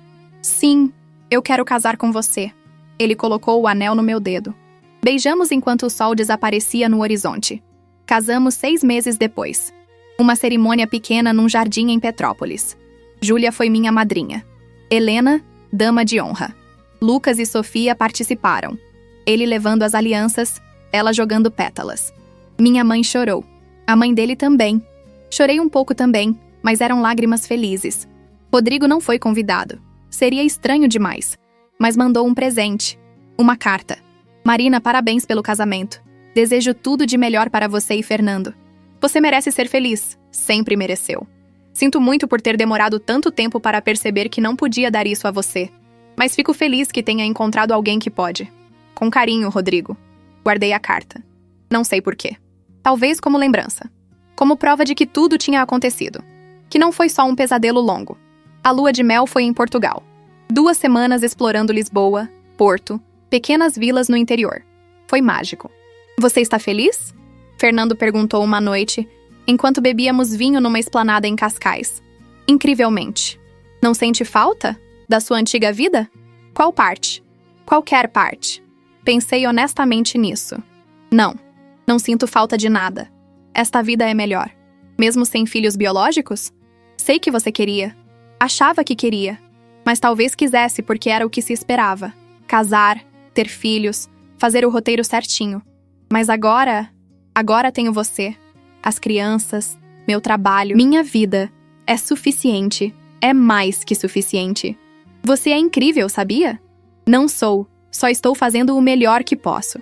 Sim, eu quero casar com você. Ele colocou o anel no meu dedo. Beijamos enquanto o sol desaparecia no horizonte. Casamos 6 meses depois. Uma cerimônia pequena num jardim em Petrópolis. Júlia foi minha madrinha. Helena, dama de honra. Lucas e Sofia participaram. Ele levando as alianças, ela jogando pétalas. Minha mãe chorou. A mãe dele também. Chorei um pouco também, mas eram lágrimas felizes. Rodrigo não foi convidado. Seria estranho demais. Mas mandou um presente. Uma carta. Marina, parabéns pelo casamento. Desejo tudo de melhor para você e Fernando. Você merece ser feliz. Sempre mereceu. Sinto muito por ter demorado tanto tempo para perceber que não podia dar isso a você. Mas fico feliz que tenha encontrado alguém que pode. Com carinho, Rodrigo. Guardei a carta. Não sei por quê. Talvez como lembrança. Como prova de que tudo tinha acontecido. Que não foi só um pesadelo longo. A lua de mel foi em Portugal. 2 semanas explorando Lisboa, Porto, pequenas vilas no interior. Foi mágico. Você está feliz? Fernando perguntou uma noite, enquanto bebíamos vinho numa esplanada em Cascais. Incrivelmente. Não sente falta? Da sua antiga vida? Qual parte? Qualquer parte. Pensei honestamente nisso. Não. Não sinto falta de nada. Esta vida é melhor. Mesmo sem filhos biológicos? Sei que você queria. Achava que queria. Mas talvez quisesse porque era o que se esperava. Casar, ter filhos, fazer o roteiro certinho. Mas agora tenho você. As crianças, meu trabalho, minha vida. É suficiente. É mais que suficiente. Você é incrível, sabia? Não sou. Só estou fazendo o melhor que posso.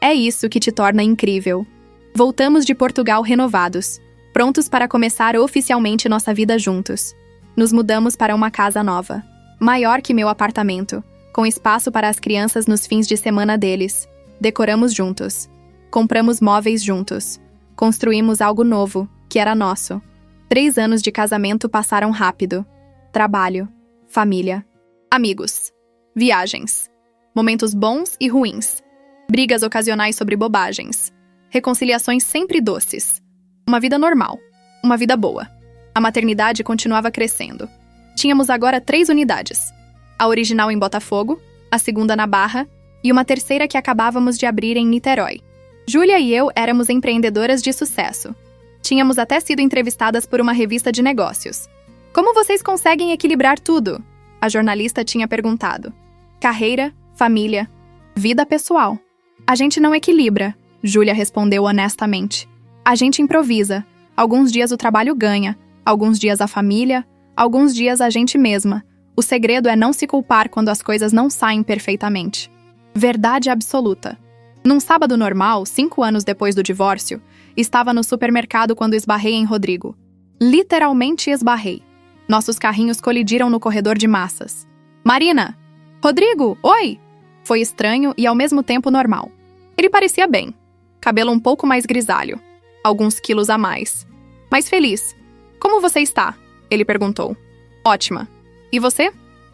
É isso que te torna incrível. Voltamos de Portugal renovados, prontos para começar oficialmente nossa vida juntos. Nos mudamos para uma casa nova, maior que meu apartamento, com espaço para as crianças nos fins de semana deles. Decoramos juntos. Compramos móveis juntos. Construímos algo novo, que era nosso. 3 anos de casamento passaram rápido. Trabalho, família, amigos, viagens, momentos bons e ruins, brigas ocasionais sobre bobagens, reconciliações sempre doces. Uma vida normal, uma vida boa. A maternidade continuava crescendo. Tínhamos agora 3 unidades. A original em Botafogo, a segunda na Barra e uma terceira que acabávamos de abrir em Niterói. Júlia e eu éramos empreendedoras de sucesso. Tínhamos até sido entrevistadas por uma revista de negócios. Como vocês conseguem equilibrar tudo? A jornalista tinha perguntado. Carreira, família, vida pessoal. A gente não equilibra, Júlia respondeu honestamente. A gente improvisa. Alguns dias o trabalho ganha, alguns dias a família, alguns dias a gente mesma. O segredo é não se culpar quando as coisas não saem perfeitamente. Verdade absoluta. Num sábado normal, 5 anos depois do divórcio, estava no supermercado quando esbarrei em Rodrigo. Literalmente esbarrei. Nossos carrinhos colidiram no corredor de massas. Marina! Rodrigo! Oi! Foi estranho e ao mesmo tempo normal. Ele parecia bem. Cabelo um pouco mais grisalho. Alguns quilos a mais. Mas feliz. Como você está? Ele perguntou. Ótima. E você?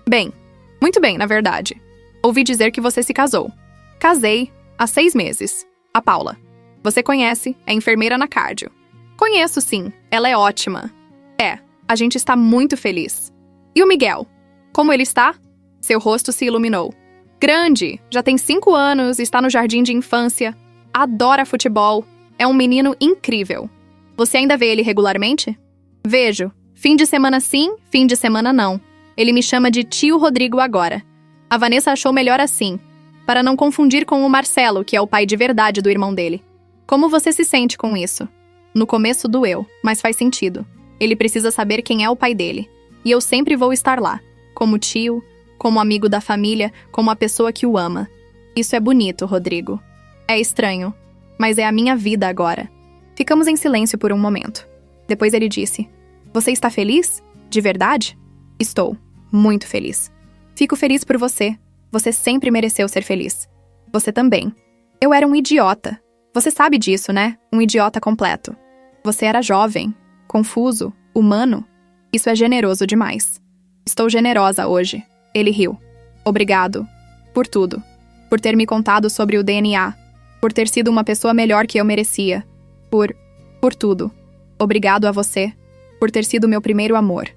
Bem. Muito bem, na verdade. Ouvi dizer que você se casou. Casei há 6 meses. A Paula. Você conhece, é enfermeira na cardio. Conheço, sim. Ela é ótima. A gente está muito feliz. E o Miguel? Como ele está? Seu rosto se iluminou. Grande, já tem 5 anos, está no jardim de infância. Adora futebol. É um menino incrível. Você ainda vê ele regularmente? Vejo. Fim de semana sim, fim de semana não. Ele me chama de tio Rodrigo agora. A Vanessa achou melhor assim, para não confundir com o Marcelo, que é o pai de verdade do irmão dele. Como você se sente com isso? No começo doeu, mas faz sentido. Ele precisa saber quem é o pai dele. E eu sempre vou estar lá. Como tio, como amigo da família, como a pessoa que o ama. Isso é bonito, Rodrigo. É estranho, mas é a minha vida agora. Ficamos em silêncio por um momento. Depois ele disse: Você está feliz? De verdade? Estou. Muito feliz. Fico feliz por você. Você sempre mereceu ser feliz. Você também. Eu era um idiota. Você sabe disso, né? Um idiota completo. Você era jovem, confuso, humano. Isso é generoso demais. Estou generosa hoje. Ele riu. Obrigado. Por tudo. Por ter me contado sobre o DNA. Por ter sido uma pessoa melhor que eu merecia. Por tudo. Obrigado a você. Por ter sido meu primeiro amor.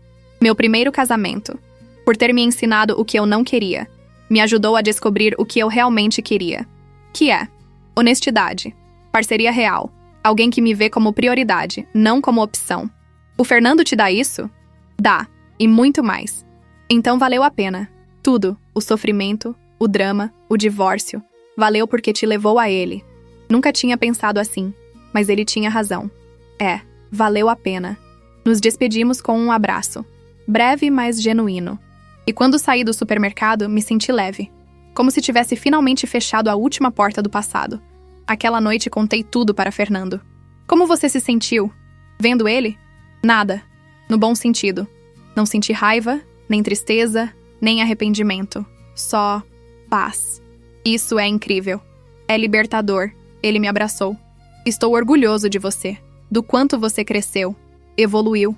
Meu primeiro casamento. Por ter me ensinado o que eu não queria. Me ajudou a descobrir o que eu realmente queria. Que é honestidade. Parceria real. Alguém que me vê como prioridade, não como opção. O Fernando te dá isso? Dá. E muito mais. Então valeu a pena. Tudo. O sofrimento, o drama, o divórcio. Valeu porque te levou a ele. Nunca tinha pensado assim. Mas ele tinha razão. Valeu a pena. Nos despedimos com um abraço. Breve, mas genuíno. E quando saí do supermercado, me senti leve. Como se tivesse finalmente fechado a última porta do passado. Aquela noite contei tudo para Fernando. Como você se sentiu? Vendo ele? Nada. No bom sentido. Não senti raiva, nem tristeza, nem arrependimento. Só paz. Isso é incrível. É libertador. Ele me abraçou. Estou orgulhoso de você. Do quanto você cresceu. Evoluiu.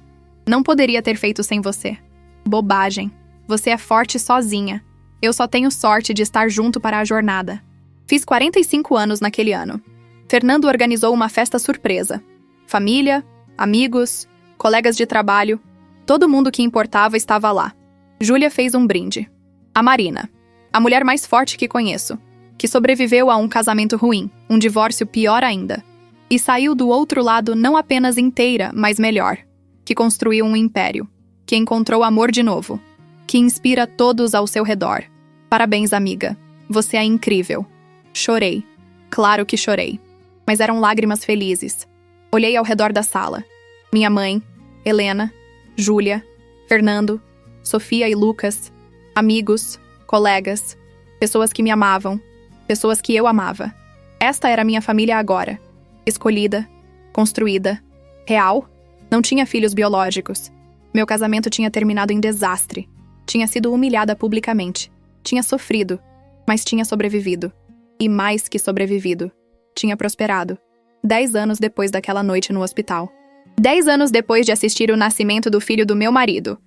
Não poderia ter feito sem você. Bobagem. Você é forte sozinha. Eu só tenho sorte de estar junto para a jornada. Fiz 45 anos naquele ano. Fernando organizou uma festa surpresa. Família, amigos, colegas de trabalho, todo mundo que importava estava lá. Júlia fez um brinde. A Marina, a mulher mais forte que conheço, que sobreviveu a um casamento ruim, um divórcio pior ainda, e saiu do outro lado não apenas inteira, mas melhor, que construiu um império, que encontrou amor de novo, que inspira todos ao seu redor. Parabéns, amiga. Você é incrível. Chorei. Claro que chorei. Mas eram lágrimas felizes. Olhei ao redor da sala. Minha mãe, Helena, Júlia, Fernando, Sofia e Lucas, amigos, colegas, pessoas que me amavam, pessoas que eu amava. Esta era minha família agora. Escolhida, construída, real. Não tinha filhos biológicos. Meu casamento tinha terminado em desastre. Tinha sido humilhada publicamente. Tinha sofrido, mas tinha sobrevivido. E mais que sobrevivido. Tinha prosperado. 10 anos depois daquela noite no hospital. 10 anos depois de assistir o nascimento do filho do meu marido.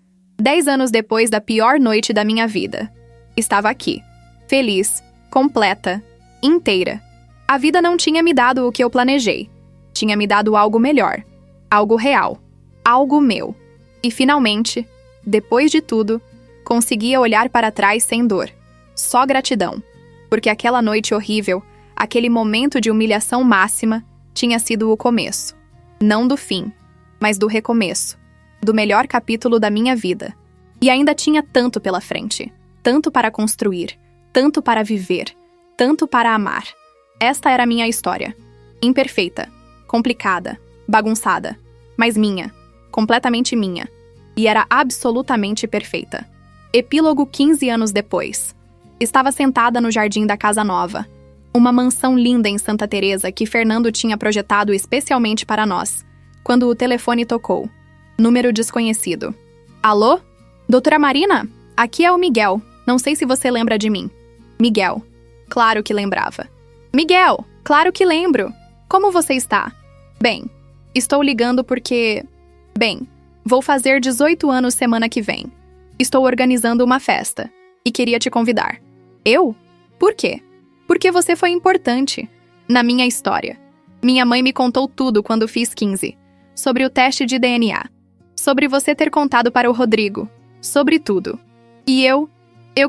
10 anos depois da pior noite da minha vida. Estava aqui. Feliz, completa, inteira. A vida não tinha me dado o que eu planejei. Tinha me dado algo melhor. Algo real. Algo meu. E finalmente, depois de tudo, conseguia olhar para trás sem dor. Só gratidão. Porque aquela noite horrível, aquele momento de humilhação máxima, tinha sido o começo. Não do fim, mas do recomeço. Do melhor capítulo da minha vida. E ainda tinha tanto pela frente. Tanto para construir. Tanto para viver. Tanto para amar. Esta era a minha história. Imperfeita. Complicada. Bagunçada. Mas minha. Completamente minha. E era absolutamente perfeita. Epílogo 15 anos depois. Estava sentada no jardim da casa nova. Uma mansão linda em Santa Teresa que Fernando tinha projetado especialmente para nós, quando o telefone tocou. Número desconhecido. Alô? Doutora Marina? Aqui é o Miguel. Não sei se você lembra de mim. Miguel. Claro que lembrava. Miguel, claro que lembro. Como você está? Bem, estou ligando porque... Bem, vou fazer 18 anos semana que vem. Estou organizando uma festa e queria te convidar. Eu? Por quê? Porque você foi importante na minha história. Minha mãe me contou tudo quando fiz 15. Sobre o teste de DNA. Sobre você ter contado para o Rodrigo. Sobre tudo. E eu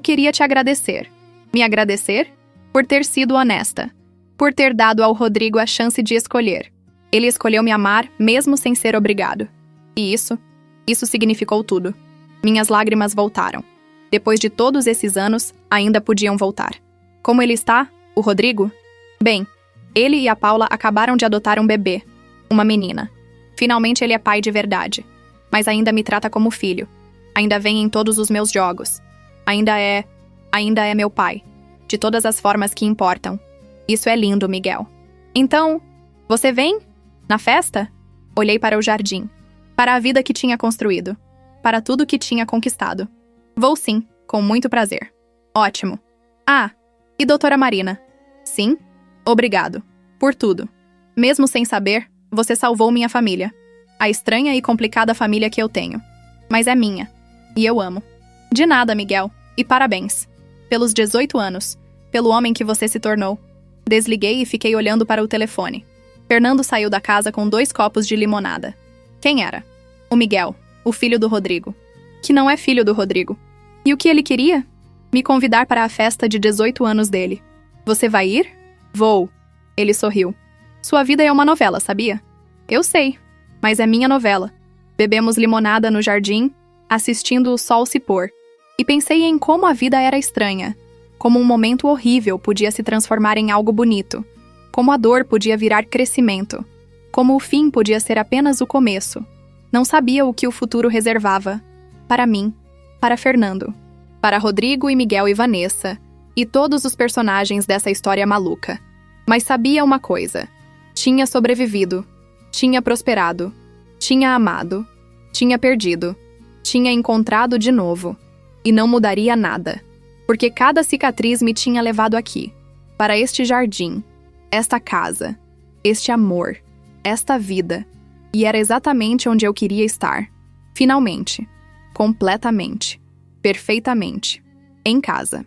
queria te agradecer. Me agradecer? Por ter sido honesta. Por ter dado ao Rodrigo a chance de escolher. Ele escolheu me amar mesmo sem ser obrigado. E isso significou tudo. Minhas lágrimas voltaram. Depois de todos esses anos, ainda podiam voltar. Como ele está, o Rodrigo? Bem, ele e a Paula acabaram de adotar um bebê. Uma menina. Finalmente ele é pai de verdade. Mas ainda me trata como filho. Ainda vem em todos os meus jogos. Ainda é meu pai. De todas as formas que importam. Isso é lindo, Miguel. Então, você vem? Na festa? Olhei para o jardim. Para a vida que tinha construído. Para tudo que tinha conquistado. Vou sim, com muito prazer. Ótimo. Ah, e doutora Marina? Sim? Obrigado. Por tudo. Mesmo sem saber, você salvou minha família. A estranha e complicada família que eu tenho. Mas é minha. E eu amo. De nada, Miguel. E parabéns. Pelos 18 anos. Pelo homem que você se tornou. Desliguei e fiquei olhando para o telefone. Fernando saiu da casa com 2 copos de limonada. Quem era? O Miguel, o filho do Rodrigo. Que não é filho do Rodrigo. E o que ele queria? Me convidar para a festa de 18 anos dele. Você vai ir? Vou. Ele sorriu. Sua vida é uma novela, sabia? Eu sei, mas é minha novela. Bebemos limonada no jardim, assistindo o sol se pôr. E pensei em como a vida era estranha. Como um momento horrível podia se transformar em algo bonito. Como a dor podia virar crescimento. Como o fim podia ser apenas o começo. Não sabia o que o futuro reservava. Para mim, para Fernando, para Rodrigo e Miguel e Vanessa, e todos os personagens dessa história maluca. Mas sabia uma coisa. Tinha sobrevivido. Tinha prosperado. Tinha amado. Tinha perdido. Tinha encontrado de novo. E não mudaria nada. Porque cada cicatriz me tinha levado aqui. Para este jardim. Esta casa. Este amor. Esta vida. E era exatamente onde eu queria estar. Finalmente. Completamente. Perfeitamente. Em casa.